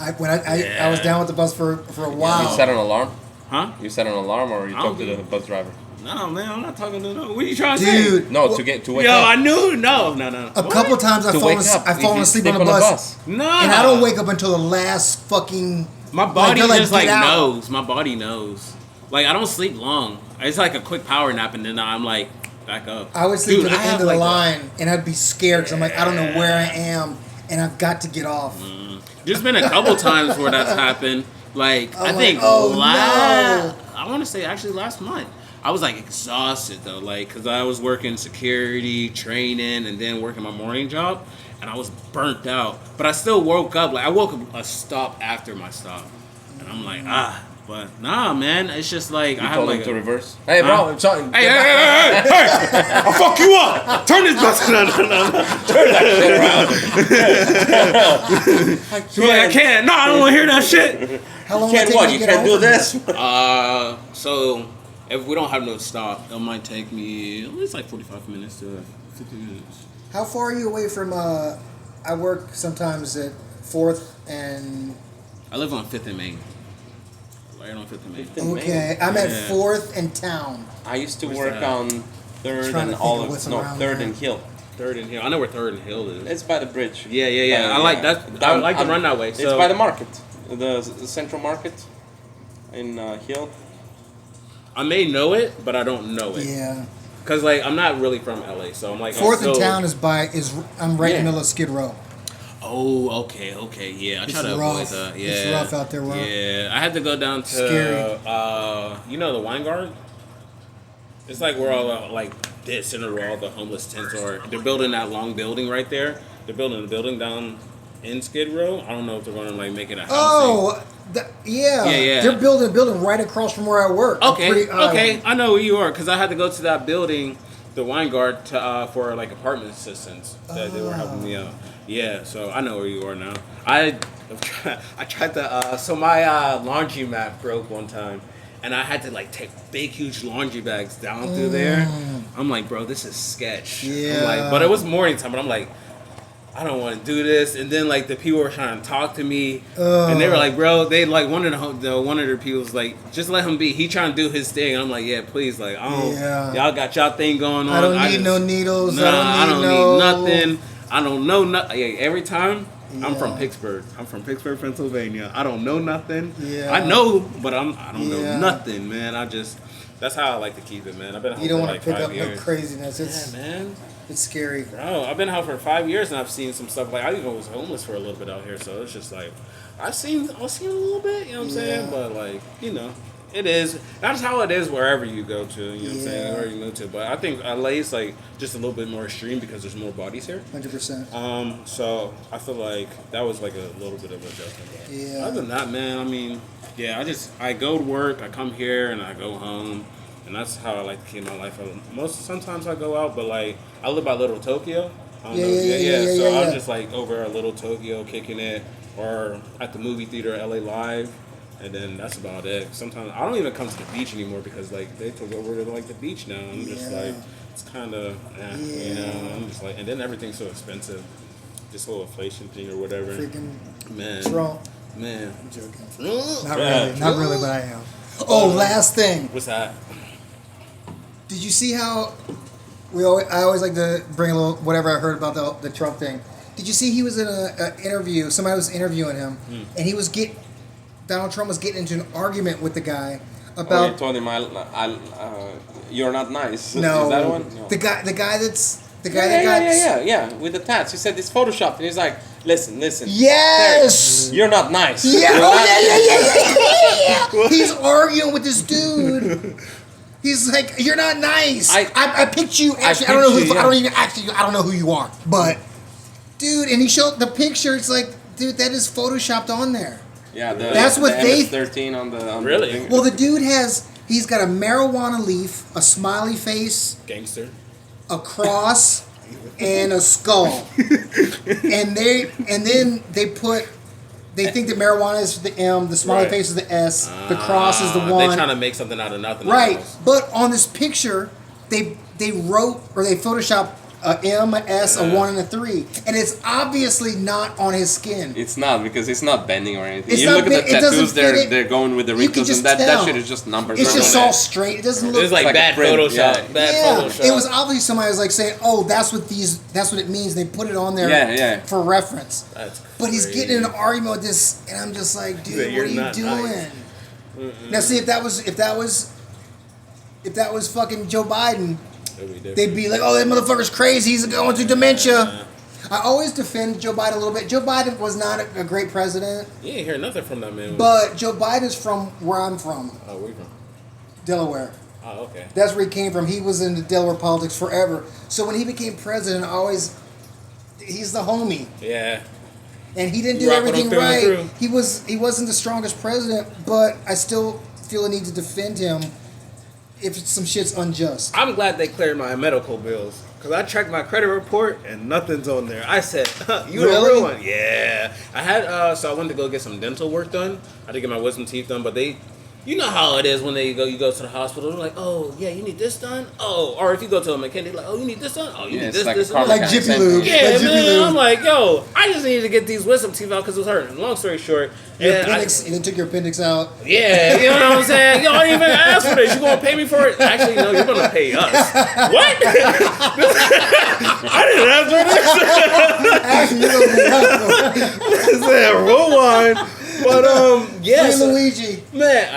I was down with the bus for a while. You set an alarm? Huh? You set an alarm or you I talk don't to do- the bus driver? No, man, I'm not talking to no. What are you trying to say? Dude, No, well, to wake Yo, up. I knew. No. a couple times I've To fallen, wake up. I've if fallen you asleep sleep on the bus, No. and I don't wake up until the last fucking. My body they're just "Get like out." knows. My body knows. Like I don't sleep long. It's like a quick power nap, and then I'm like back up. I would sleep Dude, to the I end have of the like line, and I'd be scared because I'm like, I don't know where I am, and I've got to get off. There's been a couple times where that's happened. Like I'm I think like, oh, I want to say actually last month. I was like exhausted though, like because I was working security, training, and then working my morning job, and I was burnt out. But I still woke up. Like I woke up a stop after my stop, and I'm like but nah, man. It's just like You I have told like him to a, reverse. Hey, bro, I'm sorry. Hey, I'll fuck you up. Turn this bus. No. I can't. No, I don't want to hear that shit. How long You would it can't take what? me You to get can't do home from this. So if we don't have no stop, it might take me at least like 45 minutes to 50 minutes. How far are you away from? I work sometimes at 4th and. I live on 5th and Main. Right on 5th and Main. And Okay, I'm at Yeah. 4th and Town. I used to Where's work that? on Trying 3rd to and think of Olive. what's No, around 3rd there. and Hill. 3rd and Hill. I know where 3rd and Hill is. It's by the bridge. Yeah. I like that. I like to run that way. It's So by the market, the Central Market in Hill. I may know it, but I don't know it. Yeah. Cause like I'm not really from LA, so I'm like 4th and so- Town I'm right in Yeah. the middle of Skid Row. Oh, okay, yeah. I It's try to rough. avoid that. Yeah, It's rough out there, bro. Yeah, I had to go down to Scary. you know the wine garden. It's like where all the like dead center where all the homeless tents are. They're building that long building right there. They're building a building down in Skid Row. I don't know if they're gonna like make it a housing. Oh, yeah. Yeah. They're building a building right across from where I work. Okay, okay, I know where you are because I had to go to that building, the wine guard, to, for like apartment assistants that they were helping me out. Yeah, so I know where you are now. I tried to so my laundry mat broke one time, and I had to like take big huge laundry bags down through there. I'm like, bro, this is sketch. Yeah. I'm like, but it was morning time, but I'm like, I don't want to do this. And then like the people were trying to talk to me, and they were like, bro, they like one of their people was like, just let him be. He trying to do his thing. And I'm like, yeah, please, like I don't. Yeah. Y'all got y'all thing going on. I don't need no needles. Nah, I don't need need nothing. I don't know nothing. Every time I'm from Yeah. Pittsburgh. I'm from Pittsburgh, Pennsylvania. I don't know nothing. Yeah. I know, but I don't Yeah. know nothing, man. That's how I like to keep it, man. I've been home You don't for want like to pick 5 up years. no craziness. Yeah, man. It's scary. Bro, I've been out for 5 years and I've seen some stuff. Like I even was homeless for a little bit out here, so it's just like I've seen a little bit. You know what I'm saying? But like it is. That's how it is wherever you go to. You know what I'm saying? Wherever you move to. But I think LA's like just a little bit more extreme because there's more bodies here. 100%. So I feel like that was like a little bit of adjustment. But Yeah. other than that, man, I mean, yeah, I go to work, I come here, and I go home. And that's how I like to keep my life. Sometimes I go out, but like I live by Little Tokyo. I don't know. So I'm just like over at Little Tokyo kicking it, or at the movie theater LA Live, and then that's about it. Sometimes I don't even come to the beach anymore because like they took over to like the beach now. I'm just like it's kind of I'm just like, and then everything's so expensive. This whole inflation thing or whatever. Freaking Man, Trump. man. I'm joking. Yeah. Not really, but I am. Oh, last thing. What's that? Did you see how I always like to bring a little whatever I heard about the Trump thing. Did you see he was in an interview? Somebody was interviewing him, and Donald Trump was getting into an argument with the guy about. He told him, "You're not nice." No, Is that one? No. the guy that got. Yeah, with the tats. He said it's photoshopped, and he's like, "Listen. Yes. Terry, you're not nice." Yeah. You're Oh not- yeah. He's arguing with this dude. He's like, "You're not nice." I picked you. Actually, I don't know who. I don't know who you are. But, dude, and he showed the picture. It's like, dude, that is photoshopped on there. Yeah, That's what the they. MS-13 on the Really? thing. Well, the dude he's got a marijuana leaf, a smiley face, Gangster. a cross, and a skull. and then they think that marijuana is the M, the smiley face is the S, the cross is the one. They're trying to make something out of nothing. Right, Else. but on this picture, they wrote or they photoshopped a M, a S, a 1, and a 3, and it's obviously not on his skin. It's not because it's not bending or anything. It's You not look at the it doesn't tattoos; fit it. they're going with the You can wrinkles, just and that tell. shit is just numbers. It's just around all it. straight. It doesn't look It's like like a bad print, Photoshop. yeah. Bad Photoshop. It was obviously somebody was like saying, "Oh, that's what it means." They put it on there Yeah. for reference. That's But he's crazy. getting in an argument with this, and I'm just like, dude, That what you're are you not doing? nice. Now, see, if that was fucking Joe Biden, they'd be like, "Oh, that motherfucker's crazy. He's going through dementia." I always defend Joe Biden a little bit. Joe Biden was not a great president, You ain't hear nothing from that man. but Joe Biden's from where I'm from, Oh, where you from? Delaware. Oh, okay. That's where he came from. He was in the Delaware politics forever. So when he became president, he's the homie. Yeah. And he didn't do Rocking everything him through and right. through. He wasn't the strongest president, but I still feel a need to defend him if some shit's unjust. I'm glad they cleared my medical bills. Because I checked my credit report and nothing's on there. I said, you Really? a real one? Yeah. I had, so I went to go get some dental work done. I had to get my wisdom teeth done, but you know how it is when you go to the hospital. They're like, oh, yeah, you need this done? Oh, or if you go to a mechanic, they're like, oh, you need this done? Oh, you need it's this, like this, a and car that. Like mechanic, Jiffy same Lube. thing. Like Yeah, Jiffy man, Lube. I'm like, yo, I just needed to get these wisdom teeth out because it was hurting. Long story short. Your and appendix, and they took your appendix out. Yeah, you know what I'm saying? Yo, I didn't even ask for this. You gonna pay me for it? Actually, no, you're gonna pay us. What? I didn't ask for this. Actually, you Said rewind. But yeah, Free so- Luigi. man,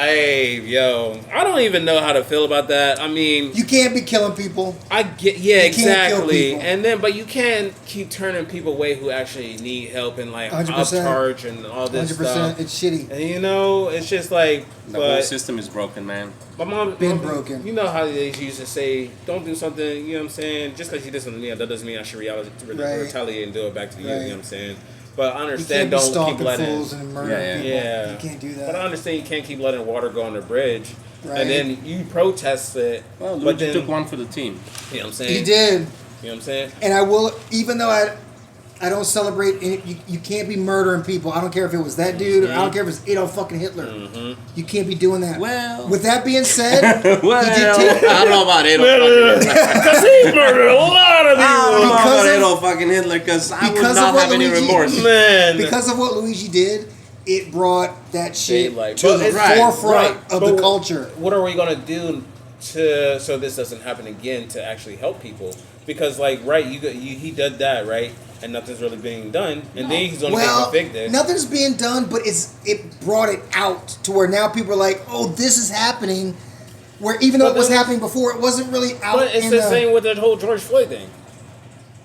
I don't even know how to feel about that. I mean, You can't be killing people. I get, You yeah, can't kill exactly. people. And then, but you can keep turning people away who actually need help and like 100%. upcharge and all this 100%. stuff. It's shitty. And you know, it's just like, The whole but system is broken, man. my mom Been broken. You know how they used to say, "Don't do something." You know what I'm saying? Just because you did something to me, that doesn't mean I should Right. retaliate and do it back to you. You Right. know what I'm saying? But I You understand. can't be Don't stalking keep letting. fools and murdering Yeah, people. Yeah. You can't do that. But I understand you can't keep letting water go under the bridge, Right. and then you protest it. Well, but Luigi then, took one for the team. You know what I'm saying? He did. You know what I'm saying? And I will, even though I don't celebrate, you can't be murdering people. I don't care if it was that dude, or I don't care if it's Adolf fucking Hitler. You can't be doing that. Well- with that being said, Well, he did take, I don't know about Adolf fucking Hitler. Because he murdered a lot of I don't know Because about of- Adolf fucking Hitler because I would because of not what have any Luigi- remorse. Man. because of what Luigi did, it brought that shit Daylight. to But the it's- forefront of But the culture. What are we gonna do so this doesn't happen again to actually help people? Because like he did that, right? and nothing's really being done, and then he's only Well, getting convicted. nothing's being done, but it brought it out to where now people are like, oh, this is happening. Where even though it was happening before, it wasn't really out. But it's the same with the whole George Floyd thing.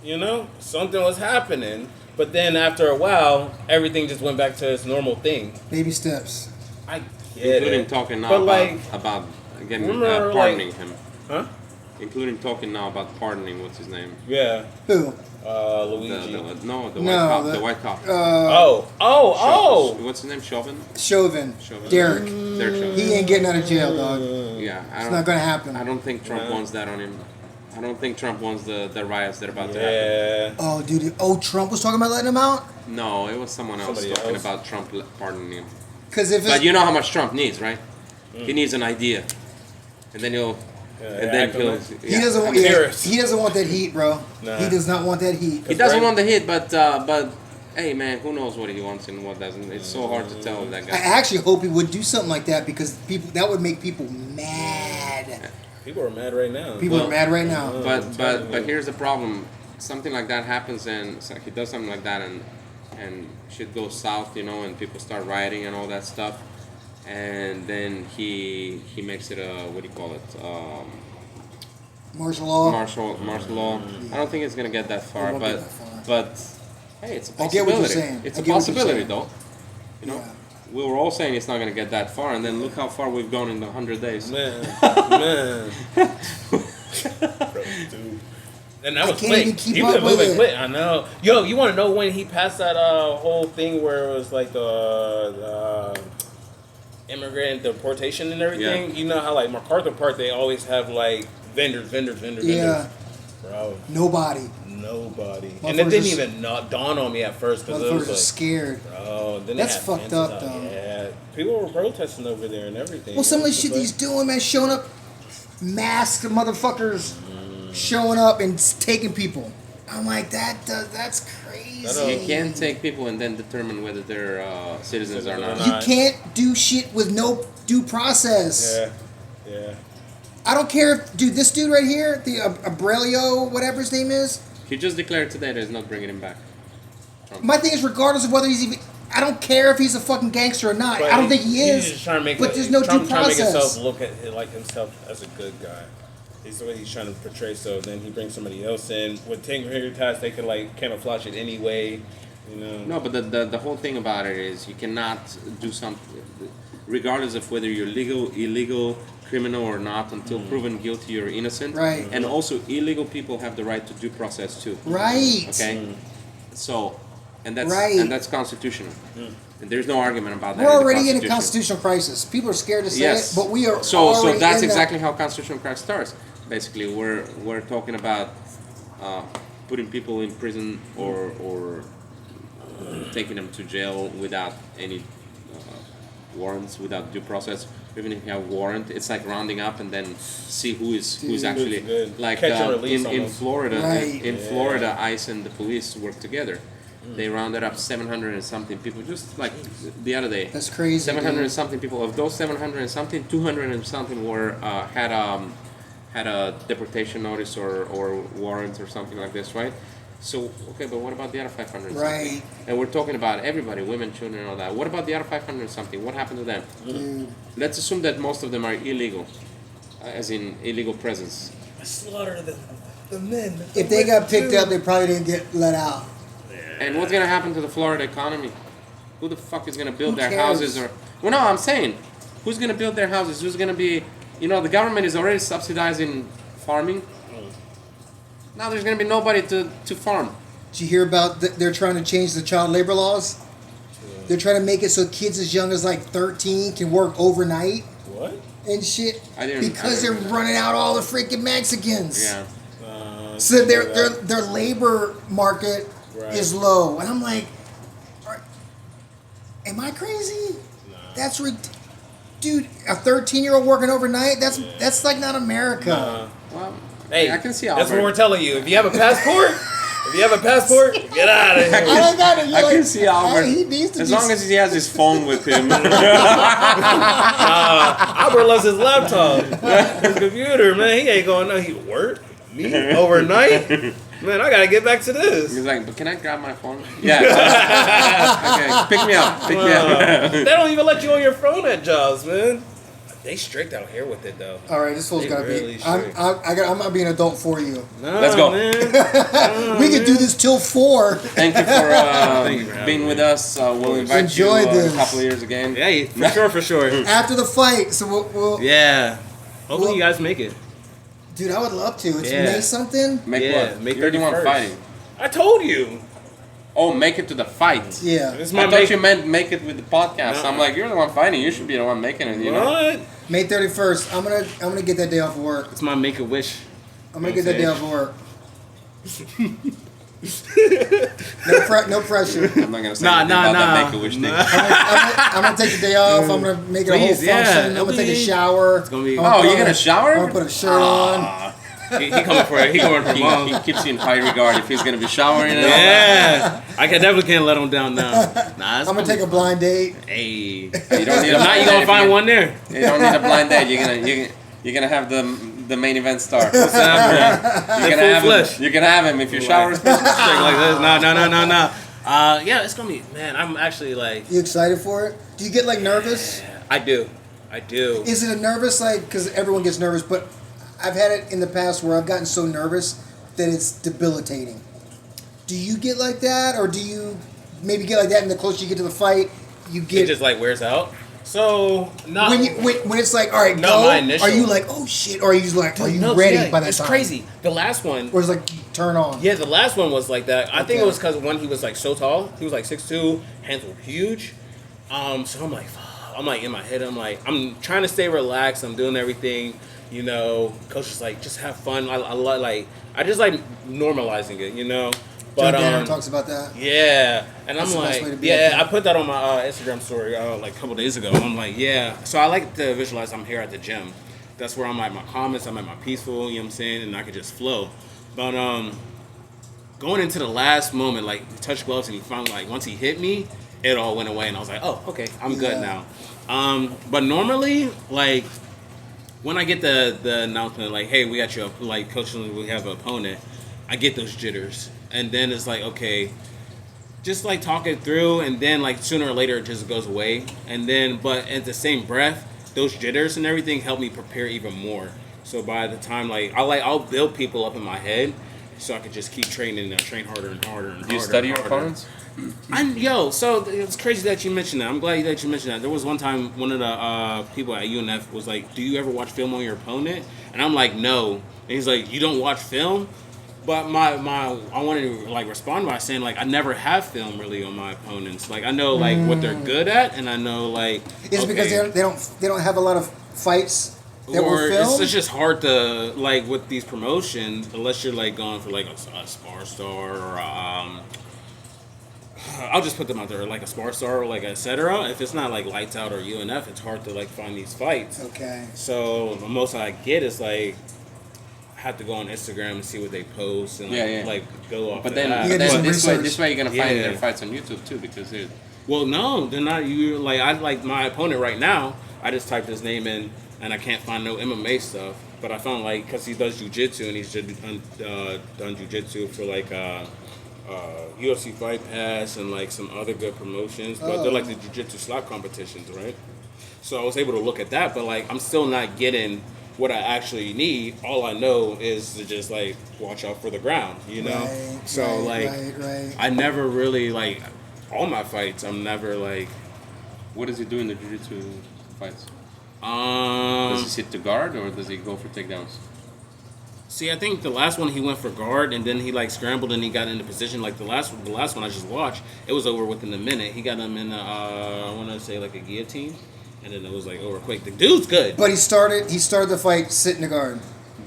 You know, something was happening, but then after a while, everything just went back to its normal thing. Baby steps. I get Including it. talking now But, like, about again remember, pardoning like- him. Huh? Including talking now about pardoning. What's his name? Yeah. Who? Luigi. The white No, cop. the- The white cop. Oh. What's his name? Chauvin. Chauvin. Chauvin. Derek. Derek Chauvin. He ain't getting out of jail, dog. Yeah, It's not gonna happen. I don't think Trump wants that on him. I don't think Trump wants the riots that are about to happen. Yeah. Oh, dude. Oh, Trump was talking about letting him out? No, it was someone else Somebody talking else? about Trump pardoning him. Because if it's. But you know how much Trump needs, right? He needs an idea, and then he'll, and then act on he'll. it. He doesn't want. I'm Yeah, curious. he doesn't want that heat, bro. Nah. He does not want that heat. He doesn't Right. want the hit, but hey, man, who knows what he wants and what doesn't? It's so hard to tell with that I guy. actually hope he would do something like that because that would make people mad. People are mad right now. People Well, are mad right now. But here's the problem: something like that happens, and it's like he does something like that, and shit goes south, you know, and people start rioting and all that stuff, and then he makes it a what do you call it? Martial law. Martial law. I don't think it's gonna get that far, won't but get that far. but hey, it's a I possibility. get what you're saying. It's I a get what you're possibility, saying. though. You know, Yeah. we were all saying it's not gonna get that far, and then look how far we've gone in the 100 days. Man. Man. Dude. And that I was can't quick. even keep He up been with moving it. quick. I know. Yo, you want to know when he passed that whole thing where it was like the immigrant deportation and everything? Yeah. You know how like MacArthur Park, they always have like vendors. Yeah. Bro, Nobody. nobody. Motherfuckers And it didn't just- even dawn on me at first because it Motherfuckers was are like, scared. bro, then they That's had fucked fences up, out. though. Yeah, people were protesting over there and everything. Well, some of the It's shit like- he's doing, man, showing up, masked motherfuckers, showing up and taking people. I'm like, that's crazy. You can't take people and then determine whether they're citizens or not. You can't do shit with no due process. Yeah. I don't care if, dude, this dude right here, the Abrelio, whatever his name is. He just declared today that he's not bringing him back. My thing is, regardless of whether he's even, I don't care if he's a fucking gangster or not. But I don't think he he's is. just trying to make but there's no Trump due trying to make process. himself look at it like himself as a good guy. It's the way he's trying to portray. So then he brings somebody else in with Tinker ties. They can like camouflage it anyway. You know. No, but the whole thing about it is you cannot do something, regardless of whether you're legal, illegal, criminal or not, until proven guilty or innocent. Right. And also, illegal people have the right to due process too. Right. Okay. So, and that's Right. and that's constitutional. And there's no argument about that. We're in the already in a Constitution. constitutional crisis. People are scared to say Yes, it, but we are So already that's in exactly how constitutional crisis starts. Basically, we're talking about putting people in prison or taking them to jail without any warrants, without due process. Even if you have a warrant, it's like rounding up and then see who's actually good. like Catch and release in almost. Florida. Right. In Florida, ICE and the police work together. They rounded up 700 and something people just like the other day. That's crazy, 700 dude. and something people. Of those 700 and something, 200 and something were had a deportation notice or warrant or something like this, right? So okay, but what about the other 500? and Right. something? And we're talking about everybody, women, children, and all that. What about the other 500 and something? What happened to them? Dude. Let's assume that most of them are illegal, as in illegal presence. I slaughtered the men. If they got picked up, they probably didn't get let out. And what's gonna happen to the Florida economy? Who the fuck is gonna build Who their cares? houses? Or well, no, I'm saying, who's gonna build their houses? Who's gonna be? You know, the government is already subsidizing farming. Now there's gonna be nobody to farm. Did you hear about they're trying to change the child labor laws? They're trying to make it so kids as young as like 13 can work overnight What? and shit I didn't- because they're running out all the freaking Mexicans. Yeah. So their labor market Right. is low, and I'm like, am I crazy? That's dude, a 13-year-old working overnight. That's like not America. Well, Hey, I can see that's what Albert. we're telling you. If you have a passport, get out of here. I don't got it. You're I like, can see Albert. He needs to As be long as he has his phone with him. Albert loves his laptop, his computer. Man, he ain't going. No, he work. Me overnight? Man, I gotta get back to this. He's like, but can I grab my phone? Yeah. Okay, pick me up. Pick me up. They don't even let you on your phone at jobs, man. They strict out here with it though. All right, this fool's They gotta really be. I'm gonna be an adult for you. Nah, Let's go. Man. We could do this till 4. Thank you for being with us. We'll invite Enjoyed you this. a couple of years again. Yeah, for sure. After the fight, so we'll Yeah. Hopefully Well- you guys make it. dude, I would love to. It's Yeah. May something. Make Yeah, what? make You're the one 31st. fighting. I told you. Oh, make it to the fight. Yeah, It's I my thought make. you meant make it with the podcast. No. I'm like, you're the one fighting. You should be the one making it. You know. What? May 31st. I'm gonna get that day off of work. It's my make a wish. I'm gonna get that day off of work. No pressure. I'm not gonna say Nah, anything nah, about nah. that Make-A-Wish thing. I'm gonna take the day off. I'm gonna make it a whole Please, yeah. function. I'm gonna take a shower. It's gonna be- Oh, you're gonna shower? I'm gonna put a shirt on. He coming for it. He coming for He mom. keeps you in high regard if he's gonna be showering. And all. Yeah, I definitely can't let him down now. Nah, I'm gonna take a blind date. Hey, You don't need a if not, blind you date gonna if find one there. You don't need a blind date. You're gonna have the main event star. What's up, man? You're gonna have him. You're gonna have him if you shower. Straight like this. No. Yeah, it's gonna be. Man, I'm actually like. You excited for it? Do you get like nervous? I do. Is it a nervous like? Because everyone gets nervous, but I've had it in the past where I've gotten so nervous that it's debilitating. Do you get like that, or do you maybe get like that, and the closer you get to the fight, you It get just like wears out. So not when it's like, all right, Not go. my initial. Are you like, oh shit? Or are you just like, are you No, ready yeah, by that it's time? crazy. The last one. Or it's like, turn on. Yeah, the last one was like that. I think Okay. it was because one, he was like so tall. He was like 6'2", hands were huge. So I'm like, fuck. I'm like in my head. I'm like, I'm trying to stay relaxed. I'm doing everything. You know, coach is like, just have fun. I just like normalizing it. You know, but Joe Danner talks about that. yeah, and That's I'm the best way like, to be, I yeah, think. I put that on my Instagram story like a couple days ago. I'm like, yeah. So I like to visualize I'm here at the gym. That's where I'm at my comments. I'm at my peaceful. You know what I'm saying, and I could just flow. But going into the last moment, like touch gloves, and he finally like once he hit me, it all went away, and I was like, oh, okay, I'm good Yeah. now. But normally, like when I get the announcement, like, hey, we got you, like, coach, we have an opponent, I get those jitters. And then it's like, okay, just like talk it through, and then like sooner or later it just goes away. And then, but at the same breath, those jitters and everything help me prepare even more. So by the time, like, I'll build people up in my head so I could just keep training and train harder and harder and harder. Do you study your and harder. opponents? So it's crazy that you mentioned that. I'm glad that you mentioned that. There was one time one of the people at UNF was like, do you ever watch film on your opponent? And I'm like, no. And he's like, you don't watch film? But I wanted to like respond by saying like I never have film really on my opponents. Like I know like what they're good at, and I know like Is it because they don't have a lot of fights that or were filmed? it's just hard to like with these promotions unless you're like going for like a Spar Star or I'll just put them out there like a Spar Star or like et cetera. If it's not like Lights Out or UNF, it's hard to like find these fights. Okay. So the most I get is like I have to go on Instagram and see what they post and like go off. But of then, that. You gotta do some this way research. you're gonna find Yeah. their fights on YouTube too because they're Well, no, they're not. You like I like my opponent right now. I just typed his name in and I can't find no MMA stuff. But I found like because he does jujitsu and he's done jujitsu for like UFC Fight Pass and like some other good promotions. But they're like the jujitsu slap competitions, right? So I was able to look at that, but like I'm still not getting what I actually need. All I know is to just like watch out for the ground, you know. Right, so right, like right. I never really like all my fights. I'm never like. what does he do in the jiu-jitsu fights? Does he sit to guard or does he go for takedowns? See, I think the last one he went for guard and then he like scrambled and he got into position. Like the last one I just watched, it was over within a minute. He got him in I want to say like a guillotine, and then it was like over quick. The dude's good. But he started the fight sitting the guard.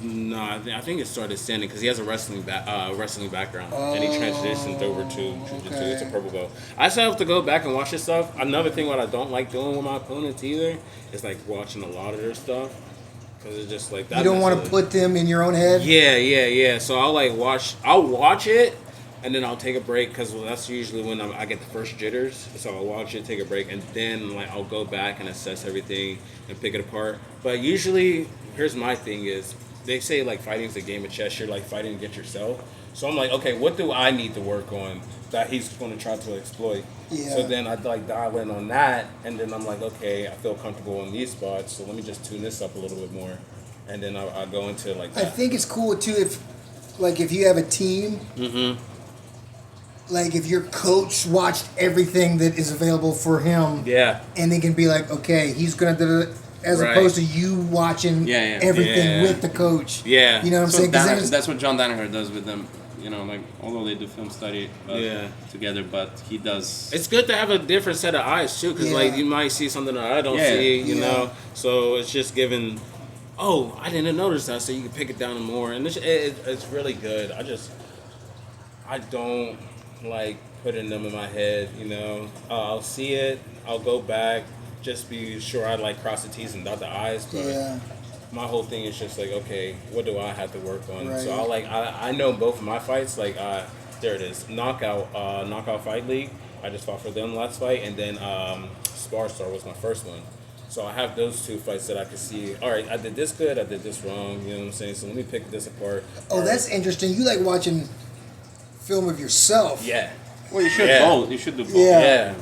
No, I think it started standing because he has a wrestling background and he transitioned over to jiu-jitsu. okay. It's a purple belt. I still have to go back and watch his stuff. Another thing what I don't like doing with my opponents either is like watching a lot of their stuff because it's just like that. You don't want to put them in your own head. Yeah. So I'll watch it, and then I'll take a break because that's usually when I get the first jitters. So I'll watch it, take a break, and then like I'll go back and assess everything and pick it apart. But usually, here's my thing is, they say like fighting's a game of chess. You're like fighting against yourself. So I'm like, okay, what do I need to work on that he's going to try to exploit? Yeah. So then I like dial in on that, and then I'm like, okay, I feel comfortable in these spots, so let me just tune this up a little bit more, and then I go into like that. I think it's cool too if you have a team. Like if your coach watched everything that is available for him. Yeah. And they can be like, okay, he's gonna do it. As opposed to you watching everything with the coach. Yeah. You know what I'm saying? That's what John Danaher does with them. You know, like, although they do film study together, but he does. It's good to have a different set of eyes, too, because, like, you might see something that I don't see, you know? So it's just giving, oh, I didn't notice that, so you can pick it down more. And it's really good. I don't, like, putting them in my head, you know? I'll see it, I'll go back, just be sure I, like, cross the T's and dot the I's, but my whole thing is just like, okay, what do I have to work on? Right. So I know both of my fights, like there it is, knockout fight league. I just fought for them last fight, and then Star was my first one. So I have those two fights that I can see. All right, I did this good, I did this wrong. You know what I'm saying? So let me pick this apart. Oh, that's interesting. You like watching film of yourself? Yeah. Well, you should both. You should do both. Yeah.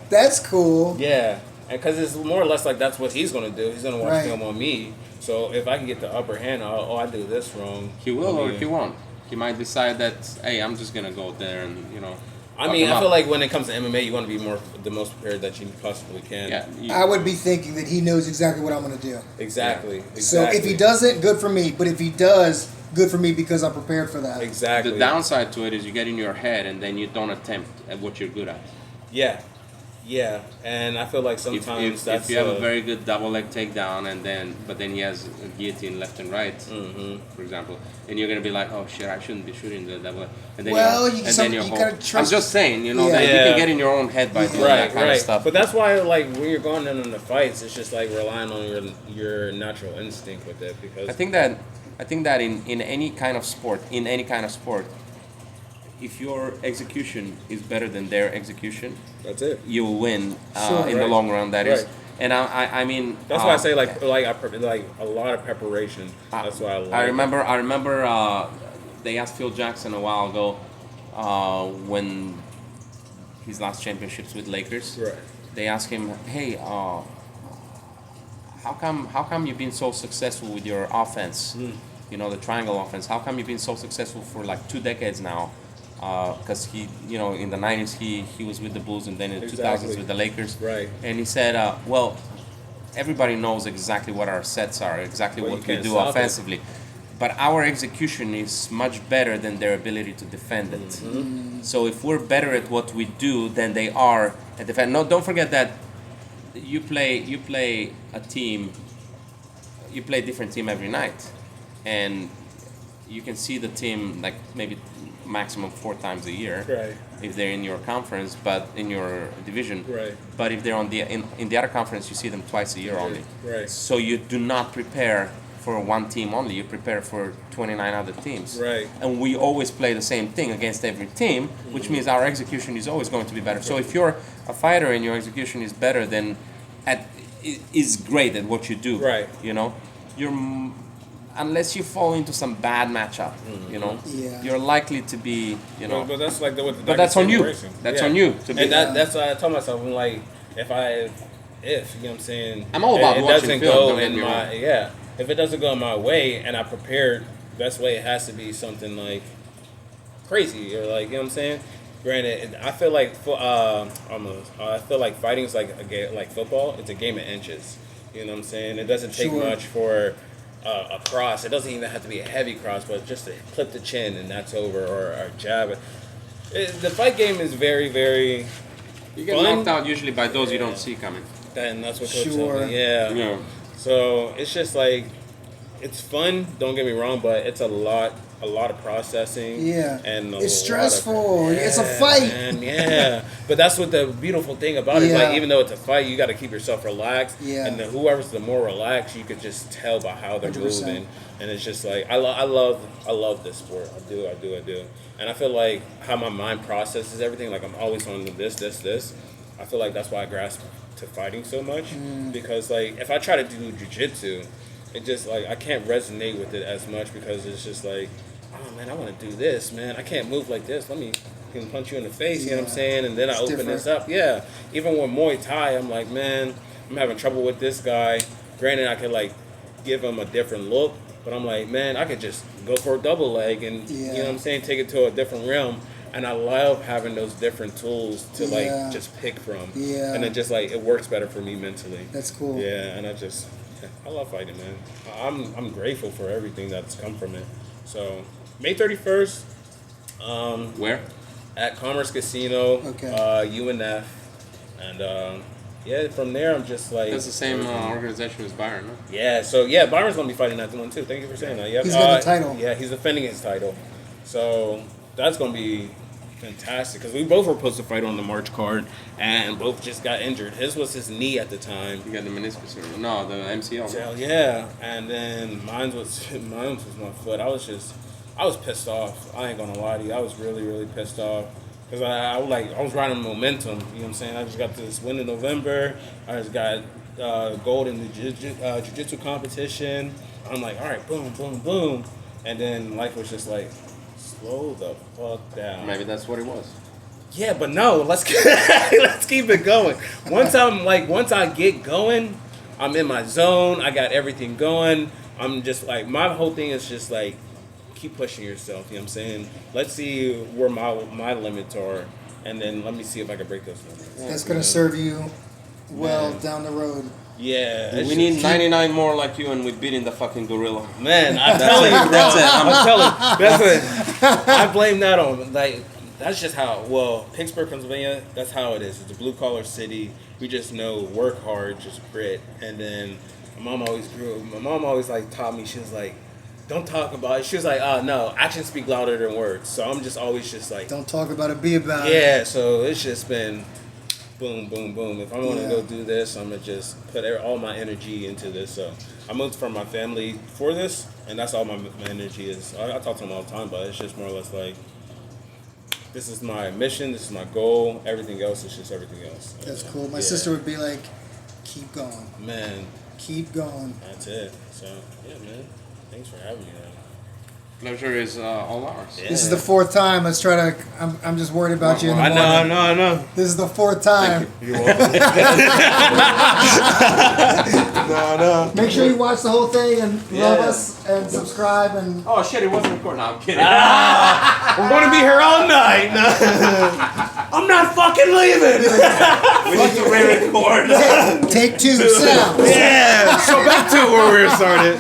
That's cool. Yeah, and because it's more or less like that's what he's gonna do. He's gonna watch film on me. So if I can get the upper hand, I do this wrong. He will or he won't. He might decide that, hey, I'm just gonna go there and, you know. I mean, I feel like when it comes to MMA, you want to be the most prepared that you possibly can. Yeah. I would be thinking that he knows exactly what I'm going to do. Exactly. So if he doesn't, good for me. But if he does, good for me because I'm prepared for that. Exactly. The downside to it is you get in your head and then you don't attempt at what you're good at. Yeah. Yeah, and I feel like sometimes if you have a very good double leg takedown but then he has a guillotine left and right, for example, and you're gonna be like, oh shit, I shouldn't be shooting the double. And then you gotta trust. I'm just saying, you know, that you can get in your own head by doing that kind of stuff. But that's why, like, when you're going in the fights, it's just like relying on your natural instinct with it because I think that in any kind of sport, if your execution is better than their execution, that's it. You will win in the long run. That is, and I mean that's why I say like a lot of preparation. That's why I remember they asked Phil Jackson a while ago when his last championships with Lakers. Right. They asked him, hey, how come you've been so successful with your offense? You know, the triangle offense. How come you've been so successful for like 2 decades now? Because he, you know, in the 90s he was with the Bulls and then in the 2000s with the Lakers. Right. And he said, well, everybody knows exactly what our sets are, exactly what we do offensively. But our execution is much better than their ability to defend it. Mm-hmm. So if we're better at what we do than they are at defend. No, don't forget that you play a different team every night. And you can see the team like maybe maximum 4 times a year, right? If they're in your conference, but in your division, right? But if they're in the other conference, you see them twice a year only, right? So you do not prepare for one team only; you prepare for 29 other teams, right? And we always play the same thing against every team, which means our execution is always going to be better. So if you're a fighter and your execution is better, then is great at what you do, right? You know, unless you fall into some bad matchup, you know, you're likely to be, you know. But that's like but that's on you. That's on you. That's why I told myself, I'm like, if you know what I'm saying, I'm all about watching film. If it doesn't go in my way and I prepared, best way it has to be something like crazy or like, you know what I'm saying. Granted, I feel like fighting is like a game, like football. It's a game of inches. You know what I'm saying? It doesn't take much for a cross. It doesn't even have to be a heavy cross, but just to clip the chin and that's over, or a jab. The fight game is very, very. You get knocked out usually by those you don't see coming. And that's what Coach told me. Yeah. So it's just like, it's fun. Don't get me wrong, but it's a lot of processing. Yeah. And it's stressful. It's a fight. And but that's what the beautiful thing about it is. Like, even though it's a fight, you got to keep yourself relaxed. Yeah. And whoever's the more relaxed, you could just tell by how they're 100%. moving. And it's just like I love this sport. I do. And I feel like how my mind processes everything. Like I'm always on this. I feel like that's why I grasp to fighting so much, because like if I try to do jiu-jitsu, it just like I can't resonate with it as much because it's just like, oh man, I want to do this, man. I can't move like this. Let me can punch you in the face. You know what I'm saying? And then I open this up. Yeah. Even with Muay Thai, I'm like, man, I'm having trouble with this guy. Granted, I could like give him a different look, but I'm like, man, I could just go for a double leg and you know what I'm saying, take it to a different realm. And I love having those different tools to like just pick from. Yeah. And it just like it works better for me mentally. That's cool. Yeah, and I love fighting, man. I'm grateful for everything that's come from it. So May 31st. Where? At Commerce Casino. Okay. UNF, and yeah, from there I'm just like. That's the same organization as Byron, no? Yeah. So Byron's gonna be fighting that one too. Thank you for saying that. Yep. He's got the title. Yeah, he's defending his title. So that's gonna be fantastic because we both were supposed to fight on the March card and both just got injured. His was his knee at the time. You got the meniscus or no, the MCL. So, yeah, and then mine was my foot. I was pissed off. I ain't gonna lie to you. I was really, really pissed off because I was riding momentum. You know what I'm saying? I just got this win in November. I just got gold in the jiu-jitsu competition. I'm like, all right, boom, boom, boom, and then life was just like, slow the fuck down. Maybe that's what it was. Yeah, but no, let's keep it going. Once I get going, I'm in my zone. I got everything going. I'm just like, my whole thing is just like, keep pushing yourself. You know what I'm saying? Let's see where my limits are, and then let me see if I can break those limits. That's gonna serve you well down the road. Yeah, We need 99 more like you, and we're beating the fucking gorilla. Man, I'm telling you, bro. That's it. I'm telling you. That's it. I blame that on, like, that's just how, Pittsburgh, Pennsylvania, that's how it is. It's a blue-collar city. We just know work hard, just grit. And then my mom always, like, taught me, she was like, don't talk about it. She was like, oh, no, actions speak louder than words. So I'm just always just like. Don't talk about it, be about it. Yeah, so it's just been boom, boom, boom. If I want to go do this, I'm going to just put all my energy into this. So I moved from my family for this, and that's all my energy is. I talk to them all the time, but it's just more or less like, this is my mission, this is my goal. Everything else is just everything else. That's cool. My sister would be like, keep going. Man. Keep going. That's it. So, yeah, man. Thanks for having me, man. Pleasure is all ours. Yeah. This is the fourth time. Let's try to. I'm just worried about you in the morning. I know. This is the fourth time. You're welcome. No. Make sure you watch the whole thing and love us and subscribe and. Oh shit! It wasn't recording. No, I'm kidding. We're gonna be here all night. I'm not fucking leaving. We need to re-record. Take two. Sit down. Yeah. So back to where we were started.